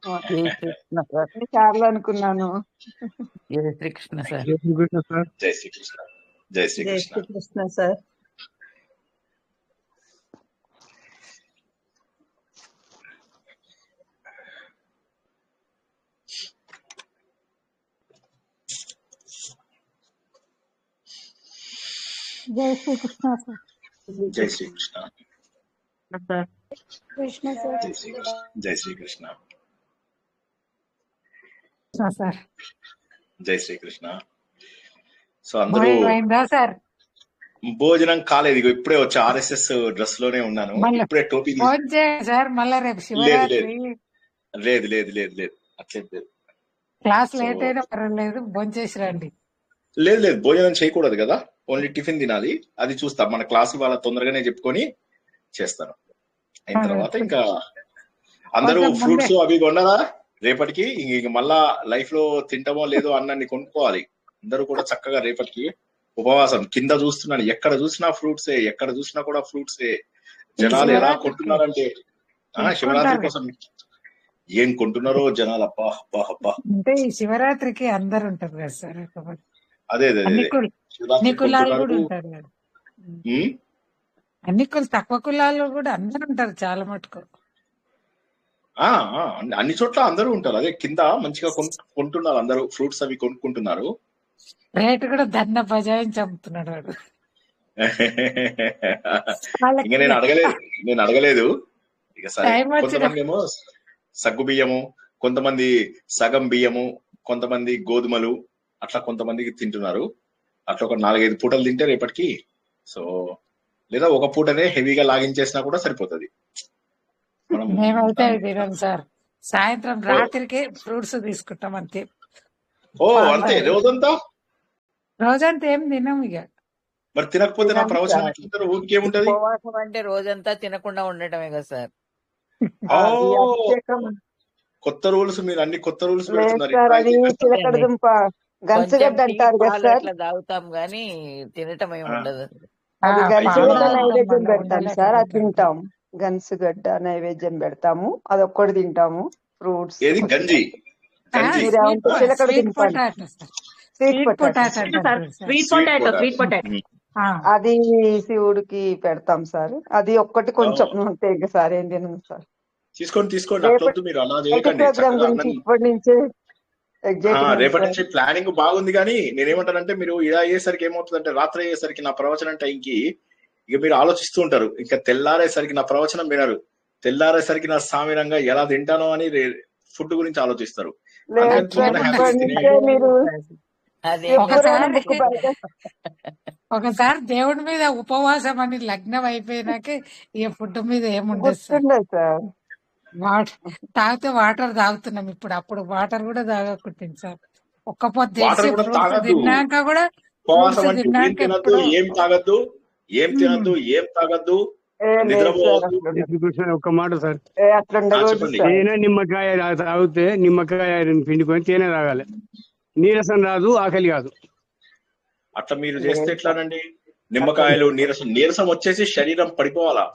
జై శ్రీకృష్ణ సార్. ఎన్నిసార్లు అనుకున్నాను. జై శ్రీకృష్ణ సార్. జై శ్రీకృష్ణ సార్. జై శ్రీకృష్ణ. జై జై శ్రీకృష్ణ. శ్రీకృష్ణ సార్. జై శ్రీకృష్ణ సార్. జై శ్రీకృష్ణ. సార్. కృష్ణ సార్. జై శ్రీకృష్ణ. జై శ్రీకృష్ణ. సార్ జై శ్రీకృష్ణ. సో అందరూ అయిందా సార్? భోజనం కాలేదు, ఇగో ఇప్పుడే వచ్చి ఆర్ఎస్ఎస్ డ్రెస్ లోనే ఉన్నాను. ఇప్పుడే టోపీ ఫోన్ చేయండి సార్. మళ్ళా రేపు శివరాత్రి లేదు లేదు లేదు లేదు అట్లేదు లేదు. క్లాస్ లేట్ అయినా పర్వాలేదు, భోంచేసి రండి. లేదు లేదు భోజనం చేయకూడదు కదా, ఓన్లీ టిఫిన్ తినాలి. అది చూస్తాం, మన క్లాస్ వాళ్ళ తొందరగానే చెప్పుకొని చేస్తాను. అయిన తర్వాత ఇంకా అందరూ ఫ్రూట్స్ అవి కొన్నారా రేపటికి? ఇంక మళ్ళా లైఫ్ లో తింటామో లేదో అన్నాన్ని కొనుక్కోవాలి. అందరూ కూడా చక్కగా రేపటికి ఉపవాసం. కింద చూస్తున్నాను, ఎక్కడ చూసినా ఫ్రూట్సే, ఎక్కడ చూసినా కూడా ఫ్రూట్సే. జనాలు ఎలా కొంటున్నారంటే శివరాత్రి కోసం ఏం కొంటున్నారో జనాలు. అబ్బా అబ్బా అబ్బా. అంటే ఈ శివరాత్రికి అందరు ఉంటారు కదా సార్. అదే అదే అన్ని కులాలు కూడా ఉంటారు కదా. అన్ని తక్కువ కులాలు కూడా అందరు ఉంటారు చాలా మటుకు. అన్ని చోట్ల అందరూ ఉంటారు. అదే కింద మంచిగా కొంటున్నారు అందరూ, ఫ్రూట్స్ అవి కొనుక్కుంటున్నారు. రేటు కూడా దన్న బజాయించి అమ్ముతున్నాడు వాడు. ఇంకా నేను అడగలేదు ఇక సరే. కొంతమంది ఏమో సగ్గు బియ్యము, కొంతమంది సగం బియ్యము, కొంతమంది గోధుమలు, అట్లా కొంతమందికి తింటున్నారు. అట్లా ఒక 4-5 పూటలు తింటే రేపటికి. సో లేదా ఒక పూటనే హెవీగా లాగించేసినా కూడా సరిపోతుంది. మేమైతే తినాం సార్. సాయంత్రం రాత్రికి ఫ్రూట్స్ తీసుకుంటాం అంతే. ఓ అంతే రోజంతా? రోజంతా ఏం తినాం ఇక. మరి తినకపోతే నా ప్రవచనం ఎట్లుంటారు? ఊరికేముంటది? ఉపవాసం అంటే రోజంతా తినకుండా ఉండటమే కదా సార్. కొత్త రూల్స్, మీరు అన్ని కొత్త రూల్స్ పెడుతున్నారు. గంచగడ్డ అంటారు కదా సార్, అట్లా తాగుతాం గానీ తినటం ఏమి ఉండదు. అది గంచగడ్డ నైవేద్యం పెడతాం సార్, అది తింటాం. గన్సుగడ్డ నైవేద్యం పెడతాము, అది ఒక్కటి తింటాము. ఫ్రూట్స్ ఏది గంజి? అది శివుడికి పెడతాం సార్. అది ఒక్కటి కొంచెం అంతే సార్. ఏం తినం సార్. తీసుకోండి అట్లొద్దు, మీరు అలా చేయకండి. ఇప్పటి నుంచే రేపటి నుంచి ప్లానింగ్ బాగుంది. కానీ నేనేమంటానంటే, మీరు ఇలా అయ్యేసరికి ఏమవుతుందంటే, రాత్రి అయ్యేసరికి నా ప్రవచనం టైంకి ఇక మీరు ఆలోచిస్తూ ఉంటారు. ఇంకా తెల్లారేసరికి నా ప్రవచనం వినరు. తెల్లారేసరికి నా సామిరంగా ఎలా తింటానో అని ఫుడ్ గురించి ఆలోచిస్తారు. ఒకసారి దేవుడి మీద ఉపవాసం అని లగ్నం అయిపోయినాకే ఇక ఫుడ్ మీద ఏముండదు సార్. తాగితే వాటర్ తాగుతున్నాం ఇప్పుడు, అప్పుడు వాటర్ కూడా తాగకుంటుంది సార్. ఒక్క పొద్దు తిన్నాక కూడా ఏం తాగద్దు, ఏం తినద్దు, ఏం తాగద్దు, ఒక్క మాట సార్. తేనె నిమ్మకాయ తాగితే నిమ్మకాయ పిండుకొని తేనె తాగాలి. నీరసం రాదు, ఆకలి కాదు. అట్లా మీరు చేస్తే ఎట్లానండి? నిమ్మకాయలు నీరసం వచ్చేసి శరీరం పడిపోవాలా?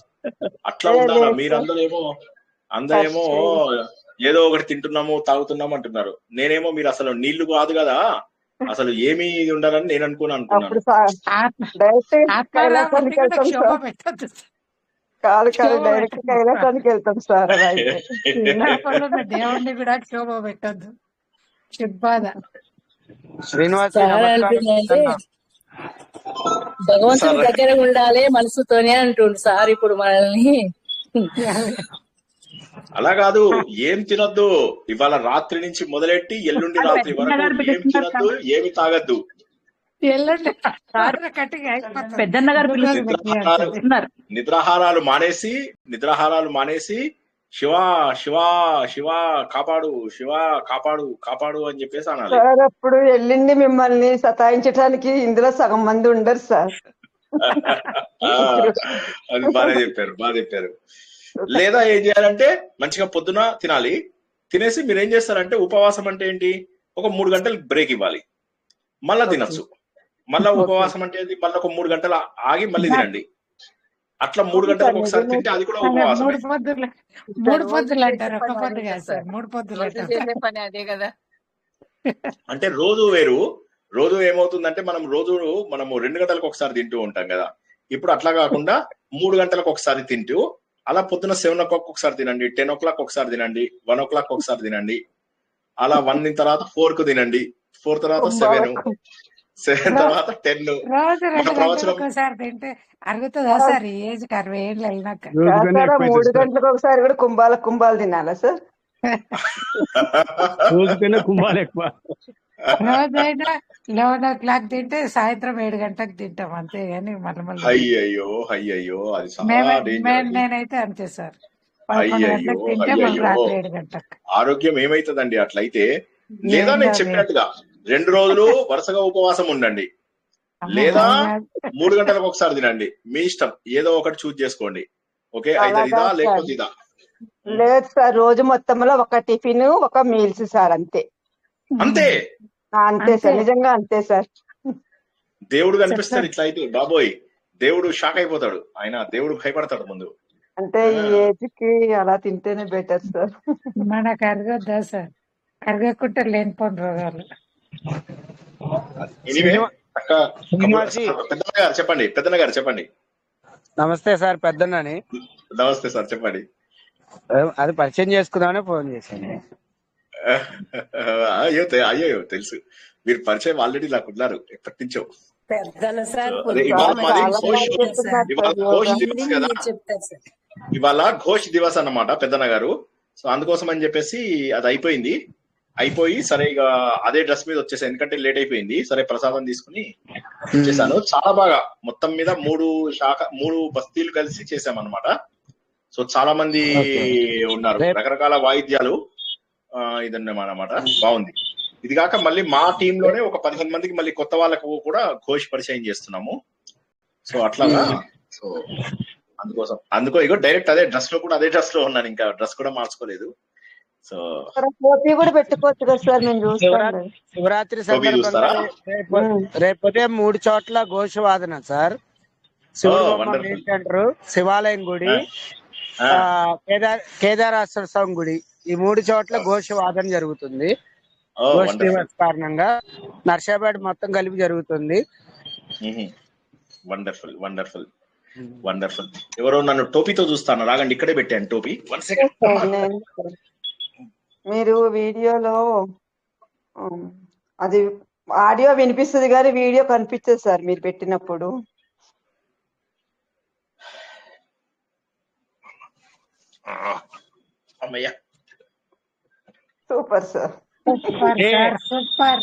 అట్లా ఉండాలా? అందరేమో ఏదో ఒకటి తింటున్నాము తాగుతున్నాము అంటున్నారు. నేనేమో మీరు అసలు నీళ్లు కాదు కదా, అసలు ఏమీ ఉండాలని నేను అనుకున్నాను. దేవుణ్ణి కూడా క్షోభ పెట్టద్దు. భగవంతుడి దగ్గర ఉండాలి మనసుతోనే అంటుండు సార్ ఇప్పుడు మనల్ని. అలా కాదు, ఏం తినొద్దు. ఇవాళ రాత్రి నుంచి మొదలెట్టి ఎల్లుండి రాత్రి వరకు ఏం తినొద్దు, ఏమి తాగద్దు. నిద్రాహారాలు మానేసి శివా శివా శివా కాపాడు, శివా కాపాడు కాపాడు అని చెప్పేసి అనాలి. సార్ అప్పుడు ఎల్లుండి మిమ్మల్ని సతాయించడానికి ఇందులో సగం మంది ఉండరు సార్. అది బాగా చెప్పారు. లేదా ఏం చేయాలంటే, మంచిగా పొద్దున తినాలి. తినేసి మీరు ఏం చేస్తారంటే, ఉపవాసం అంటే ఏంటి, ఒక 3 గంటలు బ్రేక్ ఇవ్వాలి, మళ్ళా తినచ్చు. మళ్ళా ఉపవాసం అంటే మళ్ళీ ఒక 3 గంటలు ఆగి మళ్ళీ తినండి. అట్లా 3 అవును గంటలకు సార్, ఒకసారి నిజమే తింటే అది కూడా అలా ఉపవాసమే. 3 పొద్దులు సార్ 3 రోజు పొద్దులు చేసే అంటారు. ఒక్క పని పొద్దు అదే కాదు కదా సార్. సార్. 3 పొద్దులు రోజు అంటారు. చేసే పని అదే కదా. అంటే రోజు వేరు. రోజు ఏమవుతుందంటే మనము 2 గంటలకు ఒకసారి తింటూ ఉంటాం కదా. ఇప్పుడు అట్లా కాకుండా 3 గంటలకు ఒకసారి తింటూ అలా పొద్దున 7 o'clock ఒకసారి తినండి, 10 o'clock ఒకసారి తినండి, 1 o'clock ఒకసారి తినండి, అలా 1 తర్వాత 4 కు తినండి, 4 తర్వాత 7, కుంభాలకు 7 రో తర్వాత 10. రోజు మన 2 ప్రవచనం గంటలకు ఒకసారి తింటే అరుగుతుందా సార్? ఈ ఏజ్‌కి 60 ఏళ్ళు అయినాక. రోజుకన్నా సార్, ఎక్కువ 3 అవుతుంది సార్. గంటలకు ఒకసారి కూడా కుంభాలు తినాలా సార్? రోజుకన్నా కుంభాలు ఎక్కువ. రోజైనా 11:00 తింటే సాయంత్రం 7 గంటలకు తింటాం అంతే గాని మళ్ళీ అయ్యయ్యో అయ్యయ్యో అది చాలా డేంజర్ అది. నేనైతే అంతే సార్. 11 అయ్యయ్యో గంటలకు తింటే మళ్ళీ అయ్యయ్యో రాత్రి 7 గంటలకు. ఆరోగ్యం ఏమైతుందండి అట్లయితే? లేదా ఏం నేను కాదు. చెప్పినట్టుగా 2 రోజులు వరుసగా ఉపవాసం ఉండండి, అమ్మో లేదా ఏం కాదు. 3 గంటలకు ఒకసారి తినండి. మీ ఇష్టం, ఏదో ఒకటి చూజ్ చేసుకోండి. ఓకే, అయితే అలా ఇదా కాదు సార్. లేకపోతే ఇదా. లేదు సార్, రోజు మొత్తంలో ఒక టిఫిన్, ఒక మీల్స్ సార్, అంతే. అంతే. అంతే సార్, నిజంగా అంతే సార్. దేవుడు కనిపిస్తాడు చెప్తాను. ఇట్లా అయితే బాబోయ్, దేవుడు షాక్ అయిపోతాడు. ఆయన దేవుడు భయపడతాడు ముందు. అంటే ఆ, ఈ ఏజ్ కి అలా తింటేనే బెటర్ సార్. మనకు అరగద్దా సార్? అరగకుంటే లేనిపోని రోగాలు. ఎనీవే శ్రీనివాసి పెద్దన్న గారు చెప్పండి. పెద్దన్న గారు చెప్పండి. నమస్తే సార్, పెద్దన్నని. నమస్తే సార్, చెప్పండి. అది పరిచయం చేసుకుందామని ఫోన్ చేశాను. అయ్యో తెలుసు, మీరు పరిచయం ఆల్రెడీ నాకు ఉన్నారు ఎప్పటి నుంచో. పెద్దన సార్ అదే ఇవాళ మాది చాలా బాగా ఘోష్ చెప్తున్నారు ఇవాళ సార్ ఘోష్ యోగా. దివస్ కదా. మీరు చెప్తారు సార్. ఇవాళ ఘోష్ దివస్ అన్నమాట పెద్దన్న గారు. సో అందుకోసం అని చెప్పేసి అది అయిపోయి సరే ఇక అదే డ్రెస్ మీద వచ్చేసాను, ఎందుకంటే లేట్ అయిపోయింది. సరే ప్రసాదం తీసుకుని వచ్చేసాను. చాలా బాగా మొత్తం మీద 3 బస్తీలు కలిసి చేసామన్నమాట. సో చాలా మంది ఉన్నారు, రకరకాల వాయిద్యాలు ఇదన్నమాట. బాగుంది. ఇది కాక మళ్ళీ మా టీమ్ లోనే ఒక 15 మందికి మళ్ళీ కొత్త వాళ్ళకు కూడా ఘోష్ పరిచయం చేస్తున్నాము. సో అట్లాగా. సో అందుకో ఇగో డైరెక్ట్ అదే డ్రెస్ లో కూడా అదే డ్రెస్ లో ఉన్నాను, ఇంకా డ్రెస్ కూడా మార్చుకోలేదు. సో పోటీ కూడా పెట్టుకోవచ్చు కదా సార్, మేము చూస్తాం. శివరాత్రి టోపీ సందర్భంగా చూస్తారా? రేపు ఉదయం 3 చోట్ల ఘోషవాదన సార్. శివుడు బొమ్మ మెయిన్ సెంటర్, శివాలయం గుడి, కేదారేశ్వర గుడి, ఈ 3 చోట్ల ఘోషవాదన జరుగుతుంది. ఘోష్ దివస్ కారణంగా నర్సాపేట మొత్తం కలిపి జరుగుతుంది. Wonderful wonderful wonderful. ఎవరో నన్ను టోపీతో చూస్తాను, రాగండి ఇక్కడే పెట్టాను టోపీ. 1 సెకండ్. మీరు వీడియోలో అది ఆడియో వినిపిస్తుంది కానీ వీడియో కనిపించదు సార్ మీరు పెట్టినప్పుడు. అమ్మయ్యా, సూపర్ సార్. సూపర్.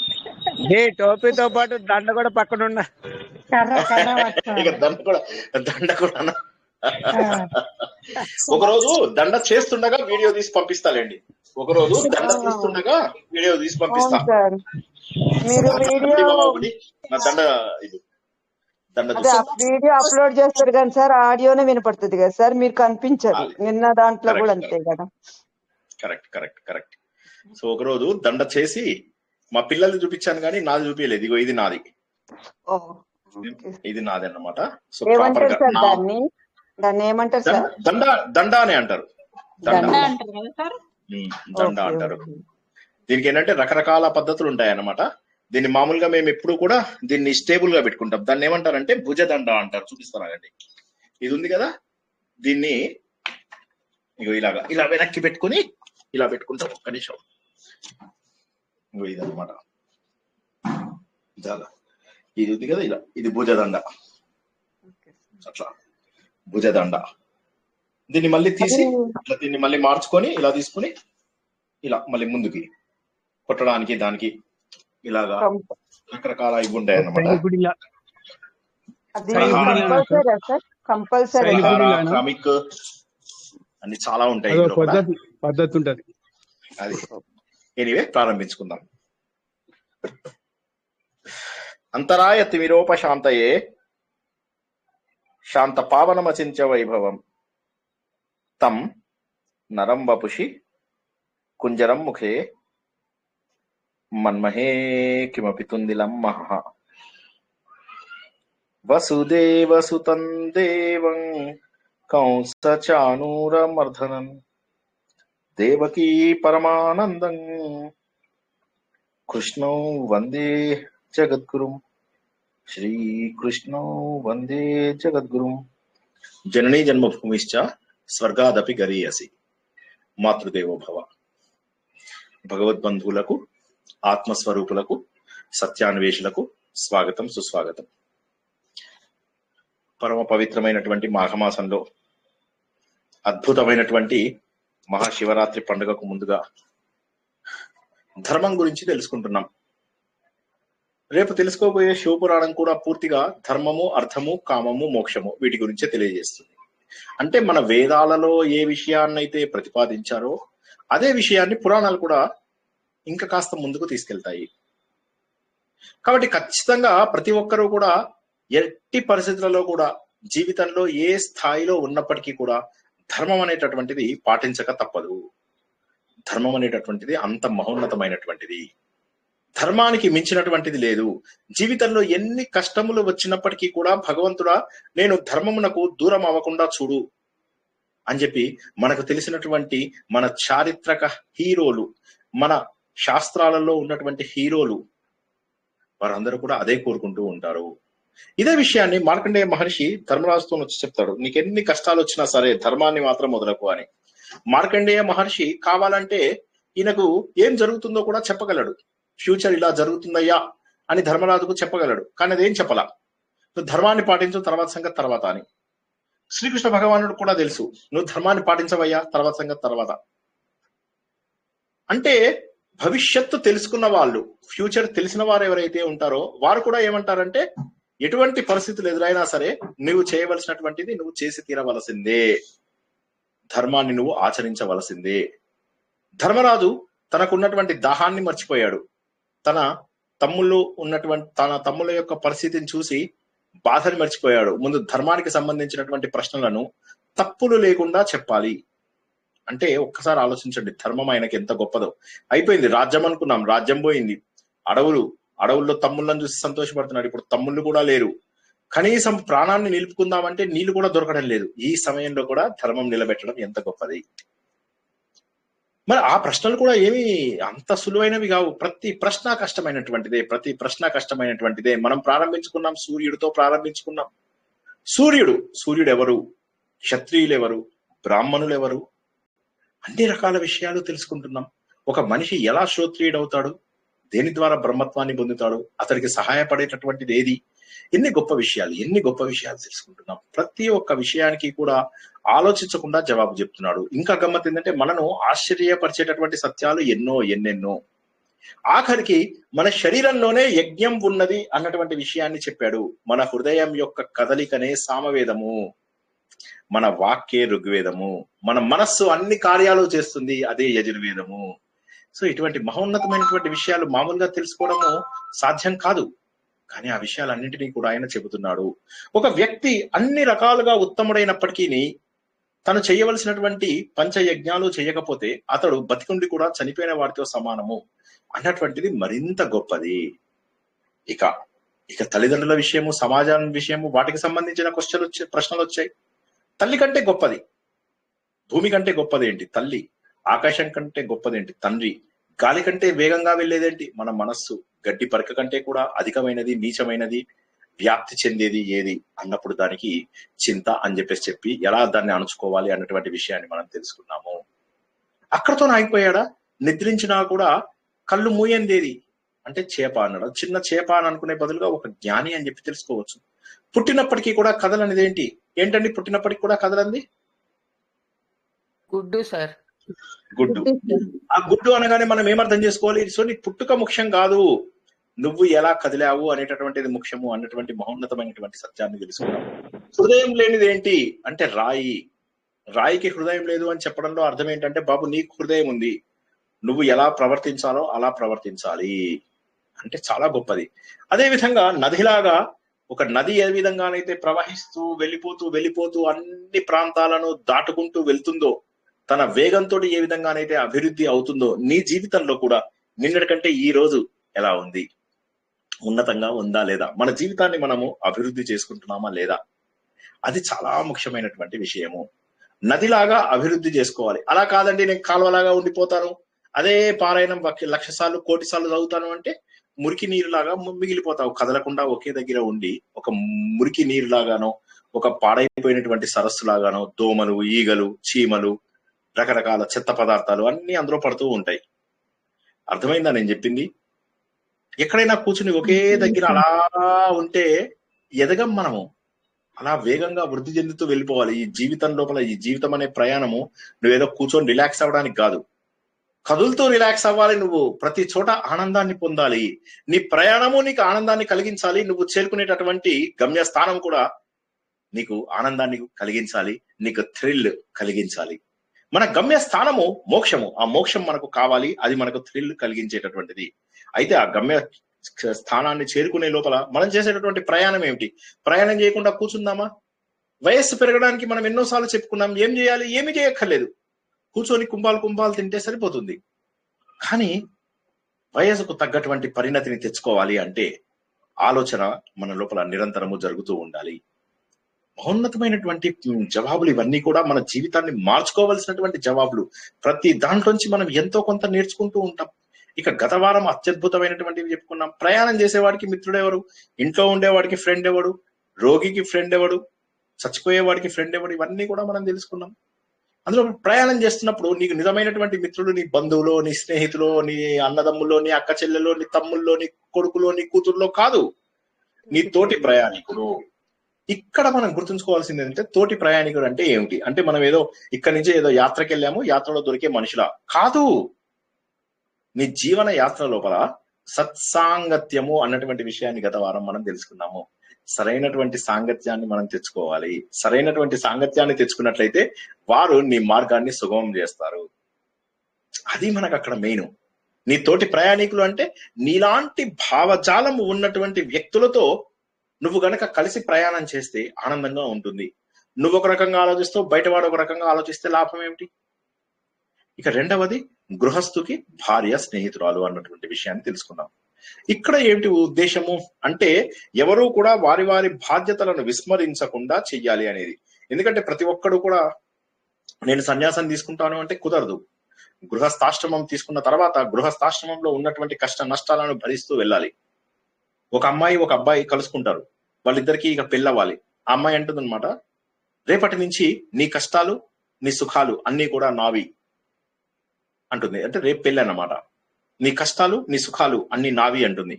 టోపీతో పాటు దండ కూడా పక్కన ఇక దండ కూడా ఒకరోజు దండ చేస్తుండగా వీడియో తీసి పంపిస్తాలేండి. ఒకరోజు దండ తీస్తుండగా వీడియో తీసి పంపిస్తా. మీరు వీడియో నా దండ వీడియో అప్లోడ్ చేస్తారు కానీ సార్ ఆడియోనే వినపడుతుంది కదా సార్, మీరు కనిపించదు. నిన్న దాంట్లో కూడా అంతే కదా. Correct correct correct. సో ఒకరోజు దండ చేసి మా పిల్లల్ని చూపించాను కానీ నాది చూపించలేదు. ఇగో ఇది నాది, ఇది నాది అన్నమాట. సో ప్రాపర్ గా దాన్ని ఏమంటారు సార్? దండ అని అంటారు. దండ అంటారు. దీనికి ఏంటంటే రకరకాల పద్ధతులు ఉంటాయి అన్నమాట. దీన్ని మామూలుగా మేము ఎప్పుడు కూడా దీన్ని స్టేబుల్ గా పెట్టుకుంటాం. దాన్ని ఏమంటారంటే భుజదండ అంటారు. చూపిస్తానండి, ఇది ఉంది కదా, దీన్ని ఇగో ఇలా వెనక్కి పెట్టుకుని ఇలా పెట్టుకుంటాం. ఒక్క నిమిషం. ఇగో ఇది అనమాట, ఇది ఉంది కదా, ఇది భుజదండ. అట్లా భుజదండ. దీన్ని మళ్ళీ తీసి అట్లా దీన్ని మళ్ళీ మార్చుకొని ఇలా తీసుకుని ఇలా మళ్ళీ ముందుకి కొట్టడానికి దానికి ఇలాగా రకరకాల ఇవి ఉంటాయి అన్నమాట. క్రమిక్ అన్ని చాలా ఉంటాయి, పద్ధతి ఉంటది. అది ఎనీవే ప్రారంభించుకుందాం. అంతరాయ తిమిరోపశాంతయే శాంత పావనమచించ వైభవం తం నరం వపుషి కుంజరం ముఖే మన్మహే కిమపి తుందిలం మహః వసుదేవసుతం దేవం కంస చానూరమర్ధనం దేవకీ పరమానందం కృష్ణం వందే జగద్గురుం శ్రీకృష్ణం వందే జగద్గురుం. జననీ జన్మభూమిశ్చ స్వర్గాదపి గరీయసి మాతృదేవో భవ. భగవద్బంధువులకు, ఆత్మస్వరూపులకు, సత్యాన్వేషులకు స్వాగతం, సుస్వాగతం. పరమ పవిత్రమైనటువంటి మాఘమాసంలో అద్భుతమైనటువంటి మహాశివరాత్రి పండుగకు ముందుగా ధర్మం గురించి తెలుసుకుంటున్నాం. రేపు తెలుసుకోబోయే శివపురాణం కూడా పూర్తిగా ధర్మము, అర్థము, కామము, మోక్షము వీటి గురించే తెలియజేస్తుంది. అంటే మన వేదాలలో ఏ విషయాన్నైతే ప్రతిపాదించారో అదే విషయాన్ని పురాణాలు కూడా ఇంకా కాస్త ముందుకు తీసుకెళ్తాయి. కాబట్టి ఖచ్చితంగా ప్రతి ఒక్కరూ కూడా ఎట్టి పరిస్థితులలో కూడా జీవితంలో ఏ స్థాయిలో ఉన్నప్పటికీ కూడా ధర్మం అనేటటువంటిది పాటించక తప్పదు. ధర్మం అనేటటువంటిది అంత మహోన్నతమైనటువంటిది. ధర్మానికి మించినటువంటిది లేదు. జీవితంలో ఎన్ని కష్టములు వచ్చినప్పటికీ కూడా భగవంతుడా నేను ధర్మమునకు దూరం అవ్వకుండా చూడు అని చెప్పి మనకు తెలిసినటువంటి మన చారిత్రక హీరోలు, మన శాస్త్రాలలో ఉన్నటువంటి హీరోలు వారందరూ కూడా అదే కోరుకుంటూ ఉంటారు. ఇదే విషయాన్ని మార్కండేయ మహర్షి ధర్మరాజుతో వచ్చి చెప్తాడు, నీకెన్ని కష్టాలు వచ్చినా సరే ధర్మాన్ని మాత్రం వదలకు అని. మార్కండేయ మహర్షి కావాలంటే ఈయనకు ఏం జరుగుతుందో కూడా చెప్పగలడు. ఫ్యూచర్ ఇలా జరుగుతుందయ్యా అని ధర్మరాజుకు చెప్పగలడు. కానీ అదేం చెప్పలా, నువ్వు ధర్మాన్ని పాటించు, తర్వాత సంగతి తర్వాత అని. శ్రీకృష్ణ భగవానుడు కూడా తెలుసు, నువ్వు ధర్మాన్ని పాటించవయ్యా, తర్వాత సంగతి తర్వాత. అంటే భవిష్యత్తు తెలుసుకున్న వాళ్ళు, ఫ్యూచర్ తెలిసిన వారు ఎవరైతే ఉంటారో వారు కూడా ఏమంటారంటే ఎటువంటి పరిస్థితులు ఎదురైనా సరే నువ్వు చేయవలసినటువంటిది నువ్వు చేసి తీరవలసిందే, ధర్మాన్ని నువ్వు ఆచరించవలసిందే. ధర్మరాజు తనకున్నటువంటి దాహాన్ని మర్చిపోయాడు. తన తమ్ముళ్ళ యొక్క పరిస్థితిని చూసి బాధని మర్చిపోయాడు. ముందు ధర్మానికి సంబంధించినటువంటి ప్రశ్నలను తప్పులు లేకుండా చెప్పాలి. అంటే ఒక్కసారి ఆలోచించండి, ధర్మం ఆయనకి ఎంత గొప్పదో. అయిపోయింది రాజ్యం అనుకున్నాం, రాజ్యం పోయింది. అడవుల్లో తమ్ముళ్ళని చూసి సంతోషపడుతున్నాడు. ఇప్పుడు తమ్ముళ్ళు కూడా లేరు. కనీసం ప్రాణాన్ని నిలుపుకుందామంటే నీళ్లు కూడా దొరకడం లేదు. ఈ సమయంలో కూడా ధర్మం నిలబెట్టడం ఎంత గొప్పది. మరి ఆ ప్రశ్నలు కూడా ఏమి అంత సులువైనవి కావు. ప్రతి ప్రశ్న కష్టమైనటువంటిదే. మనం ప్రారంభించుకున్నాం, సూర్యుడితో ప్రారంభించుకున్నాం. సూర్యుడు ఎవరు, క్షత్రియులు ఎవరు, బ్రాహ్మణులు ఎవరు, అన్ని రకాల విషయాలు తెలుసుకుంటున్నాం. ఒక మనిషి ఎలా శ్రోత్రియుడవుతాడు, దేని ద్వారా బ్రహ్మత్వాన్ని పొందుతాడు, అతడికి సహాయపడేటటువంటిది ఏది, ఎన్ని గొప్ప విషయాలు తెలుసుకుంటున్నాం. ప్రతి ఒక్క విషయానికి కూడా ఆలోచించకుండా జవాబు చెప్తున్నాడు. ఇంకా గమ్మత్ ఏంటంటే మనను ఆశ్చర్యపరిచేటటువంటి సత్యాలు ఎన్నెన్నో. ఆఖరికి మన శరీరంలోనే యజ్ఞం ఉన్నది అన్నటువంటి విషయాన్ని చెప్పాడు. మన హృదయం యొక్క కదలికనే సామవేదము, మన వాక్యే ఋగ్వేదము, మన మనస్సు అన్ని కార్యాలు చేస్తుంది, అదే యజుర్వేదము. సో ఇటువంటి మహోన్నతమైనటువంటి విషయాలు మామూలుగా తెలుసుకోవడము సాధ్యం కాదు. కానీ ఆ విషయాలన్నింటినీ కూడా ఆయన చెబుతున్నాడు. ఒక వ్యక్తి అన్ని రకాలుగా ఉత్తముడైనప్పటికీ తను చేయవలసినటువంటి పంచయజ్ఞాలు చేయకపోతే అతడు బతికుండి కూడా చనిపోయిన వాడితో సమానము అన్నటువంటిది మరింత గొప్పది. ఇక తల్లిదండ్రుల విషయము, సమాజం విషయము, వాటికి సంబంధించిన ప్రశ్నలు వచ్చాయి. తల్లి కంటే గొప్పది, భూమి కంటే గొప్పదేంటి తల్లి, ఆకాశం కంటే గొప్పదేంటి తండ్రి, గాలి కంటే వేగంగా వెళ్లేదేంటి మన మనస్సు, గడ్డి పరక కంటే కూడా అధికమైనది, నీచమైనది, వ్యాప్తి చెందేది ఏది అన్నప్పుడు దానికి చింత అని చెప్పి ఎలా దాన్ని అణుచుకోవాలి అన్నటువంటి విషయాన్ని మనం తెలుసుకున్నాము. అక్కడతో ఆగిపోయాడా? నిద్రించినా కూడా కళ్ళు మూయందేది అంటే చేప అన్నాడు. చిన్న చేప అని అనుకునే బదులుగా ఒక జ్ఞాని అని చెప్పి తెలుసుకోవచ్చు. పుట్టినప్పటికీ కూడా కథలనేది ఏంటండి? పుట్టినప్పటికీ కూడా కథలంది గుడ్డు సార్, గుడ్డు. ఆ గుడ్డు అనగానే మనం ఏమర్థం చేసుకోవాలి? సో నీ పుట్టుక ముఖ్యం కాదు, నువ్వు ఎలా కదిలావు అనేటటువంటిది ముఖ్యము అన్నటువంటి మహోన్నతమైనటువంటి సత్యాన్ని తెలుసుకున్నాం. హృదయం లేనిది ఏంటి అంటే రాయికి హృదయం లేదు అని చెప్పడంలో అర్థం ఏంటంటే, బాబు నీకు హృదయం ఉంది, నువ్వు ఎలా ప్రవర్తించాలో అలా ప్రవర్తించాలి అంటే చాలా గొప్పది. అదే విధంగా నదిలాగా ఒక నది ఏ విధంగానైతే ప్రవహిస్తూ వెళ్ళిపోతూ అన్ని ప్రాంతాలను దాటుకుంటూ వెళ్తుందో, తన వేగంతో ఏ విధంగానైతే అభివృద్ధి అవుతుందో, నీ జీవితంలో కూడా నిన్నటికంటే ఈ రోజు ఎలా ఉంది, ఉన్నతంగా ఉందా లేదా, మన జీవితాన్ని మనము అభివృద్ధి చేసుకుంటున్నామా లేదా అది చాలా ముఖ్యమైనటువంటి విషయము. నదిలాగా అభివృద్ధి చేసుకోవాలి. అలా కాదండి నేను కాలువలాగా ఉండిపోతాను, అదే పారాయణం 1,00,000 సార్లు 1,00,000 సార్లు చదువుతాను అంటే మురికి నీరులాగా మిగిలిపోతావు. కదలకుండా ఒకే దగ్గర ఉండి ఒక మురికి నీరులాగానో, ఒక పాడైపోయినటువంటి సరస్సు లాగానో దోమలు, ఈగలు, చీమలు, రకరకాల చెత్త పదార్థాలు అన్ని అందులో పడుతూ ఉంటాయి. అర్థమైందా నేను చెప్పింది? ఎక్కడైనా కూర్చుని ఒకే దగ్గర అలా ఉంటే ఎదగం మనము. అలా వేగంగా వృద్ధి చెందుతూ వెళ్ళిపోవాలి. ఈ జీవితం లోపల, ఈ జీవితం అనే ప్రయాణము నువ్వేదో కూర్చొని రిలాక్స్ అవ్వడానికి కాదు, కదులుతూ రిలాక్స్ అవ్వాలి. నువ్వు ప్రతి చోట ఆనందాన్ని పొందాలి. నీ ప్రయాణము నీకు ఆనందాన్ని కలిగించాలి. నువ్వు చేరుకునేటటువంటి గమ్యస్థానం కూడా నీకు ఆనందాన్ని కలిగించాలి, నీకు థ్రిల్ కలిగించాలి. మన గమ్యస్థానము మోక్షము. ఆ మోక్షం మనకు కావాలి, అది మనకు థ్రిల్ కలిగించేటటువంటిది. అయితే ఆ గమ్య స్థానాన్ని చేరుకునే లోపల మనం చేసేటటువంటి ప్రయాణం ఏమిటి? ప్రయాణం చేయకుండా కూర్చుందామా? వయస్సు పెరగడానికి మనం ఎన్నోసార్లు చెప్పుకున్నాం. ఏం చేయాలి? ఏమి చేయక్కర్లేదు, కూర్చొని కుంభాలు తింటే సరిపోతుంది. కానీ వయసుకు తగ్గటువంటి పరిణతిని తెచ్చుకోవాలి అంటే ఆలోచన మన లోపల నిరంతరము జరుగుతూ ఉండాలి. మహోన్నతమైనటువంటి జవాబులు ఇవన్నీ కూడా మన జీవితాన్ని మార్చుకోవాల్సినటువంటి జవాబులు. ప్రతి దాంట్లోంచి మనం ఎంతో కొంత నేర్చుకుంటూ ఉంటాం. ఇక గత వారం అత్యద్భుతమైనటువంటివి చెప్పుకున్నాం. ప్రయాణం చేసేవాడికి మిత్రుడు ఎవరు? ఇంట్లో ఉండేవాడికి ఫ్రెండ్ ఎవడు? రోగికి ఫ్రెండ్ ఎవడు? చచ్చిపోయేవాడికి ఫ్రెండ్ ఎవడు? ఇవన్నీ కూడా మనం తెలుసుకున్నాం. అందులో ప్రయాణం చేస్తున్నప్పుడు నీకు నిజమైనటువంటి మిత్రులు నీ బంధువులో, నీ స్నేహితులో, నీ అన్నదమ్ముల్లో, నీ అక్క చెల్లెలో, నీ తమ్ముల్లో, నీ కొడుకులో, నీ కూతురులో కాదు, నీ తోటి ప్రయాణికుడు. ఇక్కడ మనం గుర్తుంచుకోవాల్సింది ఏంటంటే తోటి ప్రయాణికుడు అంటే ఏమిటి అంటే మనం ఏదో ఇక్కడి నుంచి ఏదో యాత్రకి వెళ్ళాము, యాత్రలో దొరికే మనుషులా కాదు. నీ జీవన యాత్ర లోపల సత్సాంగత్యము అన్నటువంటి విషయాన్ని గత వారం మనం తెలుసుకున్నాము. సరైనటువంటి సాంగత్యాన్ని మనం తెచ్చుకోవాలి. సరైనటువంటి సాంగత్యాన్ని తెచ్చుకున్నట్లయితే వారు నీ మార్గాన్ని సుగమం చేస్తారు. అది మనకు అక్కడ మెయిన్. నీ తోటి ప్రయాణికులు అంటే నీలాంటి భావజాలము ఉన్నటువంటి వ్యక్తులతో నువ్వు గనక కలిసి ప్రయాణం చేస్తే ఆనందంగా ఉంటుంది. నువ్వు ఒక రకంగా ఆలోచిస్తావు, బయటవాడు ఒక రకంగా ఆలోచిస్తే లాభం ఏమిటి? ఇక రెండవది గృహస్థుకి భార్య స్నేహితురాలు అన్నటువంటి విషయాన్ని తెలుసుకున్నాం. ఇక్కడ ఏమిటి ఉద్దేశము అంటే ఎవరూ కూడా వారి వారి బాధ్యతలను విస్మరించకుండా చెయ్యాలి అనేది. ఎందుకంటే ప్రతి ఒక్కడు కూడా నేను సన్యాసం తీసుకుంటాను అంటే కుదరదు. గృహస్థాశ్రమం తీసుకున్న తర్వాత గృహస్థాశ్రమంలో ఉన్నటువంటి కష్ట నష్టాలను భరిస్తూ వెళ్ళాలి. ఒక అమ్మాయి ఒక అబ్బాయి కలుసుకుంటారు, వాళ్ళిద్దరికి ఇక పెళ్ళవ్వాలి. ఆ అమ్మాయి అంటుంది అనమాట, రేపటి నుంచి నీ కష్టాలు నీ సుఖాలు అన్ని కూడా నావి అంటుంది. అంటే రేపు పెళ్ళి అన్నమాట. నీ కష్టాలు నీ సుఖాలు అన్ని నావి అంటుంది.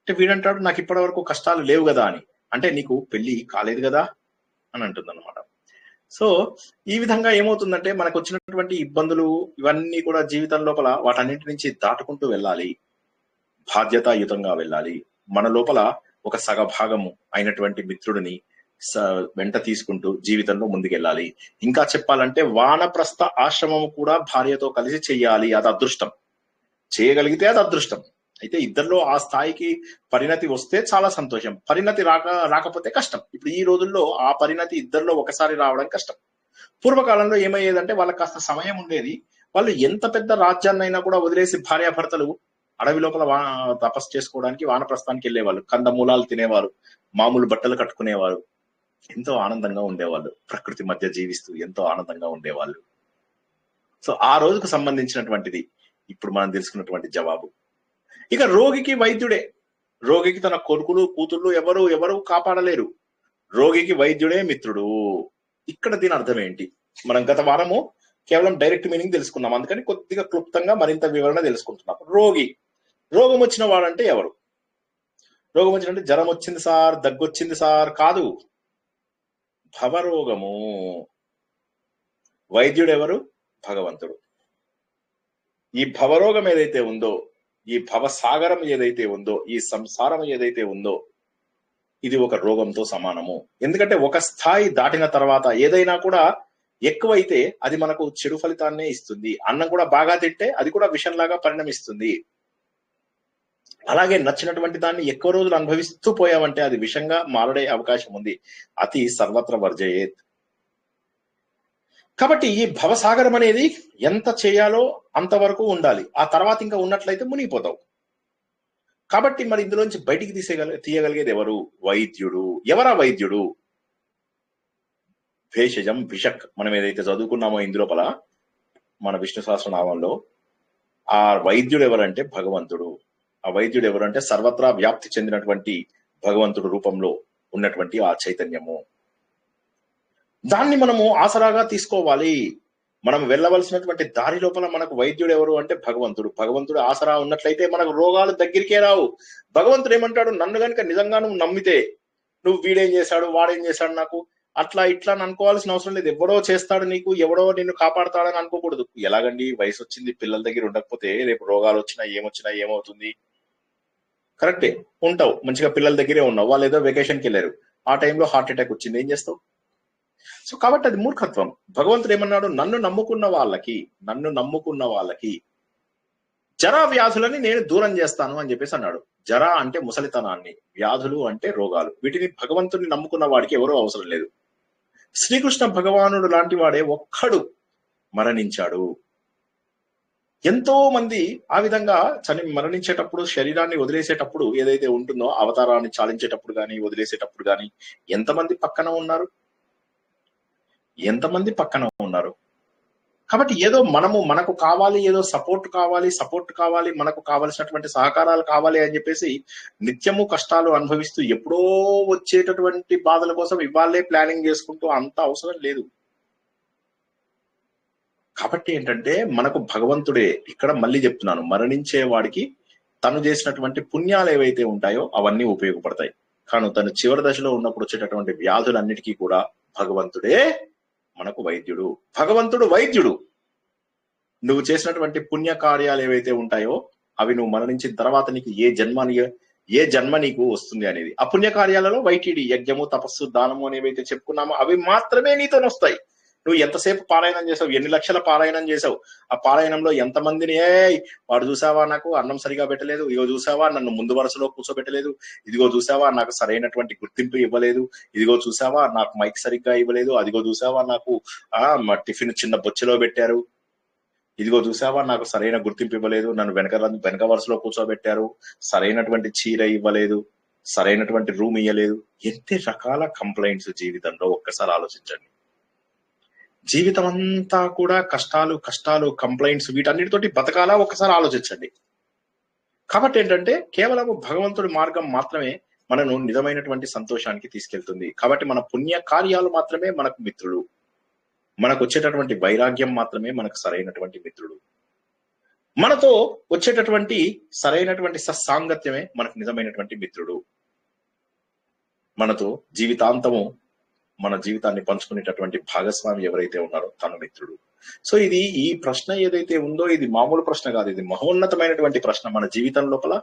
అంటే వీడంటాడు నాకు ఇప్పటి వరకు కష్టాలు లేవు కదా అని. అంటే నీకు పెళ్లి కాలేదు కదా అని అంటుంది అనమాట. సో ఈ విధంగా ఏమవుతుందంటే మనకు వచ్చినటువంటి ఇబ్బందులు ఇవన్నీ కూడా జీవితం లోపల వాటన్నింటి నుంచి దాటుకుంటూ వెళ్ళాలి, బాధ్యతాయుతంగా వెళ్ళాలి. మన లోపల ఒక సగభాగము అయినటువంటి మిత్రుడిని వెంట తీసుకుంటూ జీవితంలో ముందుకెళ్ళాలి. ఇంకా చెప్పాలంటే వానప్రస్థ ఆశ్రమం కూడా భార్యతో కలిసి చెయ్యాలి. అది అదృష్టం. చేయగలిగితే అది అదృష్టం. అయితే ఇద్దరిలో ఆ స్థాయికి పరిణతి వస్తే చాలా సంతోషం. పరిణతి రాకపోతే కష్టం. ఇప్పుడు ఈ రోజుల్లో ఆ పరిణతి ఇద్దరిలో ఒకసారి రావడం కష్టం. పూర్వకాలంలో ఏమయ్యేదంటే వాళ్ళకి కాస్త సమయం ఉండేది. వాళ్ళు ఎంత పెద్ద రాజ్యాన్నైనా కూడా వదిలేసి భార్యాభర్తలు అడవి లోపల తపస్సు చేసుకోవడానికి వానప్రస్థానికి వెళ్ళేవాళ్ళు. కందమూలాలు తినేవారు, మామూలు బట్టలు కట్టుకునేవారు, ఎంతో ఆనందంగా ఉండేవాళ్ళు. ప్రకృతి మధ్య జీవిస్తూ ఎంతో ఆనందంగా ఉండేవాళ్ళు. సో ఆ రోజుకు సంబంధించినటువంటిది ఇప్పుడు మనం తెలుసుకున్నటువంటి జవాబు. ఇక రోగికి వైద్యుడే. రోగికి తన కొడుకులు కూతుళ్ళు ఎవరు కాపాడలేరు. రోగికి వైద్యుడే మిత్రుడు. ఇక్కడ దీని అర్థం ఏంటి? మనం గత వారము కేవలం డైరెక్ట్ మీనింగ్ తెలుసుకున్నాం, అందుకని కొద్దిగా క్లుప్తంగా మరింత వివరణ తెలుసుకుంటున్నాం. రోగం వచ్చిన వాడంటే ఎవరు? రోగం వచ్చినంటే జ్వరం వచ్చింది సార్, దగ్గొచ్చింది సార్ కాదు, భవరోగము. వైద్యుడు ఎవరు? భగవంతుడు. ఈ భవరోగం ఏదైతే ఉందో, ఈ భవసాగరం ఏదైతే ఉందో, ఈ సంసారం ఏదైతే ఉందో, ఇది ఒక రోగంతో సమానము. ఎందుకంటే ఒక స్థాయి దాటిన తర్వాత ఏదైనా కూడా ఎక్కువైతే అది మనకు చెడు ఫలితాన్నే ఇస్తుంది. అన్నం కూడా బాగా తింటే అది కూడా విషంలాగా పరిణమిస్తుంది. అలాగే నచ్చినటువంటి దాన్ని ఎక్కువ రోజులు అనుభవిస్తూ పోయామంటే అది విషంగా మారడే అవకాశం ఉంది. అతి సర్వత్ర వర్జయేత్. కాబట్టి ఈ భవసాగరం అనేది ఎంత చేయాలో అంతవరకు ఉండాలి. ఆ తర్వాత ఇంకా ఉన్నట్లయితే మునిగిపోతావు. కాబట్టి మరి ఇందులోంచి బయటికి తీయగలిగేది ఎవరు? వైద్యుడు. ఎవరా వైద్యుడు? భేషజం విషక్ మనం ఏదైతే చదువుకున్నామో ఇందులోపల మన విష్ణు సహస్రనామంలో ఆ వైద్యుడు ఎవరంటే భగవంతుడు. ఆ వైద్యుడు ఎవరంటే సర్వత్రా వ్యాప్తి చెందినటువంటి భగవంతుడు రూపంలో ఉన్నటువంటి ఆ చైతన్యము. దాన్ని మనము ఆసరాగా తీసుకోవాలి. మనం వెళ్ళవలసినటువంటి దారి లోపల మనకు వైద్యుడు ఎవరు అంటే భగవంతుడు. భగవంతుడు ఆసరా ఉన్నట్లయితే మనకు రోగాలు దగ్గరికే రావు. భగవంతుడు ఏమంటాడు, నన్ను కనుక నిజంగా నువ్వు నమ్మితే, నువ్వు వీడేం చేశాడు వాడేం చేశాడు నాకు అట్లా ఇట్లా అనుకోవాల్సిన అవసరం లేదు. ఎవడో చేస్తాడు నీకు, ఎవడో నిన్ను కాపాడతాడని అనుకోకూడదు. ఎలాగండి, వయసు వచ్చింది, పిల్లల దగ్గర ఉండకపోతే రేపు రోగాలు వచ్చినా ఏమవుతుంది? కరెక్టే, ఉంటావు మంచిగా, పిల్లల దగ్గరే ఉన్నావు, వాళ్ళు ఏదో వెకేషన్కి వెళ్ళారు, ఆ టైంలో హార్ట్ అటాక్ వచ్చింది, ఏం చేస్తావు? సో కాబట్టి అది మూర్ఖత్వం. భగవంతుడు ఏమన్నాడు, నన్ను నమ్ముకున్న వాళ్ళకి జరా వ్యాధులని నేను దూరం చేస్తాను అని చెప్పేసి అన్నాడు. జరా అంటే ముసలితనాన్ని, వ్యాధులు అంటే రోగాలు. వీటిని భగవంతుడిని నమ్ముకున్న వాడికి ఎవరూ అవసరం లేదు. శ్రీకృష్ణ భగవానుడు లాంటి వాడే ఒక్కడు మరణించాడు. ఎంతో మంది ఆ విధంగా మరణించేటప్పుడు, శరీరాన్ని వదిలేసేటప్పుడు ఏదైతే ఉంటుందో, అవతారాన్ని చాలించేటప్పుడు గాని వదిలేసేటప్పుడు గాని ఎంతమంది పక్కన ఉన్నారు? కాబట్టి ఏదో మనకు కావాలి, ఏదో సపోర్ట్ కావాలి, మనకు కావలసినటువంటి సహకారాలు కావాలి అని చెప్పేసి నిత్యము కష్టాలు అనుభవిస్తూ ఎప్పుడో వచ్చేటటువంటి బాధల కోసం ఇవాళే ప్లానింగ్ చేసుకుంటూ అంత అవసరం లేదు. కాబట్టి ఏంటంటే మనకు భగవంతుడే, ఇక్కడ మళ్ళీ చెప్తున్నాను, మరణించే వాడికి తను చేసినటువంటి పుణ్యాలు ఏవైతే ఉంటాయో అవన్నీ ఉపయోగపడతాయి. కానీ తను చివరి దశలో ఉన్నప్పుడు వచ్చేటటువంటి వ్యాధులన్నిటికీ కూడా భగవంతుడే మనకు వైద్యుడు. భగవంతుడు వైద్యుడు. నువ్వు చేసినటువంటి పుణ్య కార్యాలు ఏవైతే ఉంటాయో అవి నువ్వు మరణించిన తర్వాత నీకు ఏ జన్మ నీకు వస్తుంది అనేది. ఆ పుణ్య కార్యాలలో వైటీడి, యజ్ఞము, తపస్సు, దానము అని ఏవైతే చెప్పుకున్నామో అవి మాత్రమే నీతో వస్తాయి. నువ్వు ఎంతసేపు పారాయణం చేసావు, ఎన్ని లక్షల పారాయణం చేసావు, ఆ పారాయణంలో ఎంతమందిని వాడు చూసావా నాకు అన్నం సరిగా పెట్టలేదు, ఇదిగో చూసావా నన్ను ముందు వరుసలో కూర్చోబెట్టలేదు, ఇదిగో చూసావా నాకు సరైనటువంటి గుర్తింపు ఇవ్వలేదు, ఇదిగో చూసావా నాకు మైక్ సరిగ్గా ఇవ్వలేదు, అదిగో చూసావా నాకు మా టిఫిన్ చిన్న బొచ్చెలో పెట్టారు, ఇదిగో చూసావా నాకు సరైన గుర్తింపు ఇవ్వలేదు, నన్ను వెనక వరుసలో కూర్చోబెట్టారు, సరైనటువంటి చీర ఇవ్వలేదు, సరైనటువంటి రూమ్ ఇవ్వలేదు. ఎన్ని రకాల కంప్లైంట్స్ జీవితంలో ఒక్కసారి ఆలోచించండి. జీవితం అంతా కూడా కష్టాలు కంప్లైంట్స్, వీటన్నిటితోటి బతకాలా ఒక్కసారి ఆలోచించండి. కాబట్టి ఏంటంటే కేవలం భగవంతుడి మార్గం మాత్రమే మనను నిజమైనటువంటి సంతోషానికి తీసుకెళ్తుంది. కాబట్టి మన పుణ్య కార్యాలు మాత్రమే మనకు మిత్రుడు. మనకు వచ్చేటటువంటి వైరాగ్యం మాత్రమే మనకు సరైనటువంటి మిత్రుడు. మనతో వచ్చేటటువంటి సరైనటువంటి సత్సాంగత్యమే మనకు నిజమైనటువంటి మిత్రుడు. మనతో జీవితాంతము మన జీవితాన్ని పంచుకునేటటువంటి భాగస్వామి ఎవరైతే ఉన్నారో తన మిత్రుడు. సో ఈ ప్రశ్న ఏదైతే ఉందో ఇది మామూలు ప్రశ్న కాదు, ఇది మహోన్నతమైనటువంటి ప్రశ్న. మన జీవితం లోపల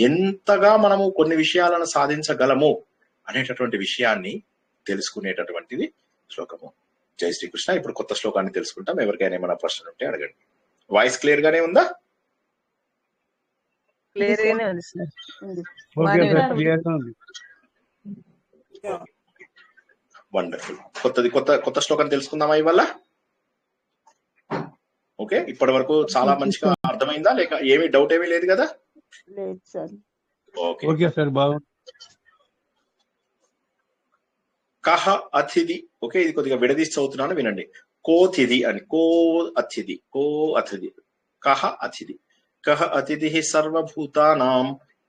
ఎంతగా మనము కొన్ని విషయాలను సాధించగలము అనేటటువంటి విషయాన్ని తెలుసుకునేటటువంటిది శ్లోకము. జై శ్రీకృష్ణ. ఇప్పుడు కొత్త శ్లోకాన్ని తెలుసుకుంటాం. ఎవరికైనా ఏమైనా ప్రశ్నలు ఉంటే అడగండి. వాయిస్ క్లియర్ గానే ఉందా? క్లియర్ గానే ఉంది సార్. వండర్ఫుల్. కొత్త శ్లోకం తెలుసుకుందామా ఇవాళ? ఓకే, ఇప్పటి వరకు చాలా మంచిగా అర్థమైందా? లేక ఏమీ డౌట్ ఏమీ లేదు కదా? లేదు సార్. ఓకే సార్, బాగుంది. కహ అతిథి. ఓకే, ఇది కొద్దిగా విడదీసి చదువుతున్నాను, వినండి. కోతిథి అని, కో అతిథి. కహ అతిథి. కహ అతిథి సర్వభూతానాం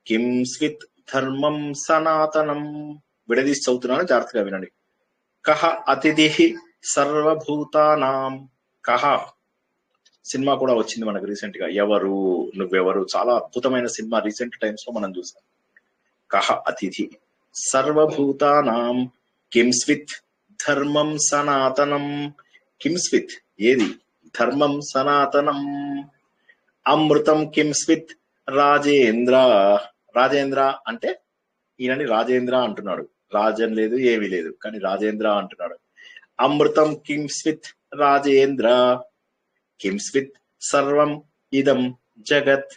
కిం స్విత్ ధర్మం సనాతనం. విడదీసి చదువుతున్నాను, జాగ్రత్తగా వినండి. కహ అతిథి సర్వభూతానాం. కహ సినిమా కూడా వచ్చింది మనకు రీసెంట్ గా, ఎవరు నువ్వెవరు, చాలా అద్భుతమైన సినిమా రీసెంట్ టైమ్స్ లో మనం చూసాం. కహ అతిథి సర్వభూతానాం కింస్విత్ ధర్మం సనాతనం. కింస్విత్ ఏది? ధర్మం సనాతనం. అమృతం కింస్విత్ రాజేంద్ర. రాజేంద్ర అంటే ఈయనని రాజేంద్ర అంటున్నాడు. రాజన్ లేదు, ఏమీ లేదు, కానీ రాజేంద్ర అంటున్నాడు. అమృతం కింస్విత్ రాజేంద్ర కింస్విత్ సర్వం ఇదం జగత్.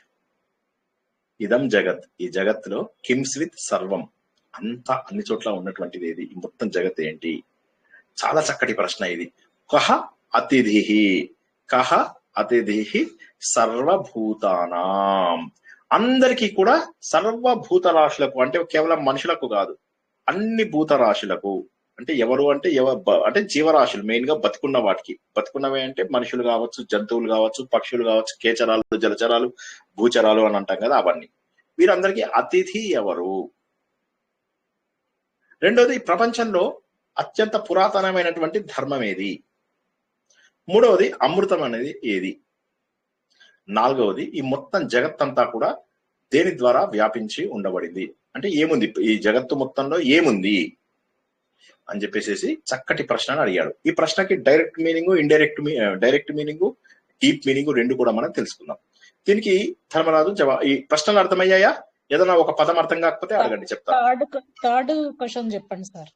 ఇదం జగత్, ఈ జగత్తులో కింస్విత్ సర్వం, అంతా అన్ని చోట్ల ఉన్నటువంటిది ఏది? ఈ మొత్తం జగత్ ఏంటి? చాలా చక్కటి ప్రశ్న ఇది. కహ అతిథి. కహ అతిథి సర్వభూతానాం. అందరికీ కూడా, సర్వభూత రాశులకు అంటే కేవలం మనుషులకు కాదు, అన్ని భూత రాశులకు, అంటే ఎవరు అంటే అంటే జీవరాశులు, మెయిన్ గా బతికున్న వాటికి. బతికున్నవి అంటే మనుషులు కావచ్చు, జంతువులు కావచ్చు, పక్షులు కావచ్చు, కేచరాలు, జలచరాలు, భూచరాలు అని అంటాం కదా, అవన్నీ. వీరందరికీ అతిథి ఎవరు? రెండోది, ప్రపంచంలో అత్యంత పురాతనమైనటువంటి ధర్మం ఏది? మూడవది, అమృతం అనేది ఏది? నాలుగవది, ఈ మొత్తం జగత్తంతా కూడా దేని ద్వారా వ్యాపించి ఉండబడింది? అంటే ఏముంది ఈ జగత్తు మొత్తంలో, ఏముంది అని చెప్పేసి చక్కటి ప్రశ్నను అడిగాడు. ఈ ప్రశ్నకి direct meaning, direct meaning, deep meaning రెండు కూడా మనం తెలుసుకుందాం. దీనికి ధర్మరాజు ఈ ప్రశ్నలు అర్థమయ్యాయా? ఏదైనా ఒక పదం అర్థం కాకపోతే అడగండి, చెప్తాను. థర్డ్ క్వశ్చన్ చెప్పండి సార్.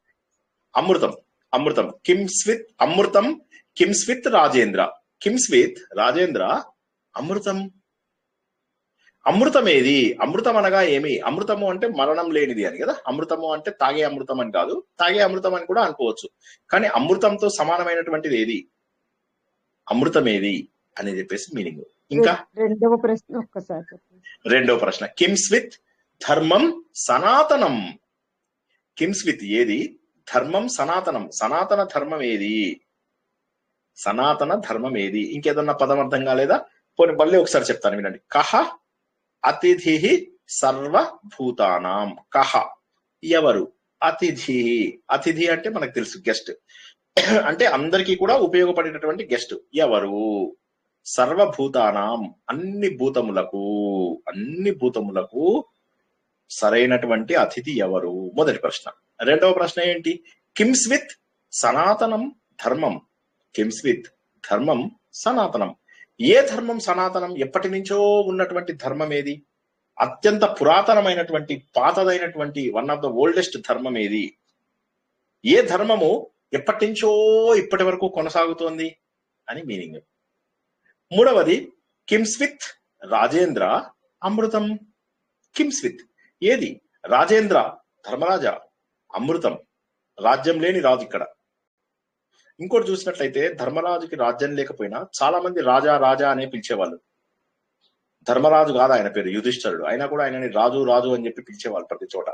అమృతం. అమృతం కిమ్స్ విత్ అమృతం, కిమ్స్ విత్ రాజేంద్ర. కిమ్స్ విత్ రాజేంద్ర అమృతం. అమృతం ఏది? అమృతం అనగా ఏమి? అమృతము అంటే మరణం లేనిది అని కదా. అమృతము అంటే తాగే అమృతం అని కాదు, తాగే అమృతం అని కూడా అనుకోవచ్చు. కానీ అమృతంతో సమానమైనటువంటిది ఏది? అమృతం ఏది అని చెప్పేసి మీనింగ్. ఇంకా రెండవ ప్రశ్న ఒక్కసారి చెప్పండి. రెండవ ప్రశ్న, కిమ్స్ విత్ ధర్మం సనాతనం. కిమ్స్ విత్ ఏది? ధర్మం సనాతనం. సనాతన ధర్మం ఏది? సనాతన ధర్మం ఏది? ఇంకేదన్నా పదం అర్థం కాలేదా? పోనీ మళ్ళీ ఒకసారి చెప్తాను, వినండి. కహ అతిథి సర్వభూతానాం. కహ ఎవరు? అతిథి. అతిథి అంటే మనకు తెలుసు, గెస్ట్. అంటే అందరికీ కూడా ఉపయోగపడేటటువంటి గెస్ట్. ఎవరు? సర్వభూతానాం, అన్ని భూతములకు సరైనటువంటి అతిథి ఎవరు? మొదటి ప్రశ్న. రెండవ ప్రశ్న ఏంటి? కిమ్స్ విత్ సనాతనం ధర్మం. కిమ్స్ విత్ ధర్మం సనాతనం. ఏ ధర్మం సనాతనం? ఎప్పటి నుంచో ఉన్నటువంటి ధర్మం ఏది? అత్యంత పురాతనమైనటువంటి, పాతదైనటువంటి, వన్ ఆఫ్ ద ఓల్డెస్ట్ ధర్మం ఏది? ఏ ధర్మము ఎప్పటి నుంచో ఇప్పటి వరకు కొనసాగుతోంది అని మీనింగ్. మూడవది, కిమ్స్ విత్ రాజేంద్ర అమృతం. కిమ్స్ విత్ ఏది? రాజేంద్ర, ధర్మరాజా. అమృతం, రాజ్యం లేని రాజు ఇక్కడ. ఇంకోటి చూసినట్లయితే, ధర్మరాజుకి రాజ్యం లేకపోయినా చాలా మంది రాజా రాజా అనే పిలిచేవాళ్ళు. ధర్మరాజు కాదు ఆయన పేరు, యుధిష్ఠరుడు. అయినా కూడా ఆయనని రాజు రాజు అని చెప్పి పిలిచేవాళ్ళు ప్రతి చోట.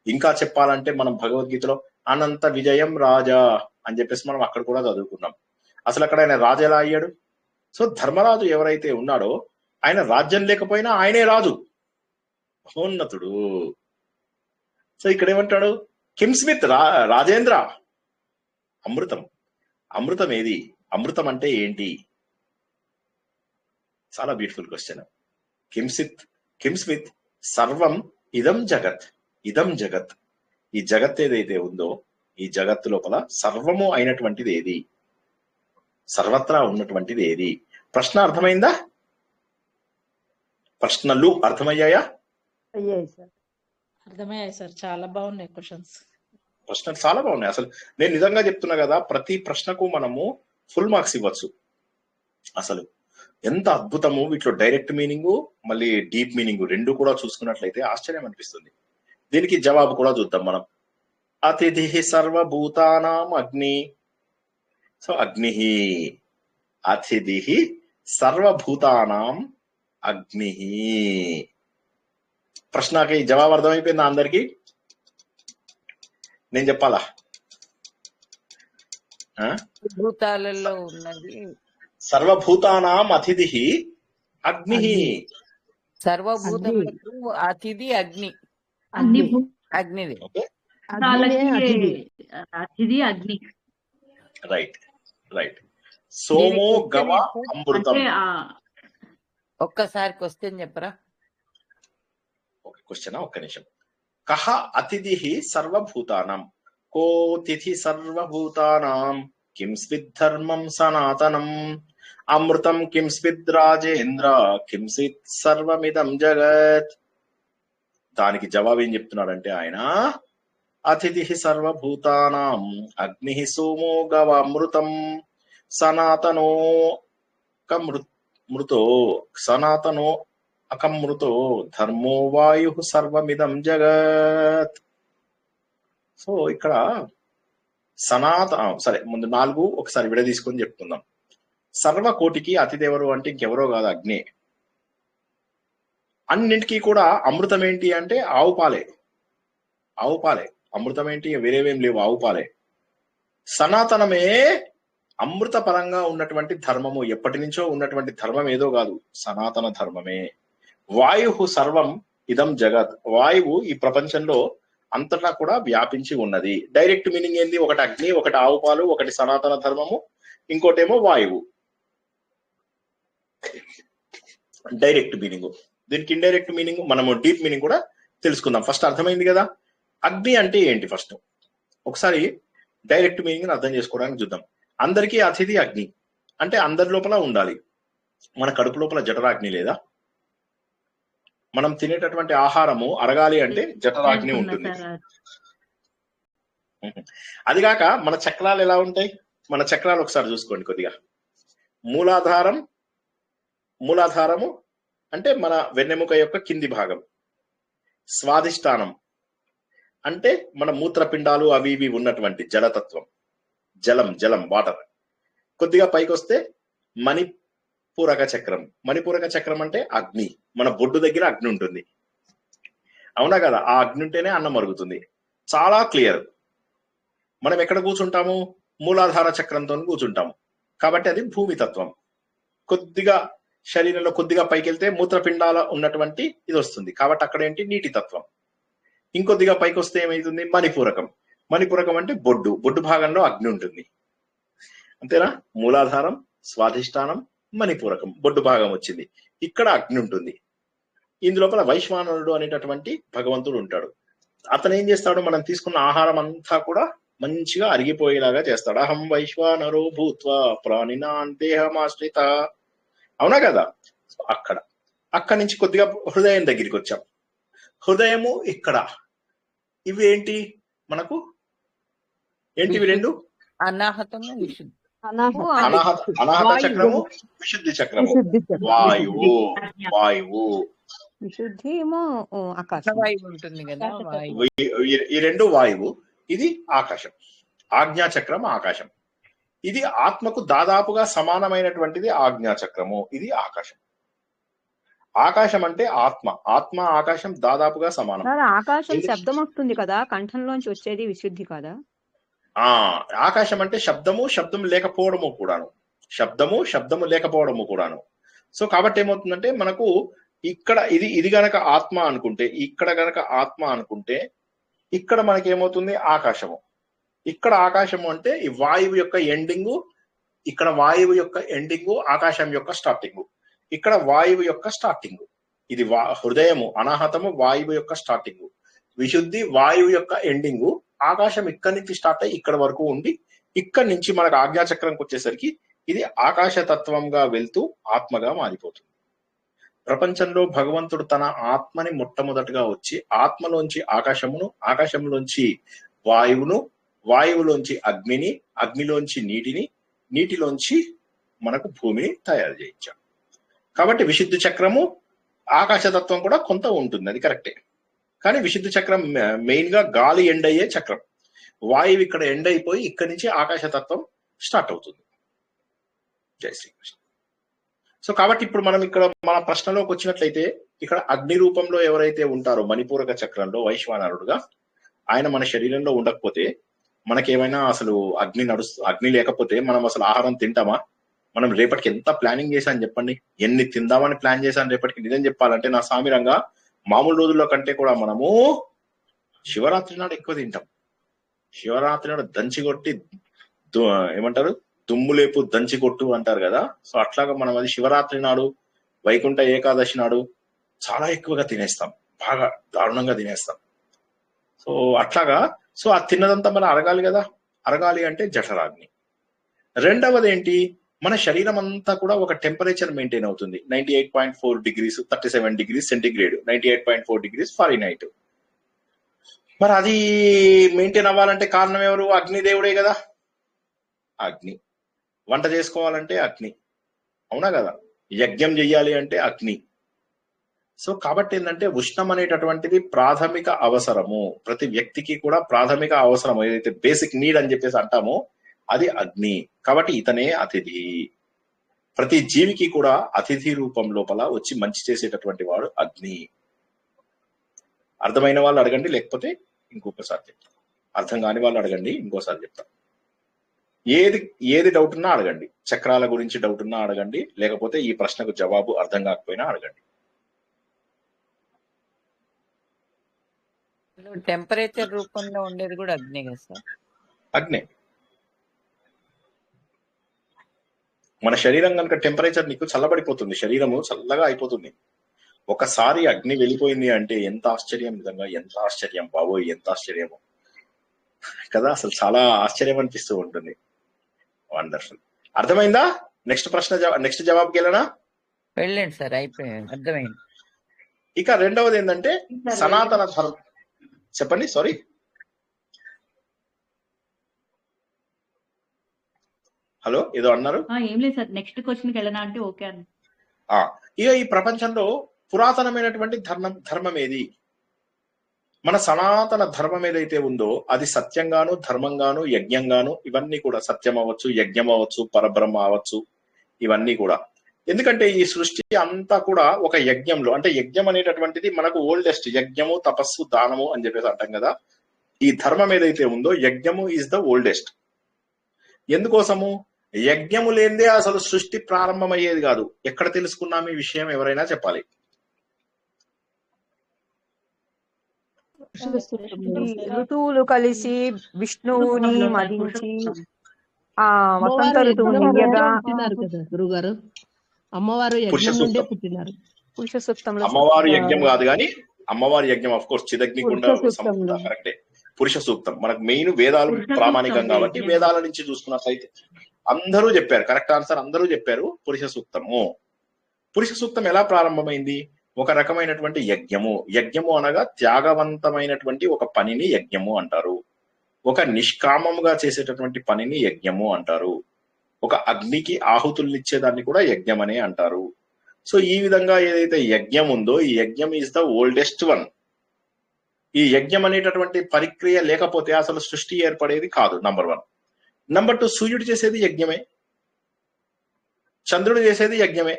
ఇంకా చెప్పాలంటే మనం భగవద్గీతలో అనంత విజయం రాజా అని చెప్పేసి మనం అక్కడ కూడా చదువుకున్నాం. అసలు అక్కడ ఆయన రాజు ఎలా అయ్యాడు? సో ధర్మరాజు ఎవరైతే ఉన్నాడో ఆయన రాజ్యం లేకపోయినా ఆయనే రాజు, మహోన్నతుడు. సో ఇక్కడ ఏమంటాడు? కిమ్స్ విత్ రాజేంద్ర అమృతం. అమృతం ఏది? అమృతం అంటే ఏంటి? చాలా బ్యూటిఫుల్ క్వశ్చన్. కిమ్స్ విత్ సర్వం ఇదం జగత్. ఇదం జగత్, ఈ జగత్ ఏదైతే ఉందో ఈ జగత్తు లోపల సర్వము అయినటువంటిది ఏది? సర్వత్రా ఉన్నటువంటిది ఏది? ప్రశ్న అర్థమైందా? ప్రశ్నలు అర్థమయ్యాయా? అయ్యాయి సార్. అర్థమయ్యాయి సార్, చాలా బాగున్నాయి క్వశ్చన్స్. ప్రశ్నలు చాలా బాగున్నాయి. అసలు నేను నిజంగా చెప్తున్నా కదా, ప్రతి ప్రశ్నకు మనము ఫుల్ మార్క్స్ ఇవ్వచ్చు. అసలు ఎంత అద్భుతము! వీటిలో డైరెక్ట్ మీనింగ్, మళ్ళీ డీప్ మీనింగ్ రెండు కూడా చూసుకున్నట్లయితే ఆశ్చర్యం అనిపిస్తుంది. దీనికి జవాబు కూడా చూద్దాం మనం. అతిథి సర్వభూతానాం అగ్ని. సో అగ్ని, అతిథి సర్వభూతానాం అగ్ని. ప్రశ్నకి జవాబు అర్థమైపోయిందా అందరికి? నేను చెప్పాలా? భూతాలలో ఉన్నది సర్వభూతానాం అతిథి అగ్ని. సర్వభూతములకు అతిథి అగ్ని. అగ్నిది. అతిథి అగ్ని. Right right. సోమో గవ అమృతం. ఒక్కసారి క్వశ్చన్ చెప్పరా? క్వశ్చన్ ఒక్క నిమిషం. కహ అతిథి సర్వభూతానాం. కోతిథి సర్వభూతానాం. కింస్విత్ ధర్మం సనాతనం. అమృతం కింస్విత్ రాజేంద్ర. కింస్విత్ సర్వమిదం జగత్. దానికి జవాబు ఏం చెప్తున్నాడంటే ఆయన, అతిథి సర్వభూతానాం అగ్ని సోమో గవ అమృతం సనాతనో మృతో సనాతనో అకమృతో ధర్మో వాయు సర్వమిదం జగత్. సో ఇక్కడ సరే ముందు 4 ఒకసారి విడ తీసుకొని చెప్పుకుందాం. సర్వకోటికి అతిథెవరు అంటే ఇంకెవరో కాదు, అగ్ని. అన్నింటికీ కూడా అమృతం ఏంటి అంటే ఆవు పాలే. ఆవు పాలే అమృతం ఏంటి? వేరేవేం లేవు, ఆవు పాలే. సనాతనమే అమృత పరంగా ఉన్నటువంటి ధర్మము, ఎప్పటి నుంచో ఉన్నటువంటి ధర్మం ఏదో కాదు, సనాతన ధర్మమే. వాయు సర్వం ఇదం జగత్, వాయువు ఈ ప్రపంచంలో అంతటా కూడా వ్యాపించి ఉన్నది. డైరెక్ట్ మీనింగ్ ఏంది? ఒకటి అగ్ని, ఒకటి ఆవు పాలు, ఒకటి సనాతన ధర్మము, ఇంకోటేమో వాయువు. Direct meaning. దీనికి ఇండైరెక్ట్ మీనింగ్, మనము డీప్ మీనింగ్ కూడా తెలుసుకుందాం. ఫస్ట్ అర్థమైంది కదా అగ్ని అంటే ఏంటి. ఫస్ట్ ఒకసారి డైరెక్ట్ మీనింగ్ అర్థం చేసుకోవడానికి చూద్దాం. అందరికీ అతిథి అగ్ని అంటే అందరి లోపల ఉండాలి. మన కడుపు లోపల జఠరాగ్ని లేదా? మనం తినేటటువంటి ఆహారము అరగాలి అంటే జఠరాగ్ని ఉంటుంది. అదిగాక మన చక్రాలు ఎలా ఉంటాయి? మన చక్రాలు ఒకసారి చూసుకోండి కొద్దిగా. మూలాధారము అంటే మన వెన్నెముక యొక్క కింది భాగం. స్వాధిష్టానం అంటే మన మూత్రపిండాలు అవి ఇవి ఉన్నటువంటి జలతత్వం, జలం వాటర్. కొద్దిగా పైకి వస్తే మణిపూరక చక్రం. మణిపూరక చక్రం అంటే అగ్ని. మన బొడ్డు దగ్గర అగ్ని ఉంటుంది, అవునా కదా? ఆ అగ్ని ఉంటేనే అన్నం మరుగుతుంది. చాలా క్లియర్. మనం ఎక్కడ కూర్చుంటాము? మూలాధార చక్రంతో కూర్చుంటాము. కాబట్టి అది భూమి తత్వం. కొద్దిగా శరీరంలో కొద్దిగా పైకి వెళ్తే మూత్రపిండాల ఉన్నటువంటి ఇది వస్తుంది, కాబట్టి అక్కడ ఏంటి? నీటి తత్వం. ఇంకొద్దిగా పైకి వస్తే ఏమైతుంది? మణిపూరకం. మణిపూరకం అంటే బొడ్డు భాగంలో అగ్ని ఉంటుంది, అంతేనా? మూలాధారం, స్వాధిష్టానం, మణిపూరకం, బొడ్డు భాగం వచ్చింది. ఇక్కడ అగ్ని ఉంటుంది. ఇందులోపల వైశ్వానరుడు అనేటటువంటి భగవంతుడు ఉంటాడు. అతను ఏం చేస్తాడు? మనం తీసుకున్న ఆహారం అంతా కూడా మంచిగా అరిగిపోయేలాగా చేస్తాడు. అహం వైశ్వానరో భూత్వా ప్రాణినాన్ దేహమాశ్రిత, అవునా కదా? అక్కడి నుంచి కొద్దిగా హృదయం దగ్గరికి వచ్చాం. హృదయము ఇక్కడ. ఇవి ఏంటి మనకు? ఏంటివి రెండు? అనాహతము, విశుద్ధి. అనాహత చక్రము, విశుద్ధి చక్రము. వాయువు విశుద్ధి ఏమో ఆకాశం, వాయువు ఉంటుంది కదా. ఈ రెండు వాయువు. ఇది ఆకాశం. ఆజ్ఞా చక్రం ఆకాశం. ఇది ఆత్మకు దాదాపుగా సమానమైనటువంటిది ఆజ్ఞా చక్రము. ఇది ఆకాశం. ఆకాశం అంటే ఆత్మ ఆకాశం దాదాపుగా సమానం. ఆకాశం శబ్దం వస్తుంది కదా, కంఠంలోంచి వచ్చేది విశుద్ధి కదా. ఆకాశం అంటే శబ్దము లేకపోవడము కూడాను. శబ్దము లేకపోవడము కూడాను. సో కాబట్టి ఏమవుతుందంటే మనకు ఇక్కడ ఇది గనక ఆత్మ అనుకుంటే, ఇక్కడ గనక ఆత్మ అనుకుంటే, ఇక్కడ మనకి ఏమవుతుంది? ఆకాశము. ఇక్కడ ఆకాశము అంటే ఈ వాయువు యొక్క ఎండింగు, ఇక్కడ వాయువు యొక్క ఎండింగు, ఆకాశం యొక్క స్టార్టింగు. ఇక్కడ వాయువు యొక్క స్టార్టింగు. ఇది హృదయము, అనాహతము వాయువు యొక్క స్టార్టింగు. విశుద్ధి వాయువు యొక్క ఎండింగు. ఆకాశం ఇక్కడి నుంచి స్టార్ట్ అయ్యి ఇక్కడ వరకు ఉండి, ఇక్కడి నుంచి మనకు ఆజ్ఞాచక్రంకి వచ్చేసరికి ఇది ఆకాశ తత్వంగా వెళ్తూ ఆత్మగా మారిపోతుంది. ప్రపంచంలో భగవంతుడు తన ఆత్మని మొట్టమొదటిగా వచ్చి ఆత్మలోంచి ఆకాశమును, ఆకాశంలోంచి వాయువును, వాయువులోంచి అగ్నిని, అగ్నిలోంచి నీటిని, నీటిలోంచి మనకు భూమిని తయారు చేయించాం. కాబట్టి విశుద్ధి చక్రము, ఆకాశతత్వం కూడా కొంత ఉంటుంది, అది కరెక్టే. కానీ విశుద్ధి చక్రం మెయిన్ గా గాలి ఎండ్ అయ్యే చక్రం. వాయువు ఇక్కడ ఎండ్ అయిపోయి ఇక్కడి నుంచి ఆకాశతత్వం స్టార్ట్ అవుతుంది. జై శ్రీకృష్ణ. సో కాబట్టి ఇప్పుడు మనం ఇక్కడ మన ప్రశ్నలోకి వచ్చినట్లయితే, ఇక్కడ అగ్ని రూపంలో ఎవరైతే ఉంటారో మణిపూరక చక్రంలో వైశ్వానరుడుగా, ఆయన మన శరీరంలో ఉండకపోతే మనకేమైనా అసలు అగ్ని లేకపోతే మనం అసలు ఆహారం తింటామా? మనం రేపటికి ఎంత ప్లానింగ్ చేశాను చెప్పండి, ఎన్ని తిందామని ప్లాన్ చేశాను రేపటికి. నిజం చెప్పాలంటే నా సామిరంగా మామూలు రోజుల్లో కంటే కూడా మనము శివరాత్రి నాడు ఎక్కువ తింటాం. శివరాత్రి నాడు దంచి కొట్టి ఏమంటారు, దుమ్ములేపు దంచి కొట్టు అంటారు కదా. సో అట్లాగా మనం అది శివరాత్రి నాడు, వైకుంఠ ఏకాదశి నాడు చాలా ఎక్కువగా తినేస్తాం, బాగా దారుణంగా తినేస్తాం. సో అట్లాగా సో ఆ తిన్నదంతా మనం అరగాలి కదా. అరగాలి అంటే జఠరాగ్ని. రెండవది ఏంటి, మన శరీరం అంతా కూడా ఒక టెంపరేచర్ మెయింటైన్ అవుతుంది. 98.4 degrees 37 degrees centigrade, 98.4 degrees Fahrenheit. మరి అది మెయింటైన్ అవ్వాలంటే కారణం ఎవరు? అగ్నిదేవుడే కదా. అగ్ని. వంట చేసుకోవాలంటే అగ్ని, అవునా కదా? యజ్ఞం చెయ్యాలి అంటే అగ్ని. సో కాబట్టి ఏంటంటే ఉష్ణం అనేటటువంటిది ప్రాథమిక అవసరము. ప్రతి వ్యక్తికి కూడా ప్రాథమిక అవసరం, ఏదైతే బేసిక్ నీడ్ అని చెప్పేసి అంటామో అది అగ్ని. కాబట్టి ఇతనే అతిథి. ప్రతి జీవికి కూడా అతిథి రూపం లోపల వచ్చి మంచి చేసేటటువంటి వాడు అగ్ని. అర్థమైన వాళ్ళు అడగండి, లేకపోతే ఇంకొకసారి చెప్తాం. అర్థం కాని వాళ్ళు అడగండి, ఇంకోసారి చెప్తాం. ఏది డౌట్ ఉన్నా అడగండి. చక్రాల గురించి డౌట్ ఉన్నా అడగండి, లేకపోతే ఈ ప్రశ్నకు జవాబు అర్థం కాకపోయినా అడగండి. టెంపరేచర్ రూపంలో ఉండేది కూడా అగ్నే కదా సార్? అగ్నే. మన శరీరం కనుక టెంపరేచర్ నీకు చల్లబడిపోతుంది, శరీరము చల్లగా అయిపోతుంది. ఒకసారి అగ్ని వెళ్ళిపోయింది అంటే ఎంత ఆశ్చర్యం, నిజంగా ఎంత ఆశ్చర్యం బాబోయ్, ఎంత ఆశ్చర్యము కదా, అసలు చాలా ఆశ్చర్యం అనిపిస్తూ ఉంటుంది. వండర్ఫుల్. అర్థమైందా? నెక్స్ట్ ప్రశ్న నెక్స్ట్ జవాబుకి వెళ్ళనా? వెళ్ళండి సార్, అయిపోయింది, అర్థమైంది. ఇక రెండవది ఏంటంటే సనాతన ధర్మం. చెప్పండి. సారీ, హలో, ఏదో అన్నారు. ఏం లేదు సార్, నెక్స్ట్ క్వశ్చన్కి వెళ్ళనా అంటే ఓకే అండి. ఇక ఈ ప్రపంచంలో పురాతనమైనటువంటి ధర్మం ఏది? మన సనాతన ధర్మం ఏదైతే ఉందో అది సత్యంగాను, ధర్మంగాను, యజ్ఞంగాను, ఇవన్నీ కూడా సత్యం అవ్వచ్చు, యజ్ఞం అవ్వచ్చు, పరబ్రహ్మ అవ్వచ్చు, ఇవన్నీ కూడా. ఎందుకంటే ఈ సృష్టి అంతా కూడా ఒక యజ్ఞంలో, అంటే యజ్ఞం అనేటటువంటిది మనకు ఓల్డెస్ట్. యజ్ఞము, తపస్సు, దానము అని చెప్పేసి అంటాం కదా. ఈ ధర్మం ఏదైతే ఉందో యజ్ఞము ఈజ్ ద ఓల్డెస్ట్. ఎందుకోసము? యజ్ఞము లేనిదే అసలు సృష్టి ప్రారంభమయ్యేది కాదు. ఎక్కడ తెలుసుకున్నాం ఈ విషయం? ఎవరైనా చెప్పాలి. ఋతువులు కలిసి విష్ణువుని మదించి ఆ వసంత ఋతువుని గురుగారు, అమ్మవారు యజ్ఞం నుండే పుట్టినారు. పురుష సూక్తంలో అమ్మవారు యజ్ఞం కాదు కానీ అమ్మవారి యజ్ఞం ఆఫ్ కోర్స్ చిదగ్నికుండ కరెక్టే. పురుష సూక్తం మనకు మెయిన్, వేదాలు ప్రామాణికం కాబట్టి వేదాల నుంచి చూసుకున్నట్లయితే అందరూ చెప్పారు. కరెక్ట్ ఆన్సర్ అందరూ చెప్పారు, పురుష సూక్తము. పురుష సూక్తం ఎలా ప్రారంభమైంది? ఒక రకమైనటువంటి యజ్ఞము. యజ్ఞము అనగా త్యాగవంతమైనటువంటి ఒక పనిని యజ్ఞము అంటారు. ఒక నిష్కామముగా చేసేటటువంటి పనిని యజ్ఞము అంటారు. ఒక అగ్నికి ఆహుతుల్నిచ్చేదాన్ని కూడా యజ్ఞం అనే అంటారు. సో ఈ విధంగా ఏదైతే యజ్ఞం ఉందో ఈ యజ్ఞం ఈజ్ ద ఓల్డెస్ట్ వన్. ఈ యజ్ఞం అనేటటువంటి పరిక్రియ లేకపోతే అసలు సృష్టి ఏర్పడేది కాదు. నంబర్ 1. నంబర్ 2, సూర్యుడు చేసేది యజ్ఞమే, చంద్రుడు చేసేది యజ్ఞమే,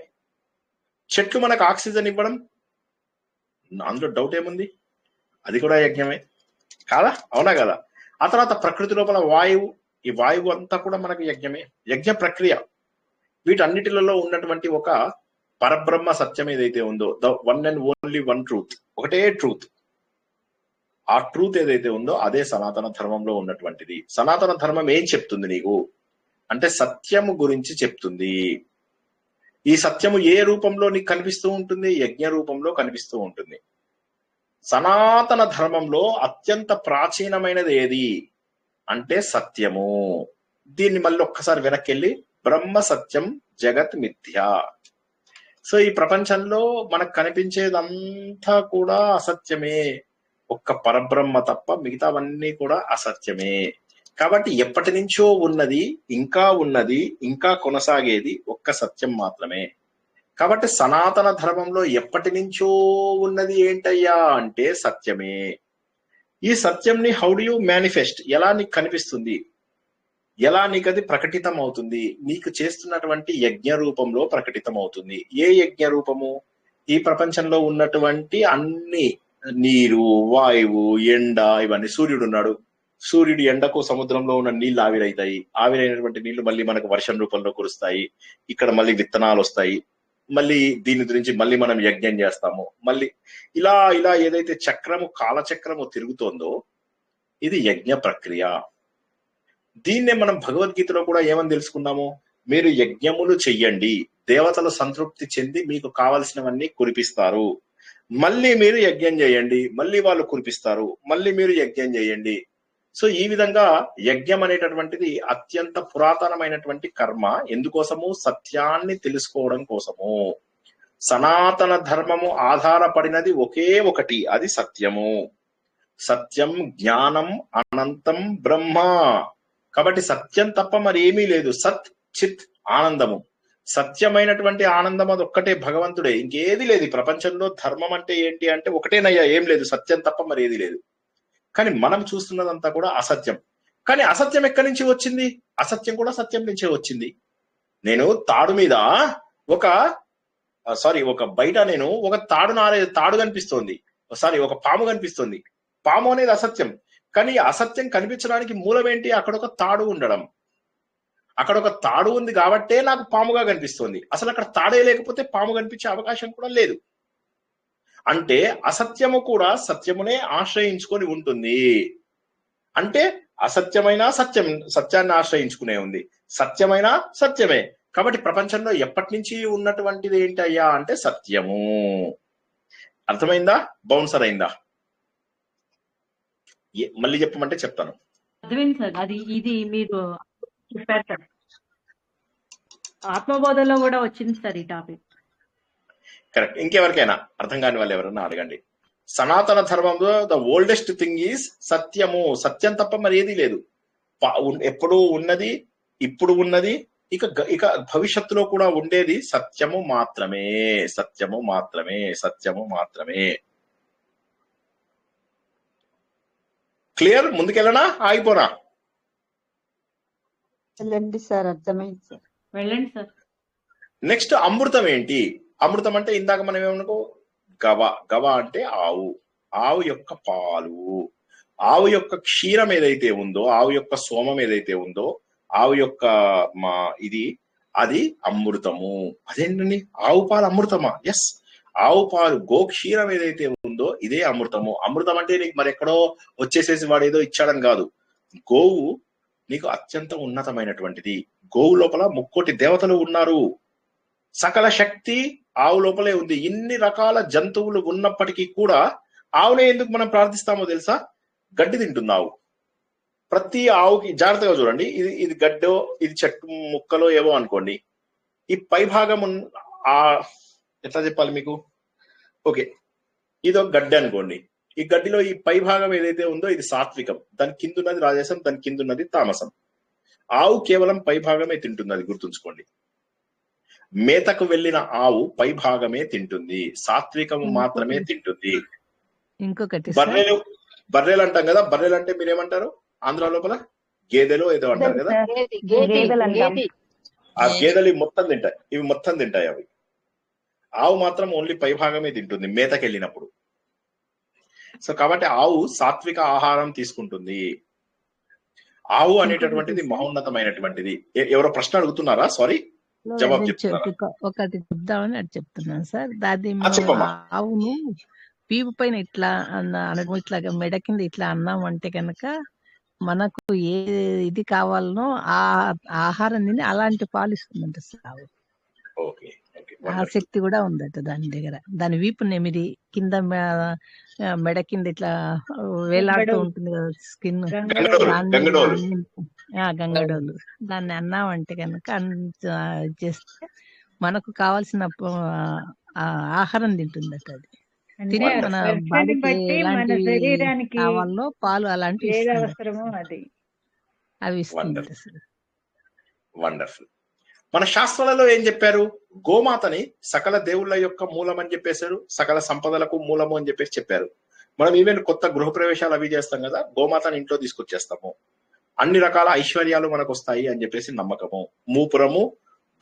చెట్లు మనకు ఆక్సిజన్ ఇవ్వడం, అందులో డౌట్ ఏముంది? అది కూడా యజ్ఞమే కాదా? అవునా కదా? ఆ తర్వాత ప్రకృతి లోపల వాయువు, ఈ వాయువు అంతా కూడా మనకు యజ్ఞమే, యజ్ఞ ప్రక్రియ. వీటన్నిటిలలో ఉన్నటువంటి ఒక పరబ్రహ్మ సత్యం ఏదైతే ఉందో, the one and only one truth, ఒకటే ట్రూత్. ఆ ట్రూత్ ఏదైతే ఉందో అదే సనాతన ధర్మంలో ఉన్నటువంటిది. సనాతన ధర్మం ఏం చెప్తుంది నీకు అంటే సత్యము గురించి చెప్తుంది. ఈ సత్యము ఏ రూపంలో నీకు కనిపిస్తూ ఉంటుంది? యజ్ఞ రూపంలో కనిపిస్తూ ఉంటుంది. సనాతన ధర్మంలో అత్యంత ప్రాచీనమైనది ఏది అంటే సత్యము. దీన్ని మళ్ళీ ఒక్కసారి వెనక్కి వెళ్ళి బ్రహ్మ సత్యం జగత్ మిథ్య. సో ఈ ప్రపంచంలో మనకు కనిపించేదంతా కూడా అసత్యమే, ఒక్క పరబ్రహ్మ తప్ప మిగతావన్నీ కూడా అసత్యమే. కాబట్టి ఎప్పటి నుంచో ఉన్నది, ఇంకా కొనసాగేది ఒక్క సత్యం మాత్రమే. కాబట్టి సనాతన ధర్మంలో ఎప్పటి నుంచో ఉన్నది ఏంటయ్యా అంటే సత్యమే. ఈ సత్యంని హౌ డు యూ మేనిఫెస్ట్? ఎలా నీకు కనిపిస్తుంది? ఎలా నీకు అది ప్రకటితం అవుతుంది? నీకు చేస్తున్నటువంటి యజ్ఞ రూపంలో ప్రకటితం అవుతుంది. ఏ యజ్ఞ రూపము? ఈ ప్రపంచంలో ఉన్నటువంటి అన్ని, నీరు, వాయువు, ఎండ, ఇవన్నీ. సూర్యుడు ఉన్నాడు, సూర్యుడు ఎండకు సముద్రంలో ఉన్న నీళ్లు ఆవిరైతాయి, ఆవిరైనటువంటి నీళ్లు మళ్ళీ మనకు వర్షం రూపంలో కురుస్తాయి, ఇక్కడ మళ్ళీ విత్తనాలు వస్తాయి, మళ్ళీ దీని గురించి మళ్ళీ మనం యజ్ఞం చేస్తాము. మళ్ళీ ఇలా ఇలా ఏదైతే చక్రము, కాలచక్రము తిరుగుతోందో ఇది యజ్ఞ ప్రక్రియ. దీన్నే మనం భగవద్గీతలో కూడా ఏమని తెలుసుకున్నాము? మీరు యజ్ఞములు చెయ్యండి, దేవతలు సంతృప్తి చెంది మీకు కావలసినవన్నీ కురిపిస్తారు. మళ్ళీ మీరు యజ్ఞం చేయండి, మళ్ళీ వాళ్ళు కురిపిస్తారు, మళ్ళీ మీరు యజ్ఞం చేయండి. సో ఈ విధంగా యజ్ఞం అనేటటువంటిది అత్యంత పురాతనమైనటువంటి కర్మ. ఎందుకోసము? సత్యాన్ని తెలుసుకోవడం కోసము. సనాతన ధర్మము ఆధారపడినది ఒకే ఒకటి, అది సత్యము. సత్యం, జ్ఞానం, అనంతం బ్రహ్మ. కాబట్టి సత్యం తప్ప మరి ఏమీ లేదు. సత్, చిత్, ఆనందము. సత్యమైనటువంటి ఆనందం అది ఒక్కటే, భగవంతుడే, ఇంకేది లేదు ఈ ప్రపంచంలో. ధర్మం అంటే ఏంటి అంటే ఒకటేనయ్యా, ఏం లేదు, సత్యం తప్ప మరి ఏది లేదు. కానీ మనం చూస్తున్నదంతా కూడా అసత్యం. కానీ అసత్యం ఎక్కడి నుంచి వచ్చింది? అసత్యం కూడా సత్యం నుంచే వచ్చింది. నేను తాడు మీద ఒక బయట నేను ఒక తాడు కనిపిస్తోంది, ఒక పాము కనిపిస్తుంది. పాము అనేది అసత్యం. కానీ అసత్యం కనిపించడానికి మూలం ఏంటి? అక్కడ ఒక తాడు ఉండడం. అక్కడ ఒక తాడు ఉంది కాబట్టే నాకు పాముగా కనిపిస్తుంది. అసలు అక్కడ తాడే లేకపోతే పాము కనిపించే అవకాశం కూడా లేదు. అంటే అసత్యము కూడా సత్యమునే ఆశ్రయించుకొని ఉంటుంది. అంటే అసత్యమైన సత్యాన్ని ఆశ్రయించుకునే ఉంది, సత్యమైన సత్యమే. కాబట్టి ప్రపంచంలో ఎప్పటి నుంచి ఉన్నటువంటిది ఏంటి అయ్యా అంటే సత్యము. అర్థమైందా? బౌన్సర్ అయిందా? మళ్ళీ చెప్పమంటే చెప్తాను. అర్థమైంది సార్. అది ఇది మీరు చెప్పారు సార్. ఆత్మబోధలో కూడా వచ్చింది సార్ ఈ టాపిక్. కరెక్ట్. ఇంకెవరికైనా అర్థం కాని వాళ్ళు ఎవరన్నా అడగండి. సనాతన ధర్మంలో ద ఓల్డెస్ట్ థింగ్ ఈజ్ సత్యము. సత్యం తప్ప మరి ఏది లేదు. ఎప్పుడు ఉన్నది, ఇప్పుడు ఉన్నది, ఇక భవిష్యత్తులో కూడా ఉండేది సత్యము మాత్రమే. సత్యము మాత్రమే. సత్యము మాత్రమే. క్లియర్? ముందుకెళ్ళనా ఆగిపోరా? వెళ్ళండి సార్, అర్థమైంది సార్. వెళ్ళండి సార్. నెక్స్ట్ అమృతం ఏంటి? అమృతం అంటే ఇందాక మనం ఏమనుకో గవ అంటే ఆవు, ఆవు యొక్క పాలు, ఆవు యొక్క క్షీరం ఏదైతే ఉందో, ఆవు యొక్క సోమం ఏదైతే ఉందో, ఆవు యొక్క అది అమృతము. అదేంటండి ఆవు పాలు అమృతమా? ఎస్, ఆవు పాలు గోక్షీరం ఏదైతే ఉందో ఇదే అమృతము. అమృతం అంటే నీకు మరి ఎక్కడో వచ్చేసేసి వాడు ఏదో ఇచ్చాడని కాదు. గోవు నీకు అత్యంత ఉన్నతమైనటువంటిది. గోవు లోపల 3 దేవతలు ఉన్నారు. సకల శక్తి ఆవు లోపలే ఉంది. ఇన్ని రకాల జంతువులు ఉన్నప్పటికీ కూడా ఆవునే ఎందుకు మనం ప్రార్థిస్తామో తెలుసా? గడ్డి తింటుంది ఆవు. ప్రతి ఆవుకి జాగ్రత్తగా చూడండి, ఇది గడ్డో, ఇది చెట్టు ముక్కలో ఏవో అనుకోండి. ఈ పై భాగం ఎట్లా చెప్పాలి మీకు? ఓకే, ఇది ఒక గడ్డి అనుకోండి. ఈ గడ్డిలో ఈ పై భాగం ఏదైతే ఉందో ఇది సాత్వికం, దాని కిందున్నది రాజసం, దాని కిందున్నది తామసం. ఆవు కేవలం పై భాగమే తింటుంది, అది గుర్తుంచుకోండి. మేతకు వెళ్ళిన ఆవు పై భాగమే తింటుంది, సాత్వికము మాత్రమే తింటుంది. ఇంకొకటి బర్రెలు అంటాం కదా, బర్రెలు అంటే మీరేమంటారు ఆంధ్ర లోపల? గేదెలు ఏదో అంటారు కదా. ఆ గేదెలు మొత్తం తింటాయి, ఇవి మొత్తం తింటాయి అవి. ఆవు మాత్రం ఓన్లీ పై భాగమే తింటుంది మేతకెళ్ళినప్పుడు. సో కాబట్టి ఆవు సాత్విక ఆహారం తీసుకుంటుంది. ఆవు అనేటటువంటిది మహోన్నతమైనటువంటిది. ఎవరో ప్రశ్న అడుగుతున్నారా? సారీ, జవాబు చెప్తున్నారా? ఒకటి చెప్దామని అది చెప్తున్నాను సార్. అది ఆవును పీపు పైన ఇట్లా అనడం, ఇట్లా మెడ కింద ఇట్లా అన్నామంటే కనుక మనకు ఏ ఇది కావాలనో ఆ ఆహారం తిని అలాంటి పాలు ఇస్తుందంట సార్ ఆవు. ఆ శక్తి కూడా ఉందట దాని దగ్గర. దాని వీపు నెమిది కింద మెడ కింద ఇట్లా వేలాడుతూ ఉంటుంది కదా స్కిన్, గంగడోలు. దాన్ని అన్నామంటే కనుక చేస్తే మనకు కావాల్సిన ఆహారం తింటుందట. అది తిని మన బాడీకి ఎలాంటి కావాలో పాలు అలాంటివి అవి ఇస్తుంది. వండర్ఫుల్. మన శాస్త్రాలలో ఏం చెప్పారు? గోమాతని సకల దేవుళ్ళ యొక్క మూలం అని చెప్పేశారు, సకల సంపదలకు మూలము అని చెప్పేసి చెప్పారు. మనం ఈవెన్ కొత్త గృహ ప్రవేశాలు అవి చేస్తాం కదా, గోమాతని ఇంట్లో తీసుకొచ్చేస్తాము, అన్ని రకాల ఐశ్వర్యాలు మనకు వస్తాయి అని చెప్పేసి నమ్మకము. మూపురము,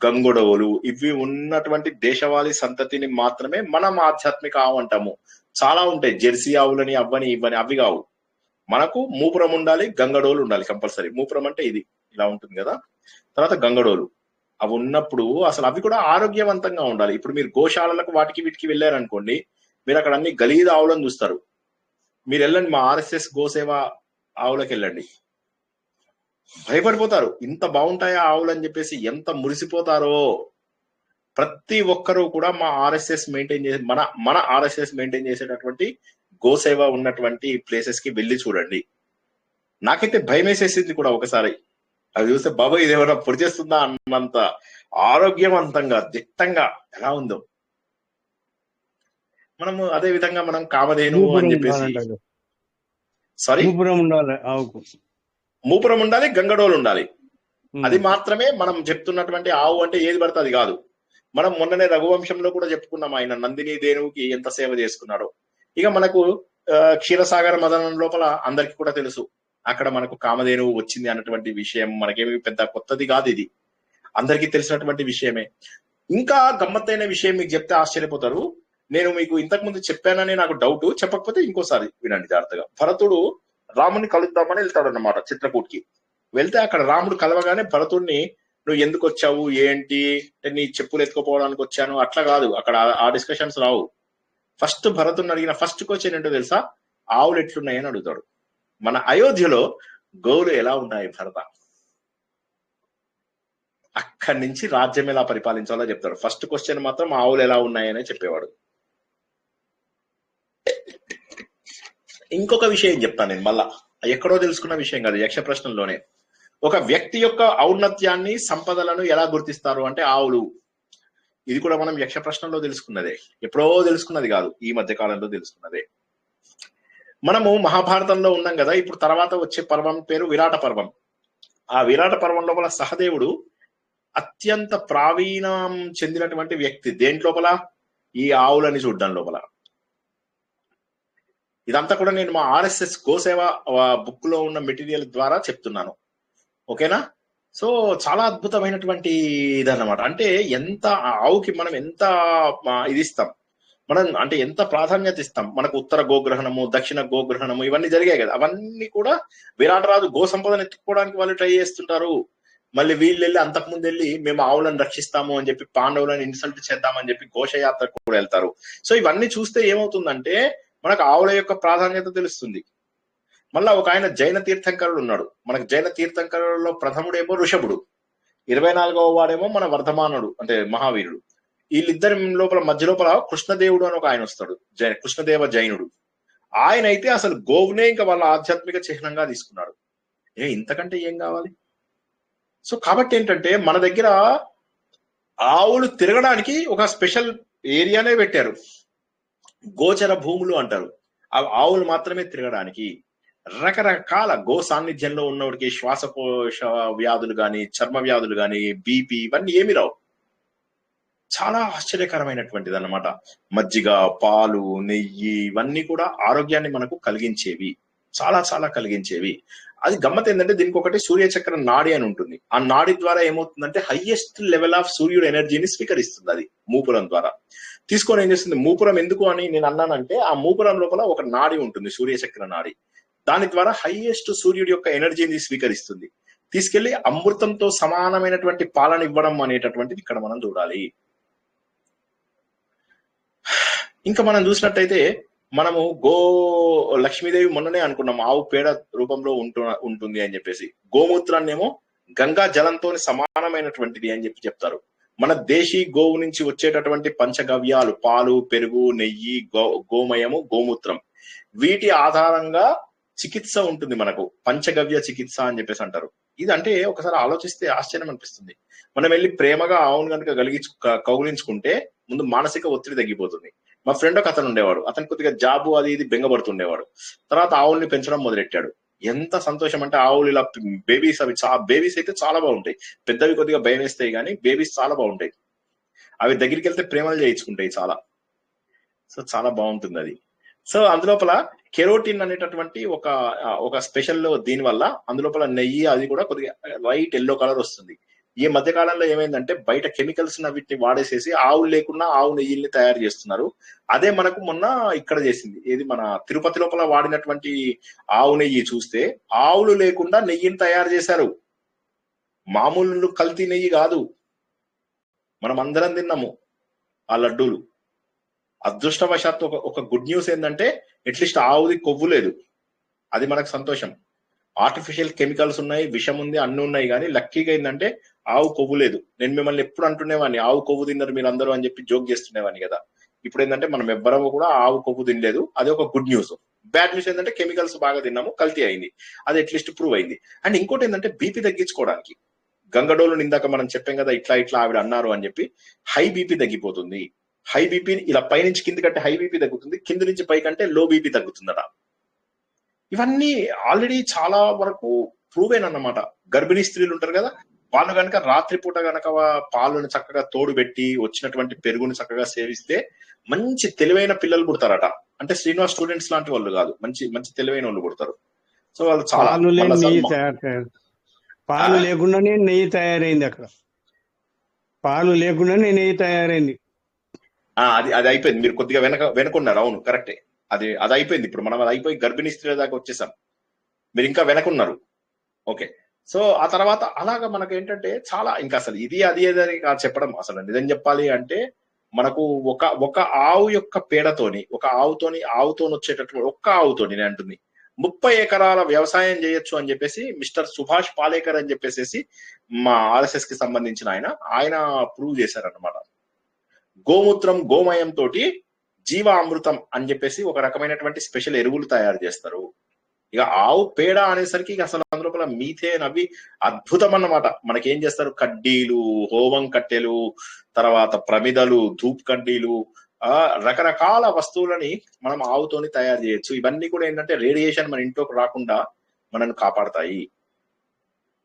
గంగుడవులు ఇవి ఉన్నటువంటి దేశవాళీ సంతతిని మాత్రమే మనం ఆధ్యాత్మిక ఆవు అంటాము. చాలా ఉంటాయి, జెర్సీ ఆవులని అవ్వని ఇవ్వని, అవి కావు. మనకు మూపురం ఉండాలి, గంగడోలు ఉండాలి కంపల్సరీ. మూపురం అంటే ఇది ఇలా ఉంటుంది కదా, తర్వాత గంగడోలు అవి ఉన్నప్పుడు అసలు అవి కూడా ఆరోగ్యవంతంగా ఉండాలి. ఇప్పుడు మీరు గోశాలలకు వాటికి వీటికి వెళ్ళారనుకోండి, మీరు అక్కడ అన్ని గలీజ్ ఆవులను చూస్తారు. మీరు వెళ్ళండి, మా RSS గోసేవ ఆవులకు వెళ్ళండి, భయపడిపోతారు. ఇంత బాగుంటాయా ఆవులు అని చెప్పేసి ఎంత మురిసిపోతారో. ప్రతి ఒక్కరూ కూడా మా RSS మెయింటైన్ చేసే మన RSS మెయింటైన్ చేసేటటువంటి గోసేవ ఉన్నటువంటి ప్లేసెస్ కి వెళ్ళి చూడండి. నాకైతే భయం వేసేసింది కూడా ఒకసారి. అది చూస్తే బాబా ఇదేమన్నా పొడి చేస్తుందా అన్నంత ఆరోగ్యవంతంగా దిట్టంగా ఎలా ఉందో. మనము అదే విధంగా మనం కామధేను అని చెప్పేసి మూపురం ఉండాలి, గంగడోలు ఉండాలి. అది మాత్రమే మనం చెప్తున్నటువంటి ఆవు అంటే ఏది పడితే అది కాదు. మనం మొన్ననే రఘువంశంలో కూడా చెప్పుకున్నాం, ఆయన నందిని దేనువుకి ఎంత సేవ చేసుకున్నాడో. ఇక మనకు క్షీరసాగర మదనం లోపల అందరికి కూడా తెలుసు, అక్కడ మనకు కామధేనువు వచ్చింది అన్నటువంటి విషయం మనకేమి పెద్ద కొత్తది కాదు, ఇది అందరికీ తెలిసినటువంటి విషయమే. ఇంకా గమ్మత్తైన విషయం మీకు చెప్తే ఆశ్చర్యపోతారు. నేను మీకు ఇంతకు ముందు చెప్పానని నాకు డౌట్, చెప్పకపోతే ఇంకోసారి వినండి జాగ్రత్తగా. భరతుడు రాముని కలుద్దామని వెళ్తాడు అన్నమాట చిత్రకూట్కి. వెళ్తే అక్కడ రాముడు కలవగానే భరతుడిని నువ్వు ఎందుకు వచ్చావు ఏంటి అంటే నీ చెప్పులు ఎత్తుకోపోవడానికి వచ్చాను అట్లా కాదు. అక్కడ ఆ డిస్కషన్స్ రావు. ఫస్ట్ భరతుని అడిగిన ఫస్ట్ క్వశ్చన్ ఏంటో తెలుసా? ఆవులు ఎట్లున్నాయని అడుగుతాడు. మన అయోధ్యలో గోవులు ఎలా ఉన్నాయి భరత? అక్కడి నుంచి రాజ్యం ఎలా పరిపాలించాలో చెప్తాడు. ఫస్ట్ క్వశ్చన్ మాత్రం ఆవులు ఎలా ఉన్నాయనే చెప్పేవాడు. ఇంకొక విషయం చెప్తాను నేను, మళ్ళా ఎక్కడో తెలుసుకున్న విషయం కాదు, యక్ష ప్రశ్నలోనే. ఒక వ్యక్తి యొక్క ఔన్నత్యాన్ని సంపదలను ఎలా గుర్తిస్తారు అంటే ఆవులు. ఇది కూడా మనం యక్ష ప్రశ్నలో తెలుసుకున్నదే, ఎప్పుడో తెలుసుకున్నది కాదు, ఈ మధ్య కాలంలో తెలుసుకున్నదే. మనము మహాభారతంలో ఉన్నాం కదా, ఇప్పుడు తర్వాత వచ్చే పర్వం పేరు విరాట పర్వం. ఆ విరాట పర్వం లోపల సహదేవుడు అత్యంత ప్రావీణ్యం చెందినటువంటి వ్యక్తి. దేంట్ లోపల? ఈ ఆవులని చూడడం లోపల. ఇదంతా కూడా నేను మా ఆర్ఎస్ఎస్ గోసేవ బుక్ లో ఉన్న మెటీరియల్ ద్వారా చెప్తున్నాను, ఓకేనా? సో చాలా అద్భుతమైనటువంటి ఇదన్నమాట. అంటే ఎంత ఆవుకి మనం ఎంత ఇది ఇస్తాం, మనం అంటే ఎంత ప్రాధాన్యత ఇస్తాం. మనకు ఉత్తర గోగ్రహణము, దక్షిణ గోగ్రహణము ఇవన్నీ జరిగాయి కదా, అవన్నీ కూడా విరాటరాజు గో సంపదను ఎత్తుకోవడానికి వాళ్ళు ట్రై చేస్తుంటారు. మళ్ళీ వీళ్ళు వెళ్ళి అంతకుముందు వెళ్ళి మేము ఆవులను రక్షిస్తాము అని చెప్పి పాండవులను ఇన్సల్ట్ చేద్దామని చెప్పి ఘోషయాత్రకు కూడా వెళ్తారు. సో ఇవన్నీ చూస్తే ఏమవుతుందంటే మనకు ఆవుల యొక్క ప్రాధాన్యత తెలుస్తుంది. మళ్ళా ఒక ఆయన జైన తీర్థంకరుడు ఉన్నాడు. మనకు జైన తీర్థంకరులలో ప్రథముడేమో ఋషభుడు, 24వ వాడేమో మన వర్ధమానుడు అంటే మహావీరుడు. వీళ్ళిద్దరి లోపల మధ్య లోపల కృష్ణదేవుడు అని ఒక ఆయన వస్తాడు, కృష్ణదేవ జైనుడు. ఆయన అయితే అసలు గోవునే ఇంకా వాళ్ళ ఆధ్యాత్మిక చిహ్నంగా తీసుకున్నాడు. ఇంతకంటే ఏం కావాలి? సో కాబట్టి ఏంటంటే మన దగ్గర ఆవులు తిరగడానికి ఒక స్పెషల్ ఏరియానే పెట్టారు, గోచర భూములు అంటారు. ఆవులు మాత్రమే తిరగడానికి. రకరకాల గో సాన్నిధ్యంలో ఉన్నవాడికి శ్వాసకోశ వ్యాధులు కానీ, చర్మ వ్యాధులు కానీ, బీపీ ఇవన్నీ ఏమి రావు. చాలా ఆశ్చర్యకరమైనటువంటిది అన్నమాట. మజ్జిగ, పాలు, నెయ్యి ఇవన్నీ కూడా ఆరోగ్యాన్ని మనకు కలిగించేవి, చాలా చాలా కలిగించేవి. అది గమ్మత్ ఏంటంటే దీనికి ఒకటి సూర్యచక్ర నాడి అని ఉంటుంది. ఆ నాడి ద్వారా ఏమవుతుందంటే హైయెస్ట్ లెవెల్ ఆఫ్ సూర్యుడు ఎనర్జీని స్వీకరిస్తుంది. అది మూపురం ద్వారా తీసుకొని ఏం చేస్తుంది. మూపురం ఎందుకు అని నేను అన్నానంటే ఆ మూపురం లోపల ఒక నాడి ఉంటుంది, సూర్యచక్ర నాడి. దాని ద్వారా హైయెస్ట్ సూర్యుడి యొక్క ఎనర్జీని స్వీకరిస్తుంది. తీసుకెళ్లి అమృతంతో సమానమైనటువంటి పాలన ఇవ్వడం అనేటటువంటిది ఇక్కడ మనం చూడాలి. ఇంకా మనం చూసినట్టయితే మనము లక్ష్మీదేవి మొన్ననే అనుకున్నాం ఆవు పేడ రూపంలో ఉంటుంది అని చెప్పేసి. గోమూత్రాన్ని ఏమో గంగా జలంతో సమానమైనటువంటిది అని చెప్పి చెప్తారు. మన దేశీ గోవు నుంచి వచ్చేటటువంటి పంచగవ్యాలు, పాలు, పెరుగు, నెయ్యి, గోమయము, గోమూత్రం, వీటి ఆధారంగా చికిత్స ఉంటుంది మనకు. పంచగవ్య చికిత్స అని చెప్పేసి అంటారు. ఇది అంటే ఒకసారి ఆలోచిస్తే ఆశ్చర్యం అనిపిస్తుంది. మనం వెళ్ళి ప్రేమగా ఆవును కనుక కౌగిలించుకుంటే ముందు మానసిక ఒత్తిడి తగ్గిపోతుంది. మా ఫ్రెండ్ ఒక అతను ఉండేవాడు, అతను కొద్దిగా జాబు అది ఇది బెంగపడుతుండేవాడు. తర్వాత ఆవుల్ని పెంచడం మొదలెట్టాడు. ఎంత సంతోషం అంటే ఆవులు ఇలా బేబీస్, అవి బేబీస్ అయితే చాలా బాగుంటాయి. పెద్దవి కొద్దిగా భయం వేస్తాయి కానీ బేబీస్ చాలా బాగుంటాయి. అవి దగ్గరికి వెళ్తే ప్రేమలు చేయించుకుంటాయి చాలా. సో చాలా బాగుంటుంది అది. సో అందులోపల కెరోటిన్ అనేటటువంటి ఒక స్పెషల్ దీని వల్ల అందులోపల నెయ్యి అది కూడా కొద్దిగా వైట్ ఎల్లో కలర్ వస్తుంది. ఈ మధ్య కాలంలో ఏమైందంటే బయట కెమికల్స్ వీటిని వాడేసేసి ఆవులు లేకుండా ఆవు నెయ్యిల్ని తయారు చేస్తున్నారు. అదే మనకు మొన్న ఇక్కడ చేసింది ఏది, మన తిరుపతి లోపల వాడినటువంటి ఆవు నెయ్యి చూస్తే ఆవులు లేకుండా నెయ్యిని తయారు చేశారు. మామూలు కల్తీ నెయ్యి కాదు. మనం అందరం తిన్నాము ఆ లడ్డూలు. అదృష్టవశాత్తు ఒక గుడ్ న్యూస్ ఏంటంటే అట్లీస్ట్ ఆవుది కొవ్వు లేదు, అది మనకు సంతోషం. ఆర్టిఫిషియల్ కెమికల్స్ ఉన్నాయి, విషం ఉంది, అన్ని ఉన్నాయి, కానీ లక్కీగా ఏంటంటే ఆవు కొవ్వు లేదు. నేను మిమ్మల్ని ఎప్పుడు అంటునేవాడిని ఆవు కొవ్వు తిన్నారు మీరు అందరూ అని చెప్పి జోక్ చేస్తునేవాడిని కదా. ఇప్పుడు ఏంటంటే మనం ఎవ్వరము కూడా ఆవు కొవ్వు తినలేదు, అది ఒక గుడ్ న్యూస్. బ్యాడ్ న్యూస్ ఏంటంటే కెమికల్స్ బాగా తిన్నాము, కల్తీ అయింది, అది అట్లీస్ట్ ప్రూవ్ అయింది. అండ్ ఇంకోటి ఏంటంటే బీపీ తగ్గించుకోవడానికి గంగడోలు ఇందాక మనం చెప్పాం కదా, ఇట్లా ఆవిడ అన్నారు అని చెప్పి హై బీపీ తగ్గిపోతుంది. హై బీపీ ఇలా పైనుంచి కింది కంటే హై బీపీ తగ్గుతుంది, కింది నుంచి పై కంటే లో బీపీ తగ్గుతుందట. ఇవన్నీ ఆల్రెడీ చాలా వరకు ప్రూవేన్ అన్నమాట. గర్భిణీ స్త్రీలు ఉంటారు కదా, వాళ్ళు కనుక రాత్రిపూట కనుక పాలను చక్కగా తోడు పెట్టి వచ్చినటువంటి పెరుగుని చక్కగా సేవిస్తే మంచి తెలివైన పిల్లలు పుడతారట. అంటే శ్రీనివాస్ స్టూడెంట్స్ లాంటి వాళ్ళు కాదు, మంచి మంచి తెలివైన వాళ్ళు పుడతారు. సో వాళ్ళు చాలా పాలు లేకుండానే నెయ్యి తయారైంది. అక్కడ పాలు లేకుండానే నెయ్యి తయారైంది. అది అయిపోయింది. మీరు కొద్దిగా వెనకున్నారు. అవును, కరెక్టే. అది అయిపోయింది. ఇప్పుడు మనం అది అయిపోయి గర్భిణీ స్త్రీల దాకా వచ్చేసాం, మీరు ఇంకా వెనకున్నారు. ఓకే, సో ఆ తర్వాత అలాగా మనకు ఏంటంటే చాలా ఇంకా అసలు ఇది అది ఏదని చెప్పడం అసలు నిజం చెప్పాలి అంటే మనకు ఒక ఆవు యొక్క పేడతోని ఆవుతోని వచ్చేటటువంటి ఒక్క ఆవుతోని నేను అంటుంది 30 ఎకరాల వ్యవసాయం చేయొచ్చు అని చెప్పేసి మిస్టర్ సుభాష్ పాలేకర్ అని చెప్పేసి మా ఆర్ఎస్ఎస్ కి సంబంధించిన ఆయన ప్రూవ్ చేశారనమాట. గోమూత్రం గోమయం తోటి జీవ అమృతం అని చెప్పేసి ఒక రకమైనటువంటి స్పెషల్ ఎరువులు తయారు చేస్తారు. ఇక ఆవు పేడ అనేసరికి అసలు అందులో మీథేన్ అవి అద్భుతం అన్నమాట. మనకేం చేస్తారు, కడ్డీలు, హోమం కట్టెలు, తర్వాత ప్రమిదలు, ధూప్ కడ్డీలు, రకరకాల వస్తువులని మనం ఆవుతోని తయారు చేయొచ్చు. ఇవన్నీ కూడా ఏంటంటే రేడియేషన్ మన ఇంట్లోకి రాకుండా మనల్ని కాపాడతాయి.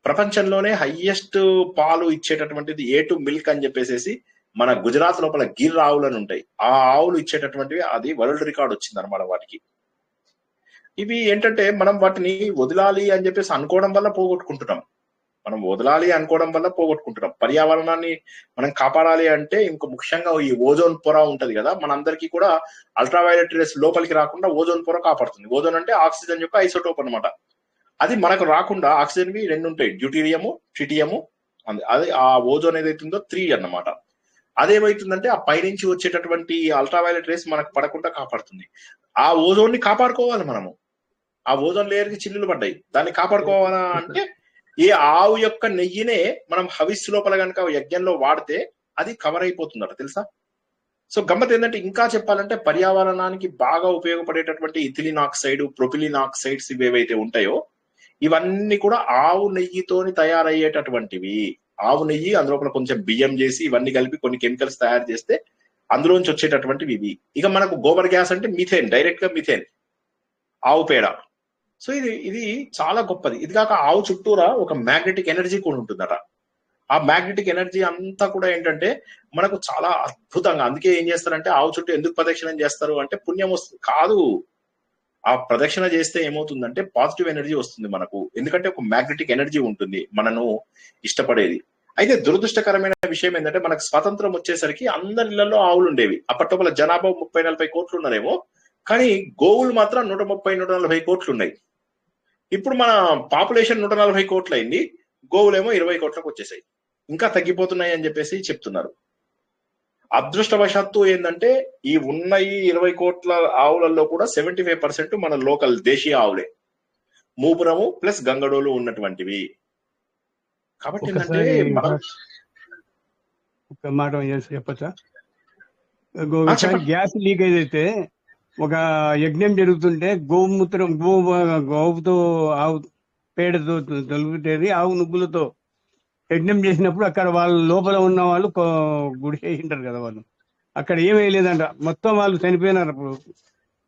ప్రపంచంలోనే హైయెస్ట్ పాలు ఇచ్చేటటువంటిది A2 మిల్క్ అని చెప్పేసి మన గుజరాత్ లోపల గిర్ ఆవులను ఉంటాయి. ఆ ఆవులు ఇచ్చేటటువంటివి అది వరల్డ్ రికార్డ్ వచ్చింది అనమాట వాటికి. ఇవి ఏంటంటే మనం వాటిని వదలాలి అని చెప్పేసి అనుకోవడం వల్ల పోగొట్టుకుంటున్నాం. పర్యావరణాన్ని మనం కాపాడాలి అంటే ఇంకో ముఖ్యంగా ఈ ఓజోన్ పొర ఉంటది కదా, మనందరికీ కూడా అల్ట్రావైలెట్ రేస్ లోపలికి రాకుండా ఓజోన్ పొర కాపాడుతుంది. ఓజోన్ అంటే ఆక్సిజన్ యొక్క ఐసోటోప్ అనమాట. అది మనకు రాకుండా ఆక్సిజన్ వి 2 ఉంటాయి, డ్యూటీరియము, ట్రిటియము. అది ఆ ఓజోన్ ఏదైతుందో 3 అన్నమాట. అదేమైతుందంటే ఆ పైనుంచి వచ్చేటటువంటి అల్ట్రావైలెట్ రేస్ మనకు పడకుండా కాపాడుతుంది. ఆ ఓజోన్ ని కాపాడుకోవాలి మనము. ఆ ఓజోన్ లేయర్ కి చిల్లులు పడ్డాయి, దాన్ని కాపాడుకోవాలా అంటే ఈ ఆవు యొక్క నెయ్యినే మనం హవిస్సు లోపల కనుక యజ్ఞంలో వాడితే అది కవర్ అయిపోతుందట, తెలుసా? సో గమ్మత్ ఏంటంటే ఇంకా చెప్పాలంటే పర్యావరణానికి బాగా ఉపయోగపడేటటువంటి ఇథిలిన్ ఆక్సైడ్, ప్రొపిలిన్ ఆక్సైడ్స్ ఇవేవైతే ఉంటాయో ఇవన్నీ కూడా ఆవు నెయ్యితోని తయారయ్యేటటువంటివి. ఆవు నెయ్యి అందులో కొంచెం బియ్యం చేసి ఇవన్నీ కలిపి కొన్ని కెమికల్స్ తయారు చేస్తే అందులోంచి వచ్చేటటువంటివి ఇవి. ఇక మనకు గోబర్ గ్యాస్ అంటే మిథేన్, డైరెక్ట్ గా మిథేన్, ఆవు పేడ. సో ఇది చాలా గొప్పది. ఇది కాక ఆవు చుట్టూరా ఒక మ్యాగ్నెటిక్ ఎనర్జీ కూడా ఉంటుందట. ఆ మ్యాగ్నెటిక్ ఎనర్జీ అంతా కూడా ఏంటంటే మనకు చాలా అద్భుతంగా, అందుకే ఏం చేస్తారంటే ఆవు చుట్టూ ఎందుకు ప్రదక్షిణం చేస్తారు అంటే పుణ్యం వస్తుంది కాదు, ఆ ప్రదక్షిణ చేస్తే ఏమవుతుందంటే పాజిటివ్ ఎనర్జీ వస్తుంది మనకు. ఎందుకంటే ఒక మ్యాగ్నెటిక్ ఎనర్జీ ఉంటుంది మనను ఇష్టపడేది. అయితే దురదృష్టకరమైన విషయం ఏంటంటే మనకు స్వాతంత్రం వచ్చేసరికి అందరి ఇళ్లలో ఆవులు ఉండేవి. అప్పట్లో జనాభా 30-40 కోట్లు ఉన్నారేమో, కానీ గోవులు మాత్రం 130-140 కోట్లు ఉన్నాయి. ఇప్పుడు మన పాపులేషన్ 140 కోట్లు అయింది, గోవులేమో 20 కోట్లకు వచ్చేసాయి, ఇంకా తగ్గిపోతున్నాయి అని చెప్పేసి చెప్తున్నారు. అదృష్టవశాత్తు ఏంటంటే ఈ ఉన్న ఈ 20 కోట్ల ఆవులలో కూడా 75% మన లోకల్ దేశీయ ఆవులే, మూపురము ప్లస్ గంగడోలు ఉన్నటువంటివి. కాబట్టి ఏంటంటే ఒక మాట చెప్పచ్చా, గ్యాస్ లీకేజ్ అయితే ఒక యజ్ఞం జరుగుతుంటే గోమూత్రం గోవుతో ఆవు పేడతో తొలుగుతేది ఆవు నువ్వులతో యజ్ఞం చేసినప్పుడు అక్కడ వాళ్ళ లోపల ఉన్న వాళ్ళు గుడి చేసింటారు కదా, వాళ్ళు అక్కడ ఏం వేయలేదంట, మొత్తం వాళ్ళు చనిపోయినారు. అప్పుడు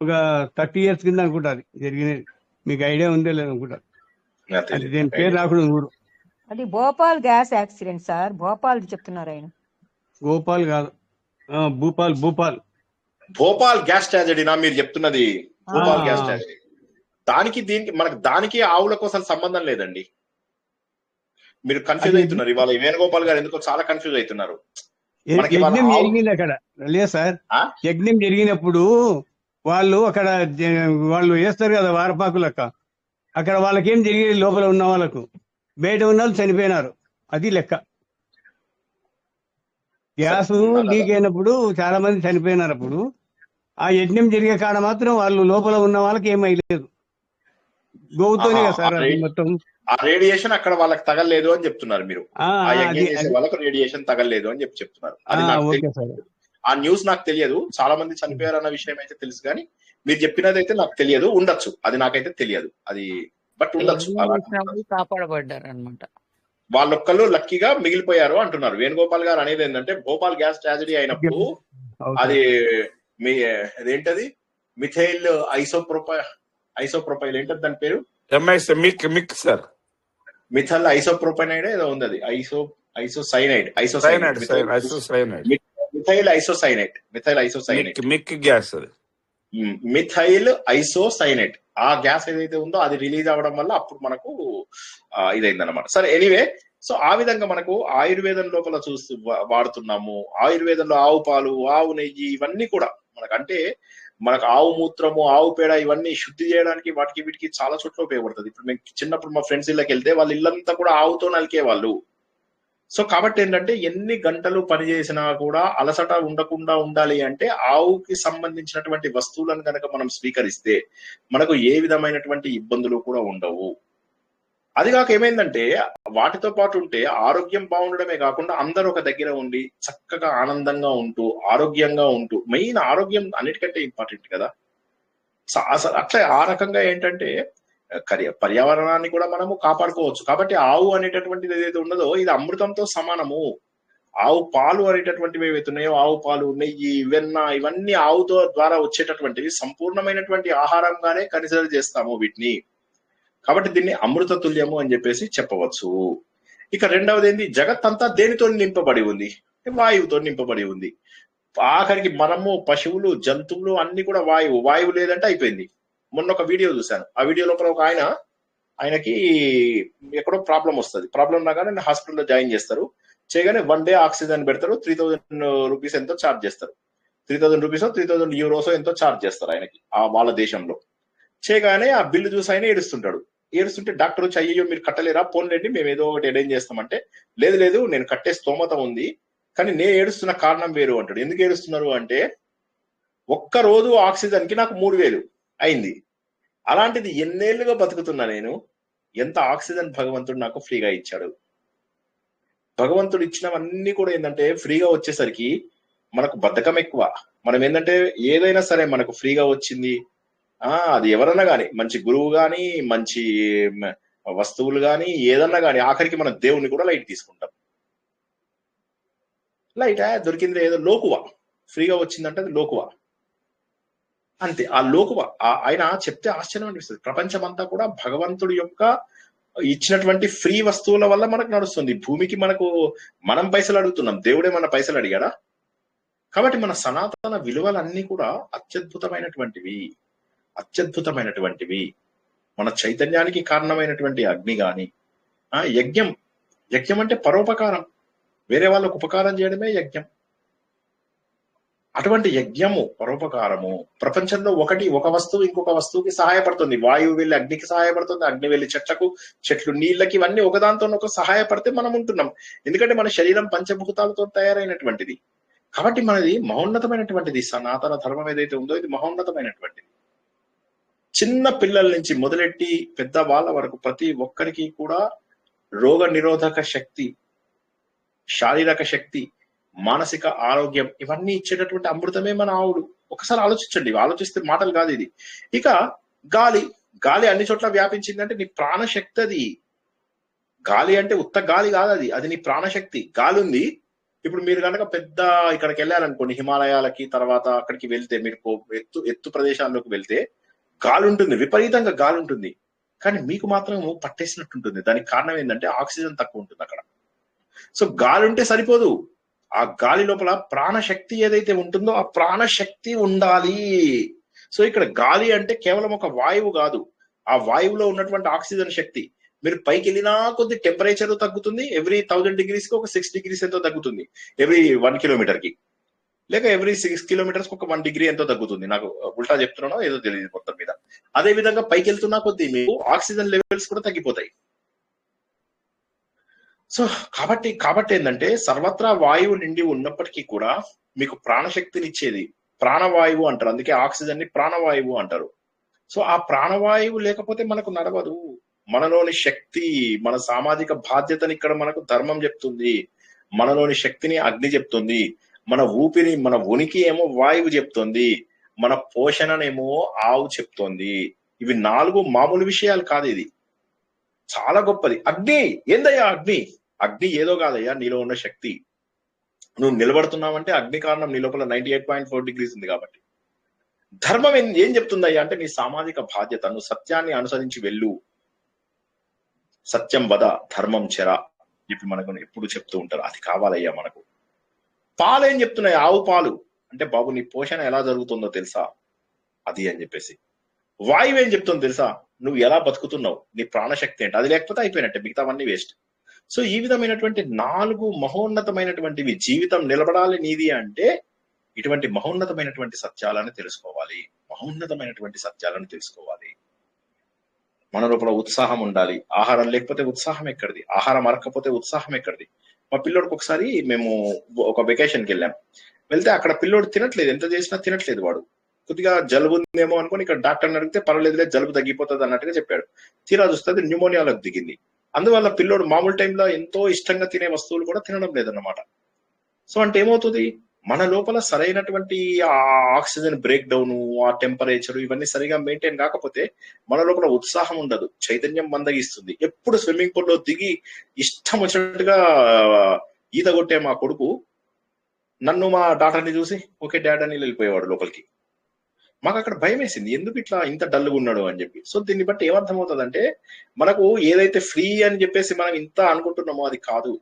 ఒక 30 years కింద అనుకుంటా అది జరిగినది. మీకు ఐడియా ఉందే లేదనుకుంటా, అది దీని పేరు రాకూడదు ఊరు. అది Bhopal gas accident sir, Bhopal చెప్తున్నారు ఆయన. గోపాల్ కాదు, భోపాల్ గ్యాస్ ట్రాజెడీనా మీరు చెప్తున్నది? భోపాల్ గ్యాస్ ట్రాజెడీ దానికి ఆవులకు అసలు సంబంధం లేదండి. మీరు కన్ఫ్యూజ్ అవుతున్నారు. ఇవాళ వేణుగోపాల్ గారు ఎందుకో చాలా కన్ఫ్యూజ్ అవుతున్నారు. యజ్ఞం జరిగింది అక్కడ లేదు సార్, యజ్ఞం జరిగినప్పుడు వాళ్ళు అక్కడ వాళ్ళు వేస్తారు కదా వారపాకు లెక్క, అక్కడ వాళ్ళకేం జరిగేది, లోపల ఉన్న వాళ్ళకు, బయట ఉన్న వాళ్ళు చనిపోయినారు, అది లెక్క. గ్యాస్ లీక్ అయినప్పుడు చాలా మంది చనిపోయినారు. అప్పుడు ఆ యజ్ఞం జరిగే కాడ మాత్రం వాళ్ళు లోపల ఉన్న వాళ్ళకి ఏమైలేదు, గోవుతోనే కదా సార్ మొత్తం. ఆ రేడియేషన్ అక్కడ వాళ్ళకి తగలేదు అని చెప్తున్నారు మీరు. ఆ యజ్ఞం చేసే వాళ్ళకు రేడియేషన్ తగలేదు అని చెప్తున్నారు. అది ఆ న్యూస్ నాకు తెలియదు. చాలా మంది చనిపోయారు అన్న విషయం అయితే తెలుసు, కానీ మీరు చెప్పినది అయితే నాకు తెలియదు. ఉండొచ్చు, అది నాకైతే తెలియదు అది, బట్ ఉండొచ్చు. కాపాడబడ్డారు అనమాట, వాళ్ళొక్కళ్ళు లక్కీగా మిగిలిపోయారు అంటున్నారు. వేణుగోపాల్ గారు అనేది ఏంటంటే భోపాల్ గ్యాస్ ట్రాజెడీ అయినప్పుడు అది అదేంటది మిథైల్ ఐసోప్రోపైల్ ఏంటది దాని పేరు? మిథైల్ ఐసోప్రోపైనైడ్ ఏదో ఉంది, అది ఐసోసైనైడ్ మిథైల్ ఐసోసైనైడ్. ఆ గ్యాస్ ఏదైతే ఉందో అది రిలీజ్ అవ్వడం వల్ల అప్పుడు మనకు ఇదైందన్నమాట. సరే, ఎనీవే, సో ఆ విధంగా మనకు ఆయుర్వేదం లోపల వాడుతున్నాము. ఆయుర్వేదంలో ఆవు పాలు, ఆవు నెయ్యి, ఇవన్నీ కూడా మనకంటే మనకు ఆవు మూత్రము, ఆవు పేడ ఇవన్నీ శుద్ధి చేయడానికి వాటికి వీటికి చాలా చోట్ల ఉపయోగపడుతుంది. ఇప్పుడు మేము చిన్నప్పుడు మా ఫ్రెండ్స్ ఇళ్ళకి వెళ్తే వాళ్ళ ఇల్లంతా కూడా ఆవుతో నలికే వాళ్ళు. సో కాబట్టి ఏంటంటే ఎన్ని గంటలు పని చేసినా కూడా అలసట ఉండకుండా ఉండాలి అంటే ఆవుకి సంబంధించినటువంటి వస్తువులను కనుక మనం స్వీకరిస్తే మనకు ఏ విధమైనటువంటి ఇబ్బందులు కూడా ఉండవు. అది కాక ఏమైందంటే వాటితో పాటు ఉంటే ఆరోగ్యం బాగుండడమే కాకుండా అందరూ ఒక దగ్గర ఉండి చక్కగా ఆనందంగా ఉంటూ ఆరోగ్యంగా ఉంటూ, మెయిన్ ఆరోగ్యం అన్నిటికంటే ఇంపార్టెంట్ కదా. అసలు అట్లా ఆ రకంగా ఏంటంటే పర్యావరణాన్ని కూడా మనము కాపాడుకోవచ్చు. కాబట్టి ఆవు అనేటటువంటిది ఏదైతే ఉన్నదో ఇది అమృతంతో సమానము. ఆవు పాలు అనేటటువంటివి ఏవైతే ఉన్నాయో, ఆవు పాలు, నెయ్యి, వెన్న ఇవన్నీ ఆవుతో ద్వారా వచ్చేటటువంటివి సంపూర్ణమైనటువంటి ఆహారంగానే కన్సిడర్ చేస్తాము వీటిని. కాబట్టి దీన్ని అమృత తుల్యము అని చెప్పేసి చెప్పవచ్చు. ఇక రెండవది ఏంటి, జగత్తంతా దేనితో నింపబడి ఉంది? వాయువుతో నింపబడి ఉంది. ఆఖరికి మనము, పశువులు, జంతువులు అన్ని కూడా వాయువు లేదంటే అయిపోయింది. మొన్న ఒక వీడియో చూశాను. ఆ వీడియో లోపల ఒక ఆయనకి ఎక్కడో ప్రాబ్లం వస్తుంది. ప్రాబ్లం రాగానే హాస్పిటల్లో జాయిన్ చేస్తారు. చేయగానే 1 డే ఆక్సిజన్ పెడతారు. 3000 రూపీస్ ఎంతో ఛార్జ్ చేస్తారు. 3000 రూపీసో 3000 యూరోసో ఎంతో ఛార్జ్ చేస్తారు ఆయనకి వాళ్ళ దేశంలో. చేయగానే ఆ బిల్లు చూసి ఆయన ఏడుస్తుంటాడు. ఏడుస్తుంటే డాక్టర్ వచ్చి, అయ్యో మీరు కట్టలేరా, పోన్లేండి మేము ఏదో ఒకటి అరేంజ్ చేస్తామంటే, లేదు నేను కట్టే స్తోమత ఉంది, కానీ నేను ఏడుస్తున్న కారణం వేరు అంటాడు. ఎందుకు ఏడుస్తున్నారు అంటే, ఒక్కరోజు ఆక్సిజన్ కి నాకు 3000 అయింది. అలాంటిది ఎన్నేళ్లుగా బతుకుతున్నా నేను, ఎంత ఆక్సిజన్ భగవంతుడు నాకు ఫ్రీగా ఇచ్చాడు. భగవంతుడు ఇచ్చినవన్నీ కూడా ఏంటంటే ఫ్రీగా వచ్చేసరికి మనకు బద్ధకం ఎక్కువ. మనం ఏంటంటే ఏదైనా సరే మనకు ఫ్రీగా వచ్చింది, అది ఎవరన్నా కానీ, మంచి గురువు కానీ, మంచి వస్తువులు కానీ, ఏదన్నా కానీ, ఆఖరికి మన దేవుని కూడా లైట్ తీసుకుంటాం. లైట్ దొరికింది ఏదో లోకువ, ఫ్రీగా వచ్చిందంటే అది లోకువ అంతే. ఆ లోకువ ఆయన చెప్తే ఆశ్చర్యం అనిపిస్తుంది. ప్రపంచం అంతా కూడా భగవంతుడి యొక్క ఇచ్చినటువంటి ఫ్రీ వస్తువుల వల్ల మనకు నడుస్తుంది. భూమికి మనం పైసలు అడుగుతున్నాం, దేవుడే మన పైసలు అడిగాడా? కాబట్టి మన సనాతన విలువలన్నీ కూడా అత్యద్భుతమైనటువంటివి. మన చైతన్యానికి కారణమైనటువంటి అగ్ని గాని, యజ్ఞం అంటే పరోపకారం, వేరే వాళ్ళకు ఉపకారం చేయడమే యజ్ఞం. అటువంటి యజ్ఞము, పరోపకారము ప్రపంచంలో ఒక వస్తువు ఇంకొక వస్తువుకి సహాయపడుతుంది. వాయువు వెళ్ళి అగ్నికి సహాయపడుతుంది, అగ్ని వెళ్ళి చెట్లకు, చెట్లు నీళ్ళకి, ఇవన్నీ ఒకదాంతో ఒక సహాయపడితే మనం ఉంటున్నాం. ఎందుకంటే మన శరీరం పంచభూతాలతో తయారైనటువంటిది. కాబట్టి మనది మహోన్నతమైనటువంటిది. సనాతన ధర్మం ఏదైతే ఉందో ఇది మహోన్నతమైనటువంటిది. చిన్న పిల్లల నుంచి మొదలెట్టి పెద్ద వాళ్ళ వరకు ప్రతి ఒక్కరికి కూడా రోగ నిరోధక శక్తి, శారీరక శక్తి, మానసిక ఆరోగ్యం ఇవన్నీ ఇచ్చేటటువంటి అమృతమే మన ఆవులు. ఒకసారి ఆలోచించండి, ఆలోచిస్తే మాటలు కాదు ఇది. ఇక గాలి అన్ని చోట్ల వ్యాపించిందంటే నీ ప్రాణశక్తి అది. గాలి అంటే ఉత్త గాలి కాదు, అది నీ ప్రాణశక్తి. గాలి ఉంది. ఇప్పుడు మీరు కనుక పెద్ద ఇక్కడికి వెళ్ళారనుకోండి, హిమాలయాలకి, తర్వాత అక్కడికి వెళ్తే, మీరు ఎత్తు ప్రదేశాల్లోకి వెళ్తే గాలి ఉంటుంది, విపరీతంగా గాలి ఉంటుంది. కానీ మీకు మాత్రం పట్టేసినట్టుంటుంది. దానికి కారణం ఏంటంటే ఆక్సిజన్ తక్కువ ఉంటుంది అక్కడ. సో గాలి ఉంటే సరిపోదు, ఆ గాలి లోపల ప్రాణశక్తి ఏదైతే ఉంటుందో ఆ ప్రాణశక్తి ఉండాలి. సో ఇక్కడ గాలి అంటే కేవలం ఒక వాయువు కాదు, ఆ వాయువులో ఉన్నటువంటి ఆక్సిజన్ శక్తి. మీరు పైకి వెళ్ళినా కొద్ది టెంపరేచర్ తగ్గుతుంది. ఎవ్రీ 1000 degrees కి ఒక 6 degrees ఎంతో తగ్గుతుంది, ఎవ్రీ 1 kilometer కి. లేక ఎవ్రీ 6 kilometers ఒక 1 degree ఎంతో తగ్గుతుంది. నాకు ఉల్టా చెప్తున్నానో ఏదో తెలియదు మొత్తం మీద. అదే విధంగా పైకి వెళ్తున్నా కొద్ది మీకు ఆక్సిజన్ లెవెల్స్ కూడా తగ్గిపోతాయి. సో కాబట్టి ఏంటంటే సర్వత్రా వాయువు నిండి ఉన్నప్పటికీ కూడా మీకు ప్రాణశక్తినిచ్చేది ప్రాణవాయువు అంటారు. అందుకే ఆక్సిజన్ ని ప్రాణవాయువు అంటారు. సో ఆ ప్రాణవాయువు లేకపోతే మనకు నడవదు. మనలోని శక్తి, మన సామాజిక బాధ్యతని ఇక్కడ మనకు ధర్మం చెప్తుంది, మనలోని శక్తిని అగ్ని చెప్తుంది, మన ఊపిరి, మన ఉనికి ఏమో వాయువు చెప్తుంది, మన పోషణనేమో ఆవు చెప్తోంది. ఇవి 4 మామూలు విషయాలు కాదు, ఇది చాలా గొప్పది. అగ్ని ఏందయ్యా? అగ్ని ఏదో కాదయ్యా, నీలో ఉన్న శక్తి. నువ్వు నిలబడుతున్నావంటే అగ్ని కారణం నీ లోపల 98.4 degrees ఉంది. కాబట్టి ధర్మం ఏం చెప్తుందయ్యా అంటే నీ సామాజిక బాధ్యత, నువ్వు సత్యాన్ని అనుసరించి వెళ్ళు, సత్యం వద ధర్మం చెర, ఇప్పుడు మనకు ఎప్పుడు చెప్తూ ఉంటారు. అది కావాలయ్యా మనకు. పాలు ఏం చెప్తున్నాయి? ఆవు పాలు అంటే బాబు నీ పోషణ ఎలా జరుగుతుందో తెలుసా అది అని చెప్పేసి. వాయువు ఏం చెప్తుందో తెలుసా? నువ్వు ఎలా బతుకుతున్నావు, నీ ప్రాణశక్తి ఏంటి, అది లేకపోతే అయిపోయినట్టే, మిగతావన్నీ వేస్ట్. సో ఈ విధమైనటువంటి 4 మహోన్నతమైనటువంటివి. జీవితం నిలబడాలి నీది అంటే ఇటువంటి మహోన్నతమైనటువంటి సత్యాలను తెలుసుకోవాలి. మహోన్నతమైనటువంటి సత్యాలను తెలుసుకోవాలి. మన లోపల ఉత్సాహం ఉండాలి. ఆహారం లేకపోతే ఉత్సాహం ఎక్కడిది? ఆహారం అరకపోతే ఉత్సాహం ఎక్కడిది? మా పిల్లోడికి ఒకసారి మేము ఒక వెకేషన్కి వెళ్ళాం. వెళ్తే అక్కడ పిల్లోడు తినట్లేదు, ఎంత చేసినా తినట్లేదు. వాడు కొద్దిగా జలుబు ఉందేమో అనుకుని ఇక్కడ డాక్టర్ని అడిగితే పర్వాలేదులే, జలుబు తగ్గిపోతుంది అన్నట్టుగా చెప్పాడు. తీరా చూస్తే న్యూమోనియాలోకి దిగింది. అందువల్ల పిల్లోడు మామూలు టైంలో ఎంతో ఇష్టంగా తినే వస్తువులు కూడా తినడం లేదన్నమాట. సో అంటే ఏమవుతుంది, మన లోపల సరైనటువంటి ఆ ఆక్సిజన్ బ్రేక్ డౌన్, ఆ టెంపరేచర్ ఇవన్నీ సరిగా మెయింటైన్ కాకపోతే మన లోపల ఉత్సాహం ఉండదు, చైతన్యం మందగిస్తుంది. ఎప్పుడు స్విమ్మింగ్ పూల్ లో దిగి ఇష్టం వచ్చినట్టుగా ఈత కొట్టే మా కొడుకు నన్ను మా డాటర్ని చూసి ఓకే డాడ్ అని వెళ్ళిపోయేవాడు లోపలికి. మాకు అక్కడ భయం వేసింది, ఎందుకు ఇట్లా ఇంత డల్గా ఉన్నాడు అని చెప్పి. సో దీన్ని బట్టి ఏమర్థమవుతుంది అంటే, మనకు ఏదైతే ఫ్రీ అని చెప్పేసి మనం ఇంత అనుకుంటున్నామో అది కాదు.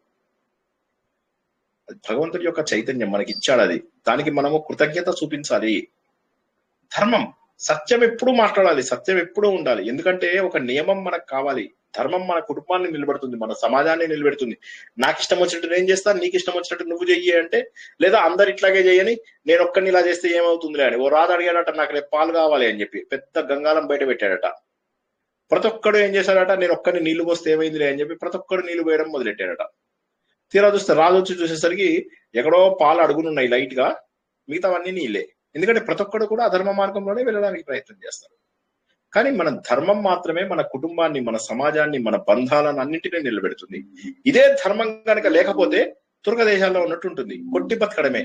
భగవంతుడి యొక్క చైతన్యం మనకి ఇచ్చాడు, అది దానికి మనము కృతజ్ఞత చూపించాలి. ధర్మం, సత్యం ఎప్పుడు మాట్లాడాలి, సత్యం ఎప్పుడూ ఉండాలి. ఎందుకంటే ఒక నియమం మనకు కావాలి. ధర్మం మన కుటుంబాన్ని నిలబెడుతుంది, మన సమాజాన్ని నిలబెడుతుంది. నాకు ఇష్టం వచ్చినట్టు నేను చేస్తాను, నీకు ఇష్టం వచ్చినట్టు నువ్వు చెయ్యి అంటే, లేదా అందరు ఇట్లాగే చేయని నేను ఒక్కడిని ఇలా చేస్తే ఏమవుతుందిలే అని. ఓ రాదు అడిగాడట, నాకు రేపు పాలు కావాలి అని చెప్పి పెద్ద గంగాలం బయట పెట్టాడట. ప్రతి ఒక్కడు ఏం చేశాడట, నేను ఒక్కడిని నీళ్లు పోస్తే ఏమైందిలే అని చెప్పి ప్రతి ఒక్కడు నీళ్లు పోయడం మొదలెట్టాడట. తీరా చూస్తే రాజు వచ్చి చూసేసరికి ఎక్కడో పాలు అడుగునున్నాయి లైట్ గా, మిగతావన్నీ నీళ్ళే. ఎందుకంటే ప్రతి ఒక్కడు కూడా అధర్మ మార్గంలోనే వెళ్ళడానికి ప్రయత్నం చేస్తారు. కానీ మన ధర్మం మాత్రమే మన కుటుంబాన్ని, మన సమాజాన్ని, మన బంధాలను అన్నింటినీ నిలబెడుతుంది. ఇదే ధర్మం కనుక లేకపోతే తుర్క దేశాల్లో ఉన్నట్టు ఉంటుంది, కొట్టి బతకడమే.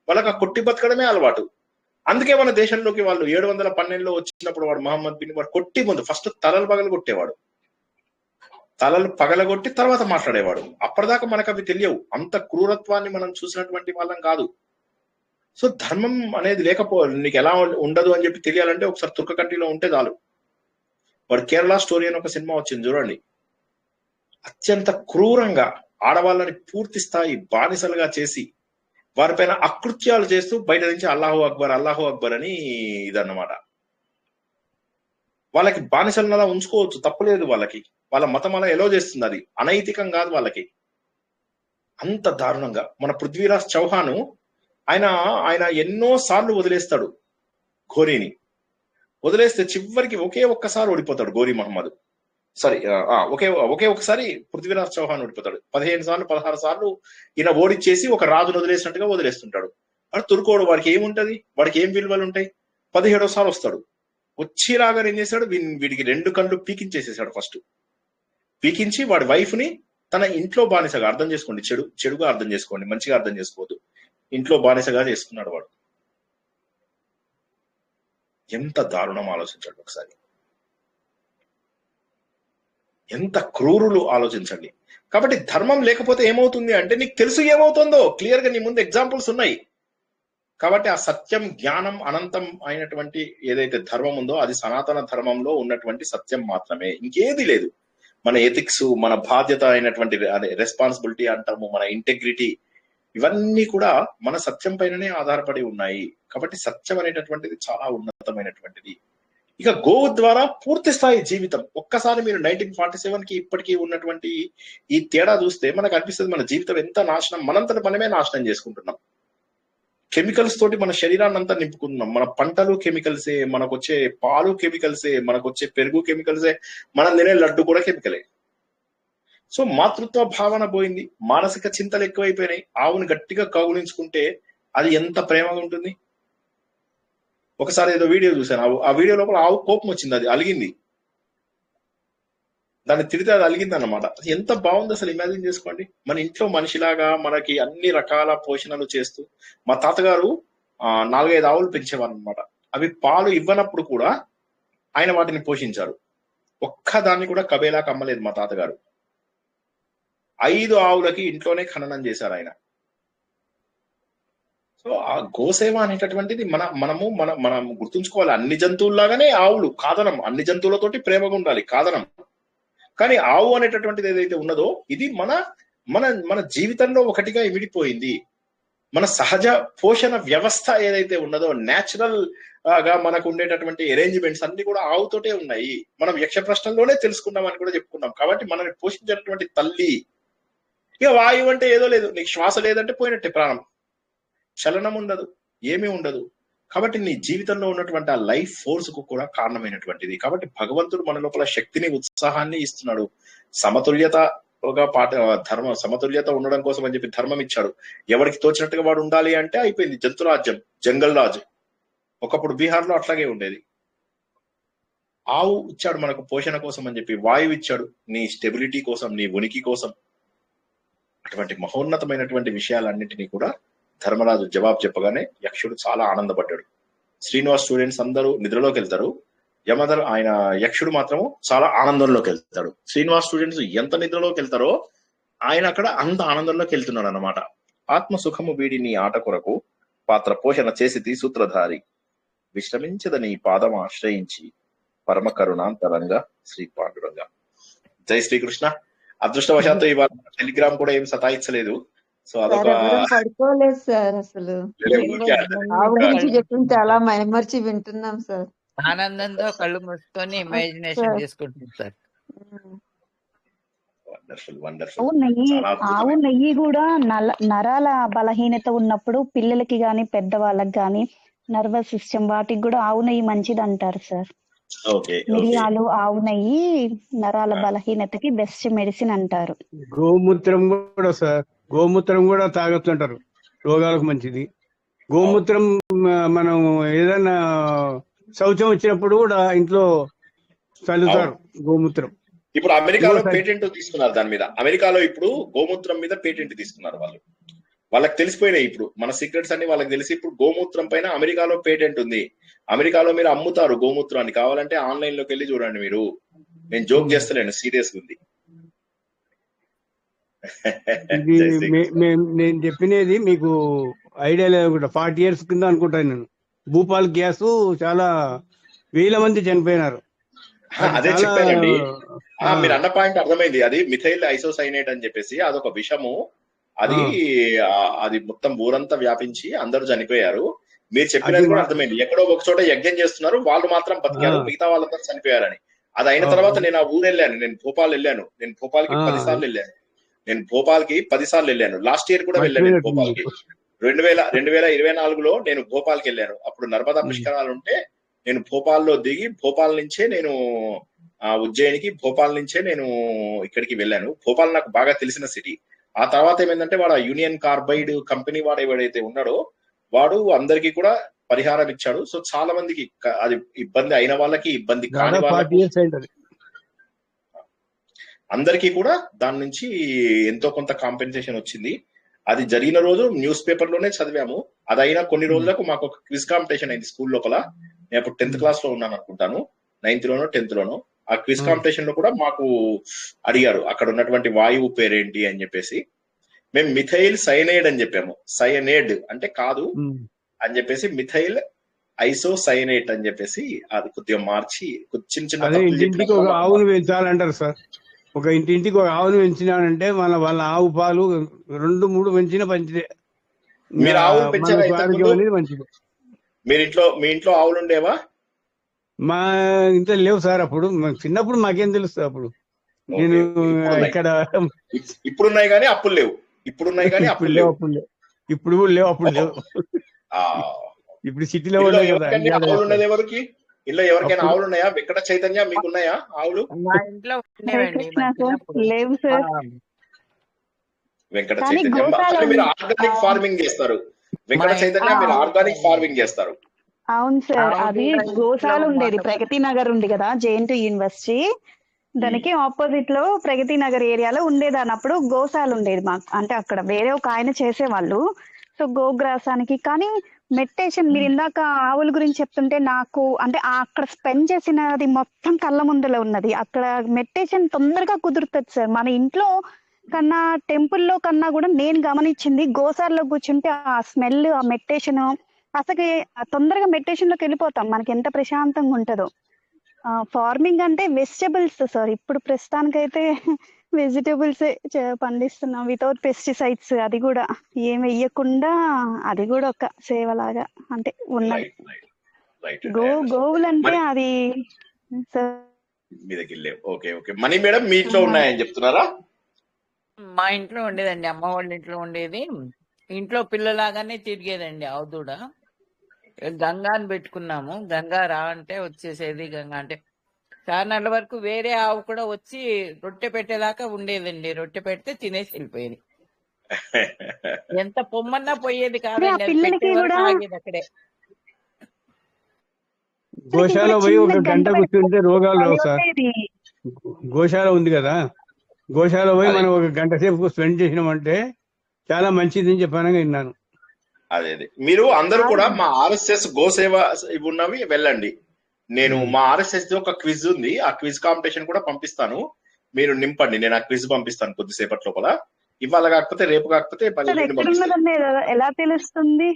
వాళ్ళకి ఆ కొట్టి బతకడమే అలవాటు. అందుకే మన దేశంలోకి వాళ్ళు 712లో వచ్చినప్పుడు వాడు మహమ్మద్ బిన్ వాడు కొట్టి ముందు ఫస్ట్ తలలు పగలు కొట్టేవాడు, తలలు పగలగొట్టి తర్వాత మాట్లాడేవాడు. అప్పటిదాకా మనకు అవి తెలియవు, అంత క్రూరత్వాన్ని మనం చూసినటువంటి వాళ్ళం కాదు. సో ధర్మం అనేది నీకు ఎలా ఉండదు అని చెప్పి తెలియాలంటే ఒకసారి తుర్క కంట్రీలో ఉంటే చాలు. వాడు కేరళ స్టోరీ అని ఒక సినిమా వచ్చింది చూడండి. అత్యంత క్రూరంగా ఆడవాళ్ళని పూర్తి స్థాయి బానిసలుగా చేసి వారిపైన అకృత్యాలు చేస్తూ బయట నుంచి అల్లాహు అక్బర్ అల్లాహు అక్బర్ అని ఇదన్నమాట. వాళ్ళకి బానిసలను అలా ఉంచుకోవచ్చు, తప్పులేదు. వాళ్ళకి వాళ్ళ మతం అలా ఎలో చేస్తుంది, అది అనైతికం కాదు వాళ్ళకి. అంత దారుణంగా మన పృథ్వీరాజ్ చౌహాన్ ఆయన ఎన్నో సార్లు వదిలేస్తాడు ఘోరీని. వదిలేస్తే చివరికి ఒకే ఒక్కసారి ఓడిపోతాడు గోరీ మహమ్మద్. సారీ, ఒకే ఒకసారి పృథ్వీరాజ్ చౌహాన్ ఓడిపోతాడు. 15 సార్లు 16 సార్లు ఈయన ఓడిచ్చేసి ఒక రాజును వదిలేసినట్టుగా వదిలేస్తుంటాడు. అది తుర్కోడు, వాడికి ఏముంటది, వాడికి ఏం విలువలు ఉంటాయి. 17వ సారి వస్తాడు. వచ్చిరాగా ఏం చేశాడు, వీడికి 2 కళ్ళు పీకించేసేసాడు. ఫస్ట్ పీకించి వాడి వైఫ్ ని తన ఇంట్లో బానిసగా అర్థం చేసుకోండి, చెడుగా అర్థం చేసుకోండి, మంచిగా అర్థం చేసుకోవద్దు, ఇంట్లో బానిసగా చేసుకున్నాడు వాడు. ఎంత దారుణం ఆలోచించండి ఒకసారి, ఎంత క్రూరులు ఆలోచించండి. కాబట్టి ధర్మం లేకపోతే ఏమవుతుంది అంటే, నీకు తెలుసు ఏమవుతుందో క్లియర్ గా నీ ముందు ఎగ్జాంపుల్స్ ఉన్నాయి. కాబట్టి ఆ సత్యం, జ్ఞానం, అనంతం అయినటువంటి ఏదైతే ధర్మం ఉందో అది సనాతన ధర్మంలో ఉన్నటువంటి సత్యం మాత్రమే, ఇంకేది లేదు. మన ఎథిక్స్, మన బాధ్యత అయినటువంటి రెస్పాన్సిబిలిటీ అంటాము, మన ఇంటెగ్రిటీ, ఇవన్నీ కూడా మన సత్యం పైననే ఆధారపడి ఉన్నాయి. కాబట్టి సత్యం అనేటటువంటిది చాలా ఉన్నతమైనటువంటిది. ఇక గోవు ద్వారా పూర్తి స్థాయి జీవితం. ఒక్కసారి మీరు 1947కి ఇప్పటికీ ఉన్నటువంటి ఈ తేడా చూస్తే మనకు అనిపిస్తుంది మన జీవితం ఎంత నాశనం, మనంతట మనమే నాశనం చేసుకుంటున్నాం. కెమికల్స్ తోటి మన శరీరాన్ని అంతా నింపుకుంటున్నాం. మన పంటలు కెమికల్సే, మనకు వచ్చే పాలు కెమికల్సే, మనకు వచ్చే పెరుగు కెమికల్సే, మనం తినే లడ్డు కూడా కెమికలే. సో మాతృత్వ భావన పోయింది, మానసిక చింతలు ఎక్కువైపోయినాయి. ఆవుని గట్టిగా కౌగులించుకుంటే అది ఎంత ప్రేమగా ఉంటుంది. ఒకసారి ఏదో వీడియో చూశాను, ఆ వీడియో లోపల ఆవు కోపం వచ్చింది, అది అలిగింది. దాన్ని తిరిగితే అది అలిగింది అన్నమాట. అది ఎంత బాగుంది అసలు, ఇమాజిన్ చేసుకోండి. మన ఇంట్లో మనిషిలాగా మనకి అన్ని రకాల పోషణలు చేస్తూ, మా తాతగారు 4-5 ఆవులు పెంచేవారు అనమాట. అవి పాలు ఇవ్వనప్పుడు కూడా ఆయన వాటిని పోషించారు. ఒక్కదాన్ని కూడా కబేలాకి అమ్మలేదు మా తాతగారు. 5 ఆవులకి ఇంట్లోనే ఖననం చేశారు ఆయన. సో ఆ గోసేవ అనేటటువంటిది మనం గుర్తుంచుకోవాలి. అన్ని జంతువుల్లాగానే ఆవులు కాదనం, అన్ని జంతువులతోటి ప్రేమగా ఉండాలి కాదనం. కానీ ఆవు అనేటటువంటిది ఏదైతే ఉన్నదో ఇది మన మన మన జీవితంలో ఒకటిగా ఇమిడిపోయింది. మన సహజ పోషణ వ్యవస్థ ఏదైతే ఉన్నదో, న్యాచురల్ గా మనకు ఉండేటటువంటి అరేంజ్మెంట్స్ అన్ని కూడా ఆవుతోటే ఉన్నాయి. మనం యక్ష ప్రశ్నలోనే తెలుసుకున్నాం అని కూడా చెప్పుకున్నాం. కాబట్టి మనల్ని పోషించినటువంటి తల్లి. ఇక వాయువు అంటే ఏదో లేదు, నీకు శ్వాస లేదంటే పోయినట్టే ప్రాణం, చలనం ఉండదు, ఏమీ ఉండదు. కాబట్టి నీ జీవితంలో ఉన్నటువంటి ఆ లైఫ్ ఫోర్స్ కు కూడా కారణమైనటువంటిది. కాబట్టి భగవంతుడు మన లోపల శక్తిని, ఉత్సాహాన్ని ఇస్తున్నాడు. సమతుల్యత సమతుల్యత ఉండడం కోసం అని చెప్పి ధర్మం ఇచ్చాడు. ఎవరికి తోచినట్టుగా వాడు ఉండాలి అంటే అయిపోయింది. జంతురాజ్యం, జంగల్ రాజు. ఒకప్పుడు బీహార్ లో అట్లాగే ఉండేది. ఆవు ఇచ్చాడు మనకు పోషణ కోసం అని చెప్పి, వాయువు ఇచ్చాడు నీ స్టెబిలిటీ కోసం, నీ ఉనికి కోసం. అటువంటి మహోన్నతమైనటువంటి విషయాలన్నింటినీ కూడా ధర్మరాజు జవాబు చెప్పగానే యక్షుడు చాలా ఆనందపడ్డాడు. శ్రీనివాస్ స్టూడెంట్స్ అందరూ నిద్రలోకి వెళ్తారు. ఆయన యక్షుడు మాత్రము చాలా ఆనందంలోకి వెళ్తాడు. శ్రీనివాస్ స్టూడెంట్స్ ఎంత నిద్రలోకి వెళ్తారో ఆయన అక్కడ అంత ఆనందంలోకి వెళ్తున్నాడు అన్నమాట. ఆత్మ సుఖము వీడి నీ ఆట కొరకు పాత్ర పోషణ చేసి సూత్రధారి విశ్రమించదని పాదం ఆశ్రయించి పరమ కరుణాంతరంగా శ్రీ పాండురంగా. జై శ్రీకృష్ణ. అదృష్టవశాత్తు ఇవాళ టెలిగ్రామ్ కూడా ఏం సతాయించలేదు. సో అదొక పడుకోలేదు సార్. అసలు ఆవు గురించి చెప్పింది చాలా మైమర్చి వింటున్నాం సార్. ఆనందంతో కళ్ళు మూసుకొని ఇమాజినేషన్ చేసుకుంటుంది సార్. ఆవు నెయ్యి కూడా నరాల బలహీనత ఉన్నప్పుడు పిల్లలకి గాని పెద్దవాళ్ళకి గాని నర్వస్ సిస్టమ్ వాటికి కూడా ఆవు నెయ్యి మంచిది అంటారు సార్. మిరియాలు, ఆవు నెయ్యి నరాల బలహీనతకి బెస్ట్ మెడిసిన్ అంటారు. గోమూత్రం కూడా సార్, గోమూత్రం కూడా తాగొస్తుంటారు, రోగాలకు మంచిది. గోమూత్రం మనం ఏదైనా శౌచం వచ్చినప్పుడు కూడా ఇంట్లో చల్లుతారు గోమూత్రం. ఇప్పుడు అమెరికాలో పేటెంట్ తీసుకున్నారు దాని మీద. అమెరికాలో ఇప్పుడు గోమూత్రం మీద పేటెంట్ తీసుకున్నారు వాళ్ళు. వాళ్ళకి తెలిసిపోయినాయి ఇప్పుడు మన సీక్రెట్స్ అన్ని వాళ్ళకి తెలిసి ఇప్పుడు గోమూత్రం పైన అమెరికాలో పేటెంట్ ఉంది. అమెరికాలో మీరు అమ్ముతారు గోమూత్రాన్ని. కావాలంటే ఆన్లైన్ లోకి వెళ్ళి చూడండి మీరు. నేను జోక్ చేస్తలేను, సీరియస్ ఉంది. నేను చెప్పినది మీకు ఐడియా లేదు. 40 years కింద అనుకుంటాను నేను. భూపాల్ గ్యాస్ చాలా వేల మంది చనిపోయినారు. అదే చెప్పానండి. మీరు అన్న పాయింట్ అర్థమైంది. అది మిథైల్ ఐసోసైనేట్ అని చెప్పేసి అదొక విషము. అది మొత్తం ఊరంతా వ్యాపించి అందరూ చనిపోయారు. మీరు చెప్పినది కూడా అర్థమైంది. ఎక్కడో ఒక చోట యజ్ఞం చేస్తున్నారు, వాళ్ళు మాత్రం బతికారు, మిగతా వాళ్ళందరూ చనిపోయారని. అది అయిన తర్వాత నేను ఆ ఊరు వెళ్ళాను. నేను భోపాల్ వెళ్ళాను. నేను భోపాల్కి 10 సార్లు వెళ్ళాను. నేను భోపాల్కి 10 సార్లు వెళ్ళాను. లాస్ట్ ఇయర్ కూడా వెళ్ళాను నేను భోపాల్కి. 2024లో నేను భోపాల్కి వెళ్ళాను. అప్పుడు నర్మదా పుష్కరాలు ఉంటే నేను భోపాల్లో దిగి భోపాల్ నుంచే నేను ఉజ్జయినికి, భోపాల్ నుంచే నేను ఇక్కడికి వెళ్ళాను. భోపాల్ నాకు బాగా తెలిసిన సిటీ. ఆ తర్వాత ఏమైందంటే వాడు యూనియన్ కార్బైడ్ కంపెనీ వాడు ఎవడైతే ఉన్నాడో వాడు అందరికీ కూడా పరిహారం ఇచ్చాడు. సో చాలా మందికి అది ఇబ్బంది అయిన వాళ్ళకి, ఇబ్బంది కాని వాళ్ళకి, అందరికీ కూడా దాని నుంచి ఎంతో కొంత కాంపెన్సేషన్ వచ్చింది. అది జరిగిన రోజు న్యూస్ పేపర్ లోనే చదివాము. అది అయినా కొన్ని రోజులకు మాకు ఒక క్విజ్ కాంపిటీషన్ అయింది స్కూల్ లోపల. నేను అప్పుడు 10th class లో ఉన్నాను అనుకుంటాను, 9th లోనో 10th లోనో. ఆ క్విజ్ కాంపిటీషన్ లో కూడా మాకు అడిగారు అక్కడ ఉన్నటువంటి వాయువు పేరేంటి అని చెప్పేసి. మేము మిథైల్ సైనైడ్ అని చెప్పాము. సైనైడ్ అంటే కాదు అని చెప్పేసి మిథైల్ ఐసోసైనేట్ అని చెప్పేసి అది కొద్దిగా మార్చి చిన్న చిన్న ఇంటింటికి ఒక ఆవును పెంచాలంటారు సార్. ఒక ఇంటింటికి ఒక ఆవును పెంచినానంటే వాళ్ళ ఆవు పాలు 2-3 పెంచిన మంచిదే. మీరు ఆవులు పెంచారు మంచిది. మీ ఇంట్లో ఆవులు ఉండేవా? మా ఇంట్లో లేవు సార్. అప్పుడు చిన్నప్పుడు మాకేం తెలుస్తుంది. అప్పుడు నేను ఇక్కడ ఇప్పుడున్నాయి కానీ అప్పులు లేవు. ఇప్పుడున్నాయి కానీ అప్పుడు లేవు. ఇప్పుడు లేవు, అప్పుడు లేవు. ఇప్పుడు సిటీలో ఉన్నాయి కదా. ఆవులు ఉన్నది ఎవరికి? ఇల్లు ఎవరికైనా ఆవులు ఉన్నాయా? వెంకట చైతన్య మీకున్నాయా ఆవులు? మా ఇంట్లో లేవు సార్. వెంకట చైతన్య మీరు ఆర్గానిక్ ఫార్మింగ్ చేస్తారు. వెంకట చైతన్య మీరు ఆర్గానిక్ ఫార్మింగ్ చేస్తారు. అవును సార్. అది గోశాల ఉండేది, ప్రగతి నగర్ ఉంది కదా, JNT యూనివర్సిటీ దానికి ఆపోజిట్ లో ప్రగతి నగర్ ఏరియాలో ఉండేదాన్ని. అప్పుడు గోశాల ఉండేది మాకు. అంటే అక్కడ వేరే ఒక ఆయన చేసేవాళ్ళు. సో గోగ్రాసానికి కానీ మెడిటేషన్, మీరు ఇందాక ఆవుల గురించి చెప్తుంటే నాకు అంటే అక్కడ స్పెండ్ చేసినది మొత్తం కళ్ళ ముందులో ఉన్నది. అక్కడ మెడిటేషన్ తొందరగా కుదురుతుంది సార్. మన ఇంట్లో కన్నా టెంపుల్లో కన్నా కూడా నేను గమనించింది గోశాలలో కూర్చుంటే ఆ స్మెల్, ఆ మెడిటేషన్, అసలు తొందరగా మెడిటేషన్ లోకి వెళ్ళిపోతాం. మనకి ఎంత ప్రశాంతంగా ఉంటుందో. ఫార్మింగ్ అంటే వెజిటబుల్స్ సార్. ఇప్పుడు ప్రస్తుతానికైతే వెజిటబుల్స్ పండిస్తున్నాం వితౌట్ పెస్టిసైడ్స్. అది కూడా ఏం వెయ్యకుండా, అది కూడా ఒక సేవలాగా అంటే ఉన్నది. గోవులు అంటే అది మీ దగ్గర లేవు. Okay okay. మనీ మేడం మీ ఇంట్లో ఉన్నాయని చెప్తున్నారా? మా ఇంట్లో ఉండేదండి, అమ్మ వాళ్ళ ఇంట్లో ఉండేది. ఇంట్లో పిల్లలాగానే తిరిగేదండి ఆవు దూడ. గంగాని పెట్టుకున్నాము. గంగా రా అంటే వచ్చేసేది. గంగా అంటే చాలా నెలల వరకు వేరే ఆవు కూడా వచ్చి రొట్టె పెట్టేదాకా ఉండేదండి. రొట్టె పెడితే తినేసి వెళ్ళిపోయేది. ఎంత పొమ్మన్నా పోయేది అదే ఆ కాదండి. అది పిల్లలకి పెట్టే వరకు కూడా ఆగేది అక్కడే. గోశాల పోయి చిన్న ఒక గంట గంట కూర్చుంటే రోగాలు భలే రావు సార్. ఉండేది. గోశాల ఉంది కదా, గోశాల పోయి అదే మనం ఒక గంట సేపు స్పెండ్ చేసినామంటే చాలా మంచిది అని చెప్పాను విన్నాను. అదే మీరు అందరూ కూడా మా ఆర్ఎస్ఎస్ గోసేవ ఇవి ఉన్నవి వెళ్ళండి. నేను మా ఆర్ఎస్ఎస్ ఒక క్విజ్ ఉంది, ఆ క్విజ్ కాంపిటీషన్ కూడా పంపిస్తాను, మీరు నింపండి. నేను ఆ క్విజ్ పంపిస్తాను కొద్దిసేపటి లోపల. ఇవాళ కాకపోతే రేపు కాకపోతే సార్ ఎక్కడున్నదండి ఎలా తెలుస్తుంది?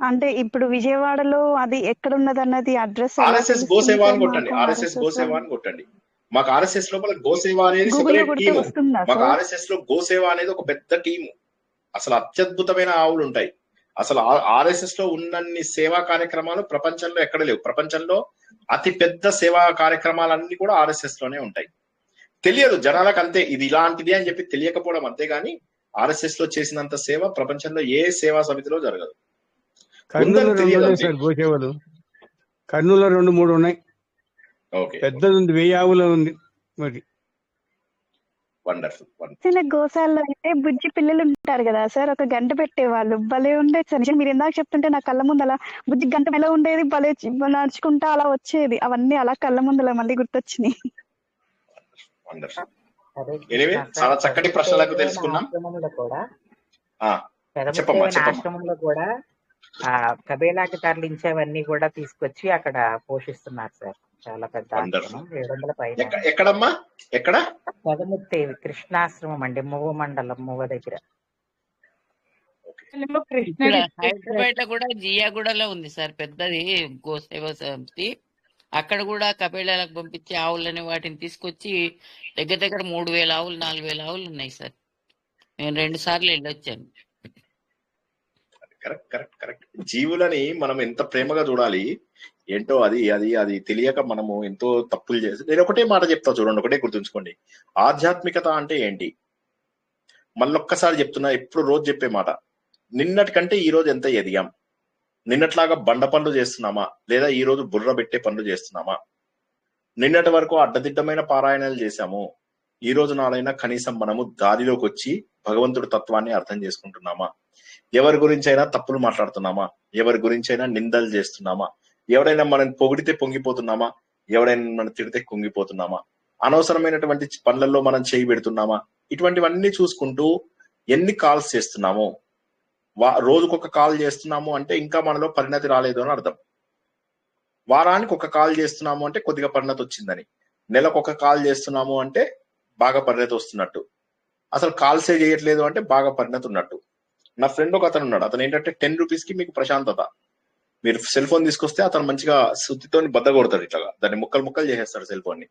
అంటే ఇప్పుడు విజయవాడలో అది ఎక్కడున్నదన్నది అడ్రస్ ఎలా ఆర్ఎస్ఎస్ తెలుస్తుంది గోసేవ సార్ అని కొట్టండి. మాకు ఆర్ఎస్ఎస్ గోసేవ అని కొట్టండి. మాకు ఆర్ఎస్ఎస్ లోపల గోసేవ అనేది గూగుల్లో సెపరేట్ కొడితే టీము. వస్తుందా మాకు సార్? ఆర్ఎస్ఎస్ లో గోసేవ అనేది ఒక పెద్ద టీము. అసలు అత్యద్భుతమైన ఆవులు ఉంటాయి. అసలు ఆర్ఎస్ఎస్ లో ఉన్నన్ని సేవా కార్యక్రమాలు ప్రపంచంలో ఎక్కడ లేవు. ప్రపంచంలో అతి పెద్ద సేవా కార్యక్రమాలన్నీ కూడా ఆర్ఎస్ఎస్ లోనే ఉంటాయి. తెలియదు జనాలకు, అంతే ఇది ఇలాంటిది అని చెప్పి తెలియకపోవడం అంతేగాని ఆర్ఎస్ఎస్ లో చేసినంత సేవ ప్రపంచంలో ఏ సేవా సమితిలో జరగదు. కర్నూలు 2 ఉన్నాయి సార్ గోసేవలు. కర్నూలు 2-3 ఉన్నాయి. పెద్దది ఉంది, 1000 ఆవులు ఉంది. మరి చిన్న గోశాలలో అయితే బుజ్జి పిల్లలు ఉంటారు కదా సార్, ఒక గంట పెట్టేవాళ్ళు, భలే ఉండేది సార్. నిజంగా మీరు ఇందాక చెప్తుంటే నా కళ్ళ ముందు అలా బుజ్జి గంట ఎలా ఉండేది, భలే నడుచుకుంటా అలా వచ్చేది. అవన్నీ అలా కళ్ళ ముందు మళ్ళీ గుర్తొచ్చినాయి. చాలా చక్కటి ప్రశ్నలకు తెలుసుకున్నాం. ఆశ్రమంలో కూడా కబేలాకి తరలించేవన్నీ కూడా తీసుకొచ్చి అక్కడ పోషిస్తున్నారు సార్. చాలా పెద్ద ఆశ్రమం, 700 పైన. ఎక్కడమ్మా? ఎక్కడ? పెదముత్తేవి కృష్ణాశ్రమం అండి, మువ్వ మండలం, మువ్వ దగ్గర. హైదరాబాద్ లో కూడా జియాగూడలో ఉంది సార్ పెద్దది గోసేవ సమితి. అక్కడ కూడా కబేళాలకు పంపించి ఆవులని వాటిని తీసుకొచ్చి దగ్గర దగ్గర 3000 ఆవులు 4000 ఆవులు ఉన్నాయి సార్. నేను 2 సార్లు వెళ్ళొచ్చాను. కరెక్ట్. జీవులని మనం ఎంత ప్రేమగా చూడాలి ఏంటో, అది అది అది తెలియక మనము ఎంతో తప్పులు చేసి. నేను ఒకటే మాట చెప్తా చూడండి, ఒకటే గుర్తుంచుకోండి. ఆధ్యాత్మికత అంటే ఏంటి? మళ్ళొక్కసారి చెప్తున్నా, ఎప్పుడు రోజు చెప్పే మాట. నిన్నటికంటే ఈ రోజు ఎంత ఎదిగాం? నిన్నట్లాగా బండ పనులు చేస్తున్నామా, లేదా ఈ రోజు బుర్ర పెట్టే పనులు చేస్తున్నామా? నిన్నటి వరకు అడ్డదిడ్డమైన పారాయణాలు చేశాము, ఈ రోజు నాడైనా కనీసం మనము దారిలోకి వచ్చి భగవంతుడి తత్వాన్ని అర్థం చేసుకుంటున్నామా? ఎవరి గురించి అయినా తప్పులు మాట్లాడుతున్నామా? ఎవరి గురించి అయినా నిందలు చేస్తున్నామా? ఎవడైనా మనం పొగిడితే పొంగిపోతున్నామా? ఎవడైనా మనం తిడితే కుంగిపోతున్నామా? అనవసరమైనటువంటి పనులలో మనం చేయి పెడుతున్నామా? ఇటువంటివన్నీ చూసుకుంటూ ఎన్ని కాల్స్ చేస్తున్నాము, రోజుకొక కాల్ చేస్తున్నాము అంటే ఇంకా మనలో పరిణతి రాలేదు అని అర్థం. వారానికి ఒక కాల్ చేస్తున్నాము అంటే కొద్దిగా పరిణతి వచ్చిందని. నెలకు ఒక కాల్ చేస్తున్నాము అంటే బాగా పరిణతి వస్తున్నట్టు. అసలు కాల్సే చేయట్లేదు అంటే బాగా పరిణతి ఉన్నట్టు. నా ఫ్రెండ్ ఒక అతను ఉన్నాడు, అతను ఏంటంటే 10 రూపీస్ కి మీకు ప్రశాంతత. మీరు సెల్ ఫోన్ తీసుకొస్తే అతను మంచిగా సుత్తితో బద్ద కొడతాడు, ఇట్లాగా దాన్ని ముక్కలు చేసేస్తాడు సెల్ ఫోన్ ని.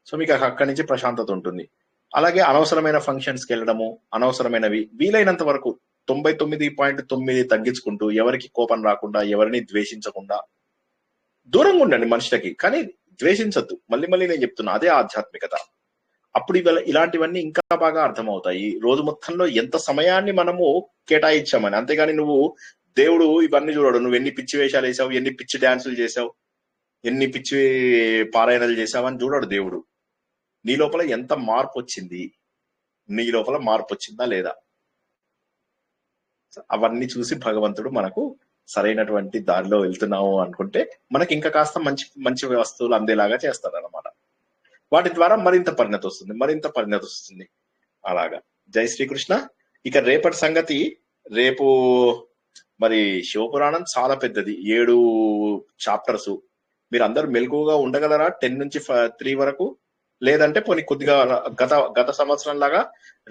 సో మీకు అక్కడి నుంచి ప్రశాంతత ఉంటుంది. అలాగే అనవసరమైన ఫంక్షన్స్ కి వెళ్ళడము, అనవసరమైనవి వీలైనంత వరకు 99.9 తగ్గించుకుంటూ, ఎవరికి కోపం రాకుండా, ఎవరిని ద్వేషించకుండా దూరంగా ఉండండి మనుషులకి. కానీ ద్వేషించద్దు. మళ్ళీ నేను చెప్తున్నా, అదే ఆధ్యాత్మికత. అప్పుడు ఇలాంటివన్నీ ఇంకా బాగా అర్థమవుతాయి. రోజు మొత్తంలో ఎంత సమయాన్ని మనము కేటాయించామని. అంతేగాని నువ్వు దేవుడు ఇవన్నీ చూడడు. నువ్వు ఎన్ని పిచ్చి వేషాలు వేసావు, ఎన్ని పిచ్చి డాన్సులు చేసావు, ఎన్ని పిచ్చి పారాయణాలు చేసావు అని చూడడు దేవుడు. నీ లోపల ఎంత మార్పు వచ్చింది, నీ లోపల మార్పు వచ్చిందా లేదా, అవన్నీ చూసి భగవంతుడు మనకు సరైనటువంటి దారిలో వెళ్తున్నాము అనుకుంటే మనకి ఇంకా కాస్త మంచి మంచి వస్తువులు అందేలాగా చేస్తారు అన్నమాట. వాటి ద్వారా మరింత పరిణతి వస్తుంది. అలాగా. జై శ్రీకృష్ణ. ఇక రేపటి సంగతి, రేపు మరి శివపురాణం చాలా పెద్దది, 7 చాప్టర్స్. మీరు అందరు మెలకువగా ఉండగలరా 10 నుంచి 3 వరకు? లేదంటే పోనీ కొద్దిగా గత సంవత్సరం లాగా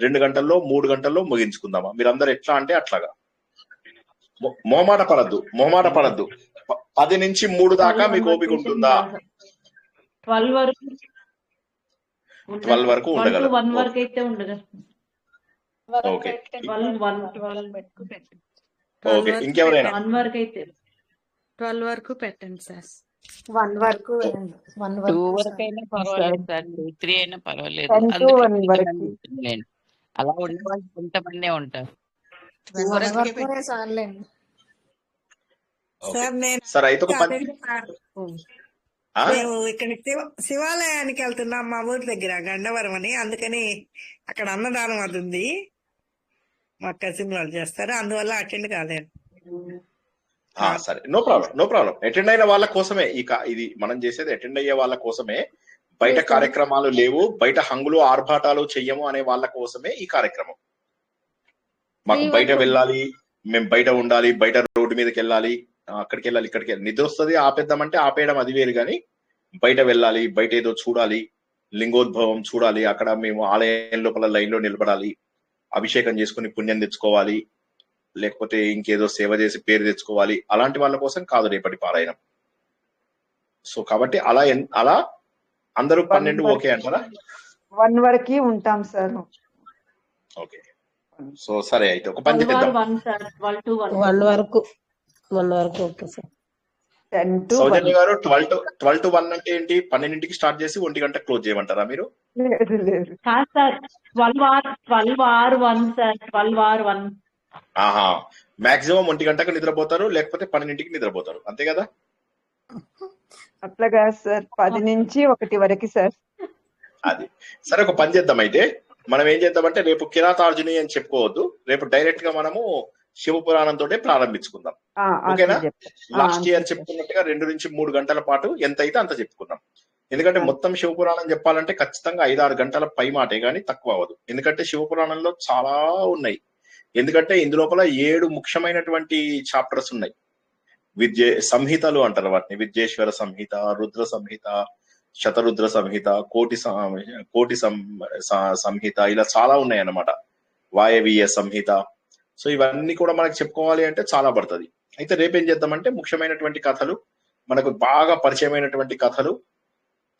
2 గంటల్లో 3 గంటల్లో ముగించుకుందామా? మీరందరూ ఎట్లా అంటే అట్లాగా. మొహమాట పడద్దు. 10 నుంచి 3 దాకా మీకు ఓపిక ఉంటుందా? 12 వరకు ఉండగలరు. 1 వరకు అయితే ఉండగలరు. ఓకే. 12 ఇంకెవరైనా? 1 వరకు అయితే 12 వరకు పెట్టండి సార్. 1 వరకు 2 వరకైనా పర్వాలేదు సార్, 2, 3 అయినా పర్వాలేదు. 10 to 1 వరకు. అలా ఉండే వాళ్ళు కొంతమందే ఉంటారు. 1 వరకు చాలండి. ఓకే సార్ నేను సరే అయితే ఒక అదే సార్, మేము ఇక్కడ శివాలయానికి వెళ్తున్నాం మా ఊరి దగ్గర గండవరం అని, అందుకని అక్కడ అన్నదానం అది ఉంది, మా కజిన్ వాళ్ళు చేస్తారు, అందువల్ల అటెండ్ కాలేదు. సరే, నో ప్రాబ్లం. అటెండ్ అయిన వాళ్ళ కోసమే ఇది మనం చేసేది, అటెండ్ అయ్యే వాళ్ళ కోసమే. బయట కార్యక్రమాలు లేవు, బయట హంగులు ఆర్భాటాలు చెయ్యము అనే వాళ్ళ కోసమే ఈ కార్యక్రమం. మాకు బయట వెళ్ళాలి, మేము బయట ఉండాలి, బయట రోడ్డు మీదకి వెళ్ళాలి, అక్కడికి వెళ్ళాలి, ఇక్కడికి వెళ్ళాలి, నిద్ర వస్తుంది ఆపేద్దామంటే ఆపేయడం అది వేరు, కానీ బయట వెళ్ళాలి, బయట ఏదో చూడాలి, లింగోద్భవం చూడాలి, అక్కడ మేము ఆలయం లోపల లైన్ లో నిలబడాలి, అభిషేకం చేసుకుని పుణ్యం తెచ్చుకోవాలి, లేకపోతే ఇంకేదో సేవ చేసి పేరు తెచ్చుకోవాలి, అలాంటి వాళ్ళ కోసం కాదు రేపటి పారాయణం. సో కాబట్టి అలా అందరూ 12 ఓకే అంటారా? 1 వరకు ఉంటాం సార్. ఓకే, సో సరే అయితే ఒక పని చేద్దాం. 1 వరకు ఓకే సార్. సౌజన్య గారు 12 to 1 అంటే ఏంటి? 12కి స్టార్ట్ చేసి 1 గంట క్లోజ్ చేయమంటారా మీరు? Sir 12 hour 1 sir, 12 hour 1. Maximum 1 గంటకు నిద్రపోతారు, లేకపోతే 12కి నిద్రపోతారు, అంతే కదా? అట్లాగా సార్, 10 నుంచి 1 వరకు సార్. అది సరే, ఒక పని చేద్దాం అయితే. మనం ఏం చేద్దామంటే రేపు కిరాతార్జుని అని చెప్పుకోవద్దు, రేపు డైరెక్ట్ గా మనము శివపురాణంతో ప్రారంభించుకుందాం, ఓకేనా? లాస్ట్ ఇయర్ చెప్పుకున్నట్టుగా 2 నుంచి 3 గంటల పాటు ఎంత అయితే అంత చెప్పుకుందాం. ఎందుకంటే మొత్తం శివపురాణం చెప్పాలంటే ఖచ్చితంగా 5-6 గంటల పై మాటే గానీ తక్కువ అవ్వదు. ఎందుకంటే శివపురాణంలో చాలా ఉన్నాయి. ఎందుకంటే ఇందులోపల 7 ముఖ్యమైనటువంటి చాప్టర్స్ ఉన్నాయి. సంహితలు అంటారు వాటిని. విద్యేశ్వర సంహిత, రుద్ర సంహిత, శతరుద్ర సంహిత, కోటి సంహిత, ఇలా చాలా ఉన్నాయి అన్నమాట. వాయవీయ సంహిత. సో ఇవన్నీ కూడా మనకు చెప్పుకోవాలి అంటే చాలా పడుతుంది. అయితే రేపేం చేద్దామంటే ముఖ్యమైనటువంటి కథలు, మనకు బాగా పరిచయమైనటువంటి కథలు,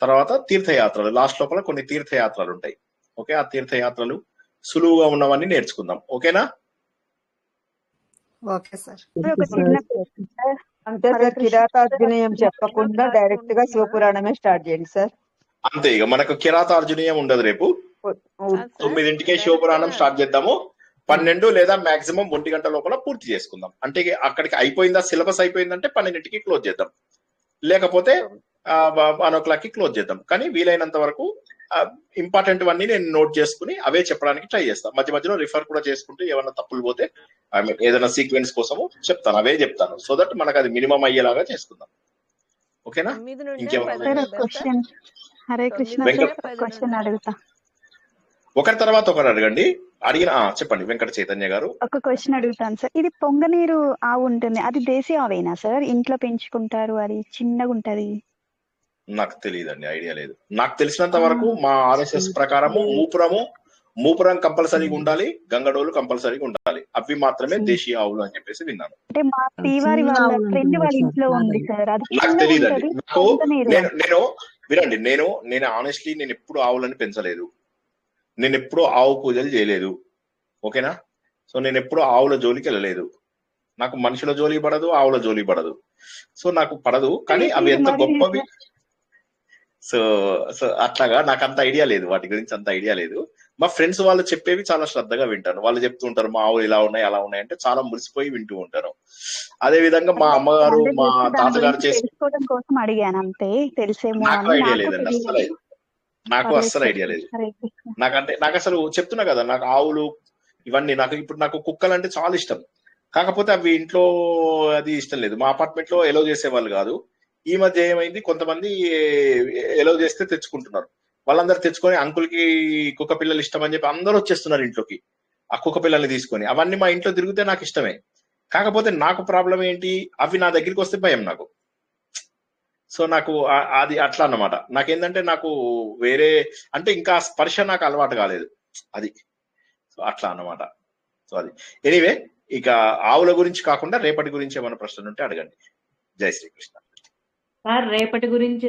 తర్వాత తీర్థయాత్రలు, లాస్ట్ లోపల కొన్ని తీర్థయాత్రలు ఉంటాయి. ఓకే, ఆ తీర్థయాత్రలు సులువుగా ఉన్నవన్నీ నేర్చుకుందాం, ఓకేనా? Okay sir. అంతే సార్, కిరాతార్జునీయం చెప్పకుండా డైరెక్ట్ గా శివపురాణమే స్టార్ట్ చేయండి సార్. అంతే, ఇక మనకు కిరాతార్జునీయం ఉండదు. రేపు 9కే శివపురాణం స్టార్ట్ చేద్దాము. 12 లేదా మాక్సిమం 1 గంట లోపల పూర్తి చేసుకుందాం. అంటే అక్కడికి అయిపోయిందా, సిలబస్ అయిపోయిందంటే 12కి క్లోజ్ చేద్దాం, లేకపోతే 1 o'clockకి క్లోజ్ చేద్దాం. కానీ వీలైనంత వరకు ఇంపార్టెంట్ అన్ని నేను నోట్ చేసుకుని అవే చెప్పడానికి ట్రై చేస్తాను. మధ్య మధ్యలో రిఫర్ కూడా చేసుకుంటూ ఏమైనా తప్పులు పోతే ఏదైనా సీక్వెన్స్ కోసము చెప్తాను, అవే చెప్తాను. సో దట్ మనకు అది మినిమం అయ్యేలాగా చేసుకుందాం, ఓకేనా? హరే కృష్ణ, క్వశ్చన్ అడుగుతా. ఒకరి తర్వాత ఒకరు అడగండి. చెప్పండి వెంకట చైతన్య గారు. ఒక క్వశ్చన్ అడుగుతాను సార్. ఇది పొంగనీరు ఆవు ఉంటుంది, అది దేశీ ఆవేనా సార్? ఇంట్లో పెంచుకుంటారు, అది చిన్నగా ఉంటది. నాకు తెలియదండి, ఐడియా లేదు. నాకు తెలిసినంత వరకు మా RSS ప్రకారము మూపురం కంపల్సరీగా ఉండాలి, గంగడోలు కంపల్సరీగా ఉండాలి. అవి మాత్రమే దేశీయ ఆవులు అని చెప్పేసి విన్నాను. అంటే మా శ్రీవారి వాళ్ళ ఫ్రెండ్ వాళ్ళ ఇంట్లో ఉంది సార్, అది నాకు తెలియదండి. నేను వినండి, నేను ఆనెస్ట్లీ నేను ఎప్పుడు ఆవులని పెంచలేదు, నేను ఎప్పుడు ఆవు పూజలు చేయలేదు, ఓకేనా? సో నేను ఎప్పుడు ఆవుల జోలికి వెళ్ళలేదు. నాకు మనుషుల జోలి పడదు, ఆవుల జోలి పడదు. సో నాకు పడదు, కానీ అవి ఎంత గొప్పవి. సో అట్లాగా నాకు అంత ఐడియా లేదు, వాటి గురించి అంత ఐడియా లేదు. మా ఫ్రెండ్స్ వాళ్ళు చెప్పేవి చాలా శ్రద్ధగా వింటాను. వాళ్ళు చెప్తూ ఉంటారు మా ఆవులు ఇలా ఉన్నాయి అలా ఉన్నాయి అంటే చాలా మురిసిపోయి వింటూ ఉంటాను. అదే విధంగా మా అమ్మగారు మా తాతగారు చేసుకోవడం కోసం అడిగాను అంతే, తెలిసేమో. నాకు ఐడియా లేదండి, నాకు అస్సలు ఐడియా లేదు. నాకు అసలు చెప్తున్నా కదా, నాకు ఆవులు ఇవన్నీ నాకు కుక్కలు అంటే చాలా ఇష్టం. కాకపోతే అవి ఇంట్లో అది ఇష్టం లేదు. మా అపార్ట్మెంట్ లో ఎలో చేసేవాళ్ళు కాదు. ఈ మధ్య ఏమైంది, కొంతమంది ఎలో చేస్తే తెచ్చుకుంటున్నారు. వాళ్ళందరూ తెచ్చుకొని అంకుల్ కి కుక్క పిల్లలు ఇష్టం అని చెప్పి అందరూ వచ్చేస్తున్నారు ఇంట్లోకి ఆ కుక్క పిల్లల్ని తీసుకొని. అవన్నీ మా ఇంట్లో తిరిగితే నాకు ఇష్టమే. కాకపోతే నాకు ప్రాబ్లం ఏంటి, అవి నా దగ్గరికి వస్తే భయం నాకు. సో నాకు అది అట్లా అన్నమాట. నాకేంటంటే నాకు వేరే అంటే ఇంకా స్పర్శ నాకు అలవాటు కాలేదు, అది. సో అట్లా అన్నమాట. సో అది ఎనీవే, ఇక ఆవుల గురించి కాకుండా రేపటి గురించి ఏమైనా ప్రశ్నలు ఉంటే అడగండి. జై శ్రీకృష్ణ. సార్ రేపటి గురించి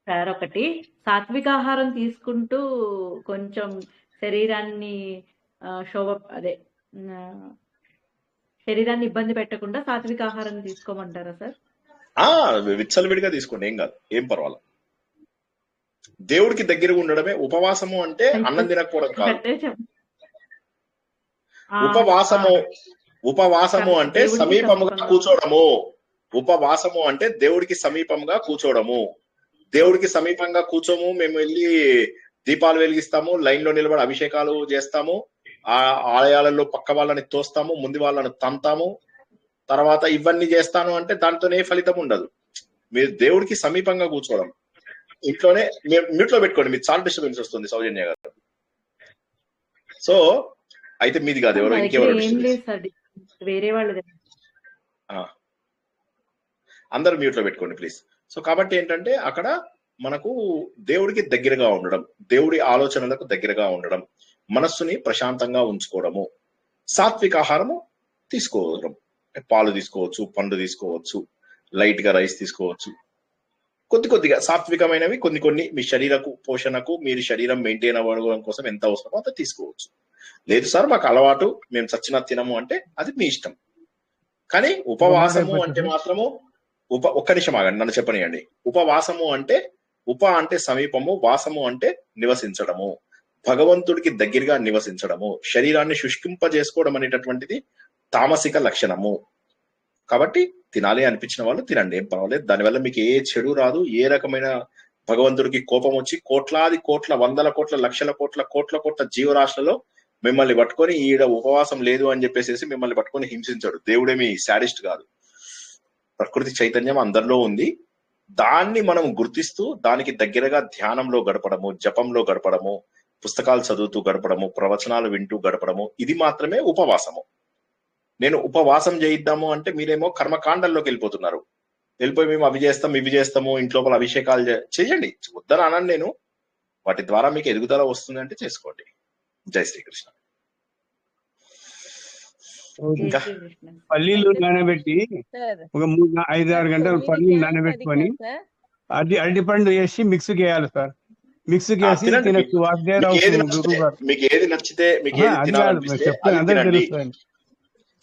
సార్ ఒకటి, సాత్విక ఆహారం తీసుకుంటూ కొంచెం శరీరాన్ని శరీరాన్ని ఇబ్బంది పెట్టకుండా సాత్విక ఆహారం తీసుకోమంటారా సార్? విచ్చలవిడిగా తీసుకోండి, ఏం కాదు, ఏం పర్వాలేదు. దేవుడికి దగ్గరగా ఉండడమే ఉపవాసము అంటే. అన్నం తినకపోవడం కాదు. ఉపవాసము అంటే సమీపముగా కూర్చోవడము, ఉపవాసము అంటే దేవుడికి సమీపంగా కూర్చోవడము. దేవుడికి సమీపంగా కూర్చోము, మేము వెళ్ళి దీపాలు వెలిగిస్తాము, లైన్ లో నిలబడి అభిషేకాలు చేస్తాము, ఆ ఆలయాలలో పక్క వాళ్ళని తోస్తాము, ముందు వాళ్ళని తంతాము, తర్వాత ఇవన్నీ చేస్తాను అంటే దాంతోనే ఫలితం ఉండదు. మీరు దేవుడికి సమీపంగా కూర్చోవడం. ఇంట్లోనే మ్యూట్ లో పెట్టుకోండి, మీరు చాలా డిస్టర్బెన్స్ వస్తుంది సౌజన్య గారు. సో అయితే మీది కాదు, ఎవరో ఇంకెవరో వేరే వాళ్ళు అందరూ మ్యూట్ లో పెట్టుకోండి ప్లీజ్. సో కాబట్టి ఏంటంటే అక్కడ మనకు దేవుడికి దగ్గరగా ఉండడం, దేవుడి ఆలోచనలకు దగ్గరగా ఉండడం, మనస్సుని ప్రశాంతంగా ఉంచుకోవడము, సాత్విక ఆహారము తీసుకోవడం, పాలు తీసుకోవచ్చు, పండు తీసుకోవచ్చు, లైట్ గా రైస్ తీసుకోవచ్చు, కొద్దిగా సాత్వికమైనవి కొన్ని మీ శరీరకు పోషణకు, మీరు శరీరం మెయింటైన్ అవ్వడం కోసం ఎంత అవసరమో అంత తీసుకోవచ్చు. లేదు సార్ మాకు అలవాటు, మేము చచ్చినా తినము అంటే అది మీ ఇష్టం. కానీ ఉపవాసము అంటే మాత్రము ఒక్క నిమిషం ఆగండి, నన్ను చెప్పనియండి. ఉపవాసము అంటే అంటే సమీపము, వాసము అంటే నివసించడము, భగవంతుడికి దగ్గరగా నివసించడము, శరీరాన్ని శుష్కింపజేసుకోవడం అనేటటువంటిది తామసిక లక్షణము. కాబట్టి తినాలి అనిపించిన వాళ్ళు తినండి, ఏం పర్వాలేదు. దానివల్ల మీకు ఏ చెడు రాదు. ఏ రకమైన భగవంతుడికి కోపం వచ్చి కోట్లాది కోట్ల, వందల కోట్ల, లక్షల కోట్ల, కోట్ల జీవరాశులలో మిమ్మల్ని పట్టుకొని ఈడ ఉపవాసం లేదు అని చెప్పేసి మిమ్మల్ని పట్టుకొని హింసించాడు. దేవుడేమి శాడిస్ట్ కాదు. ప్రకృతి చైతన్యం అందరిలో ఉంది. దాన్ని మనం గుర్తిస్తూ దానికి దగ్గరగా ధ్యానంలో గడపడము, జపంలో గడపడము, పుస్తకాలు చదువుతూ గడపడము, ప్రవచనాలు వింటూ గడపడము, ఇది మాత్రమే ఉపవాసము. నేను ఉపవాసం చేయిద్దాము అంటే మీరేమో కర్మకాండల్లోకి వెళ్ళిపోతున్నారు. వెళ్ళిపోయి మేము అవి చేస్తాం, ఇవి చేస్తాము, ఇంట్లోపల అభిషేకాలు చేయండి, వద్దని అన్నాను నేను. వాటి ద్వారా మీకు ఎదుగుదల వస్తుంది అంటే చేసుకోండి. జై శ్రీకృష్ణ. ఇంకా పల్లీలు నానబెట్టి ఒక 5-6 గంటలు పల్లీలు నానబెట్టుకొని అరటిపండు వేసి మిక్స్ చేయాలి సార్. మిక్స్ చేసి తినచ్చు. మీకు ఏది నచ్చితే చెప్తాను, అందరికి తెలుస్తుంది.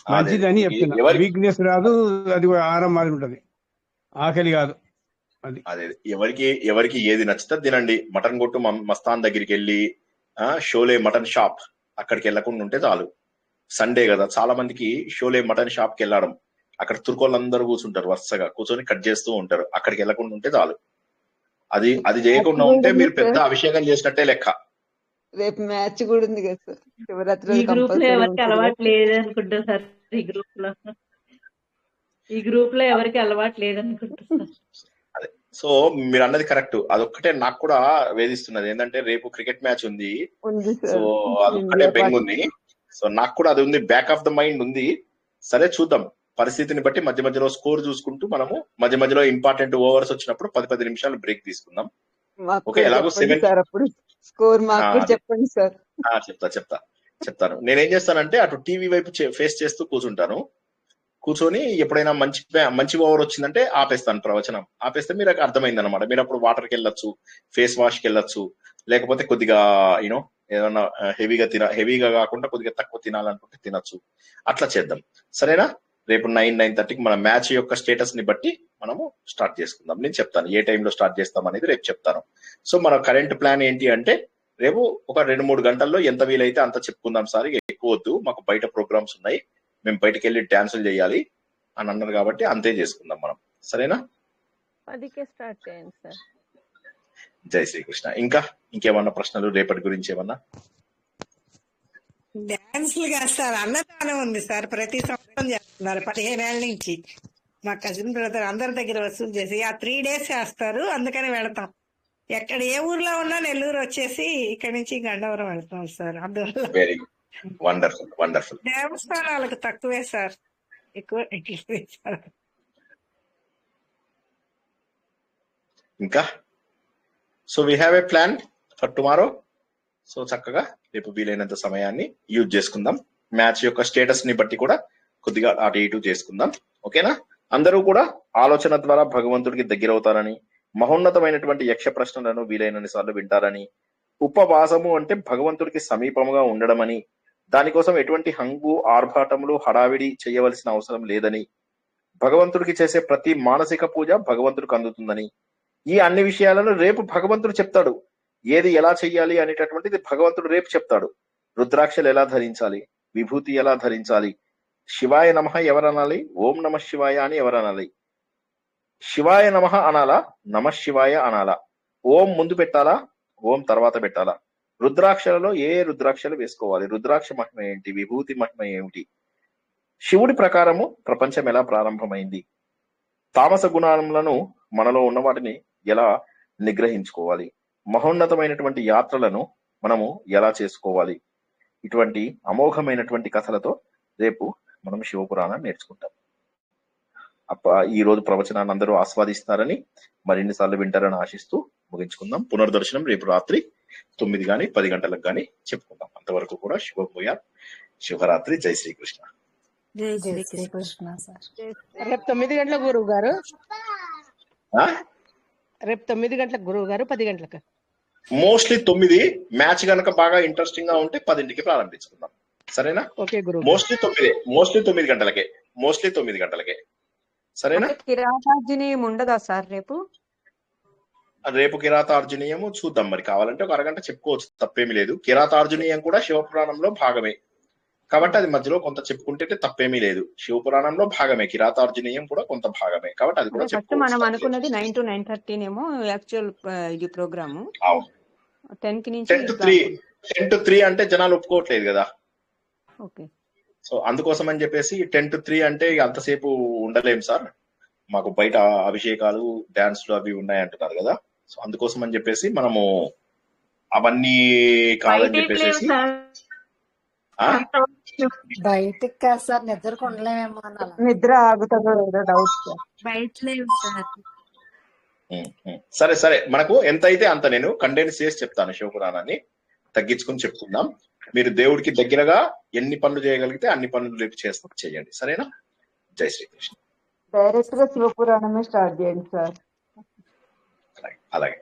మంచిదని చెప్తున్నా. వీక్నెస్ రాదు, అది ఆహారం మాది ఉంటది, ఆకలి కాదు. అది అదే ఎవరికి ఏది నచ్చితే తినండి. మటన్ కొట్టు మస్తాన్ దగ్గరికి వెళ్ళి షోలే మటన్ షాప్ అక్కడికి వెళ్ళకుండా ఉంటే చాలు. సండే కదా, చాలా మందికి షోలే మటన్ షాప్ కి వెళ్ళడం, అక్కడ తుర్కోళ్ళందరూ కూర్చుంటారు, వరుసగా కూర్చొని కట్ చేస్తూ ఉంటారు. అక్కడికి వెళ్ళకుండా ఉంటే చాలు. అది చేయకుండా ఉంటే మీరు పెద్ద అభిషేకం చేసినట్టే లెక్క. రేపు మ్యాచ్ కూడా ఉంది కదా సార్, శివరాత్రి ఈ గ్రూప్ లో ఎవరికి అలవాటు లేదనుకుంటా సార్. ఈ గ్రూప్ లో ఎవరికి అలవాటు లేదనుకుంటా సార్. అదే, సో మీరు అన్నది కరెక్ట్. అదొక్కటే నాకు కూడా వేధిస్తున్నది. ఏంటంటే రేపు క్రికెట్ మ్యాచ్ ఉంది, సో అదొక్కటే బెంగ్ ఉంది. సో నాకు కూడా అది ఉంది, బ్యాక్ ఆఫ్ ద మైండ్ ఉంది. సరే చూద్దాం, పరిస్థితిని బట్టి మధ్య మధ్యలో స్కోర్ చూసుకుంటూ మనము మధ్య మధ్యలో ఇంపార్టెంట్ ఓవర్స్ వచ్చినప్పుడు 10 నిమిషాలు బ్రేక్ తీసుకుందాం. ఓకే, ఎలాగో 7 స్కోర్ మాకు చెప్పండి సార్. చెప్తాను. నేనేం చేస్తానంటే అటు టీవీ వైపు ఫేస్ చేస్తూ కూర్చొని ఎప్పుడైనా మంచి ఓవర్ వచ్చిందంటే ఆపేస్తాను, ప్రవచనం ఆపేస్తే మీరు అర్థమైంది అనమాట. మీరు అప్పుడు వాటర్కి వెళ్ళొచ్చు, ఫేస్ వాష్కి వెళ్ళొచ్చు, లేకపోతే కొద్దిగా యూనో ఏదన్నా హెవీగా కాకుండా కొద్దిగా తక్కువ తినాలనుకుంటే తినచ్చు. అట్లా చేద్దాం, సరేనా? రేపు 9-9:30కి మన మ్యాచ్ యొక్క స్టేటస్ ని బట్టి మనము స్టార్ట్ చేసుకుందాం. నేను చెప్తాను ఏ టైంలో స్టార్ట్ చేస్తాం అనేది రేపు చెప్తాను. సో మన కరెంట్ ప్లాన్ ఏంటి అంటే రేపు ఒక 2-3 గంటల్లో ఎంత వీలైతే అంత చెప్పుకుందాం సార్, ఎక్కువ వద్దు, మాకు బయట ప్రోగ్రామ్స్ ఉన్నాయి, మేము బయటకు వెళ్ళి డాన్సులు చేయాలి అని అన్నారు కాబట్టి అంతే చేసుకుందాం మనం, సరేనా? 10కే స్టార్ట్ చేయండి సార్. జై శ్రీకృష్ణ. ఇంకేమన్నా ప్రశ్నలు రేపటి గురించి ఏమన్నా? డాన్సులు చేస్తారు, అన్నదానం ఉంది సార్, ప్రతి సంవత్సరం చేస్తున్నారు 15 ఏళ్ళ నుంచి. మా కజిన్ బ్రదర్ అందరి దగ్గర వసూలు చేసి ఆ 3 days చేస్తారు, అందుకని వెళతాం. ఎక్కడ ఏ ఊర్లో ఉన్నా నెల్లూరు వచ్చేసి ఇక్కడ నుంచి గండవరం వెళ్తాం సార్. అందువల్ల వెరీ వండర్ఫుల్. దేవస్థానాలకు తక్కువే సార్, ఎక్కువ సార్. ఇంకా so we have a plan for tomorrow. So చక్కగా రేపు వీలైనంత సమయాన్ని యూజ్ చేసుకుందాం. మ్యాచ్ యొక్క స్టేటస్ ని బట్టి కూడా కొద్దిగా అటు ఇటు చేసుకుందాం, ఓకేనా? అందరూ కూడా ఆలోచన ద్వారా భగవంతుడికి దగ్గర అవుతారని, మహోన్నతమైనటువంటి యక్ష ప్రశ్నలను వీలైనన్ని సార్లు వింటారని, ఉపవాసము అంటే భగవంతుడికి సమీపముగా ఉండడమని, దానికోసం ఎటువంటి హంగు ఆర్భాటములు హడావిడి చేయవలసిన అవసరం లేదని, భగవంతుడికి చేసే ప్రతి మానసిక పూజ భగవంతుడికి అందుతుందని, ఈ అన్ని విషయాలను రేపు భగవంతుడు చెప్తాడు. ఏది ఎలా చెయ్యాలి అనేటటువంటిది భగవంతుడు రేపు చెప్తాడు. రుద్రాక్షలు ఎలా ధరించాలి, విభూతి ఎలా ధరించాలి, శివాయ నమః ఎవరనాలి, ఓం నమ శివాయ అని ఎవరనాలి, శివాయ నమః అనాలా, నమ శివాయ అనాలా, ఓం ముందు పెట్టాలా, ఓం తర్వాత పెట్టాలా, రుద్రాక్షలలో ఏ రుద్రాక్షలు వేసుకోవాలి, రుద్రాక్ష మహిమ ఏంటి, విభూతి మహిమ ఏమిటి, శివుడి ప్రకారము ప్రపంచం ఎలా ప్రారంభమైంది, తామస గుణాలను మనలో ఉన్న వాటిని ఎలా నిగ్రహించుకోవాలి, మహోన్నతమైనటువంటి యాత్రలను మనము ఎలా చేసుకోవాలి, ఇటువంటి అమోఘమైనటువంటి కథలతో రేపు మనం శివపురాణాన్ని నేర్చుకుంటాం. ఈ రోజు ప్రవచనాన్ని అందరూ ఆస్వాదిస్తారని, మరిన్ని సార్లు వింటారని ఆశిస్తూ ముగించుకుందాం. పునర్దర్శనం రేపు రాత్రి 9 గాని 10 గంటలకు గాని చెప్పుకుందాం. అంతవరకు కూడా శుభోదయ, శుభరాత్రి, జై శ్రీకృష్ణ. జై శ్రీకృష్ణ సార్. రేపు 9 గంటలకు గురువు గారు, రేపు 9 గంటలకు గురువు గారు, 10 గంటలకు మోస్ట్లీ 9. మ్యాచ్ గనక బాగా ఇంట్రెస్టింగ్ గా ఉంటే 10ంటికి ప్రారంభించుకుందాం. సరేనా? మోస్ట్లీ 9 గంటలకే, మోస్ట్లీ 9 గంటలకే. సరేనా? కిరాతార్జునీయం ఉండదా సార్ రేపు? రేపు కిరాతార్జునీయము చూద్దాం, మరి కావాలంటే ఒక అరగంట చెప్పుకోవచ్చు, తప్పేమీ లేదు. కిరాతార్జునీయం కూడా శివపురాణంలో భాగమే కాబట్టి అది మధ్యలో కొంత చెప్పుకుంటే తప్పేమీ లేదు. శివపురాణంలో భాగమే, కిరాతార్జునీయం కూడా కొంత భాగమే కాబట్టి అది కూడా ఫస్ట్ మనం అనుకున్నది 9 to 9:30 ఏమో యాక్చువల్ ఇది ప్రోగ్రాము. 10 నుంచి 10 to 3 అంటే జనాలు ఒప్పుకోవట్లేదు కదా. ఓకే, సో అందుకోసం అని చెప్పేసి 10 to 3 అంటే అంతసేపు ఉండలేం సార్, మాకు బయట అభిషేకాలు, డాన్స్లు అవి ఉన్నాయి అంటున్నారు కదా. సో అందుకోసం అని చెప్పేసి మనము అవన్నీ కాదని చెప్పేసి బయటికి కాదు సార్, నిద్రకు ఉండలేమేమో అనాలి. నిద్ర ఆగుతుందో లేదో డౌట్ సార్. బయట లేవు సార్. సరే సరే, మనకు ఎంత అయితే అంత నేను కండెన్స్ చేసి చెప్తాను. శివపురాణాన్ని తగ్గించుకుని చెప్పుకుందాం. మీరు దేవుడికి దగ్గరగా ఎన్ని పనులు చేయగలిగితే అన్ని పనులు రేపు చేయండి. సరేనా? జై శ్రీకృష్ణ. డైరెక్ట్ గా శివపురాణమే స్టార్ట్ చేయండి సార్. అలాగే.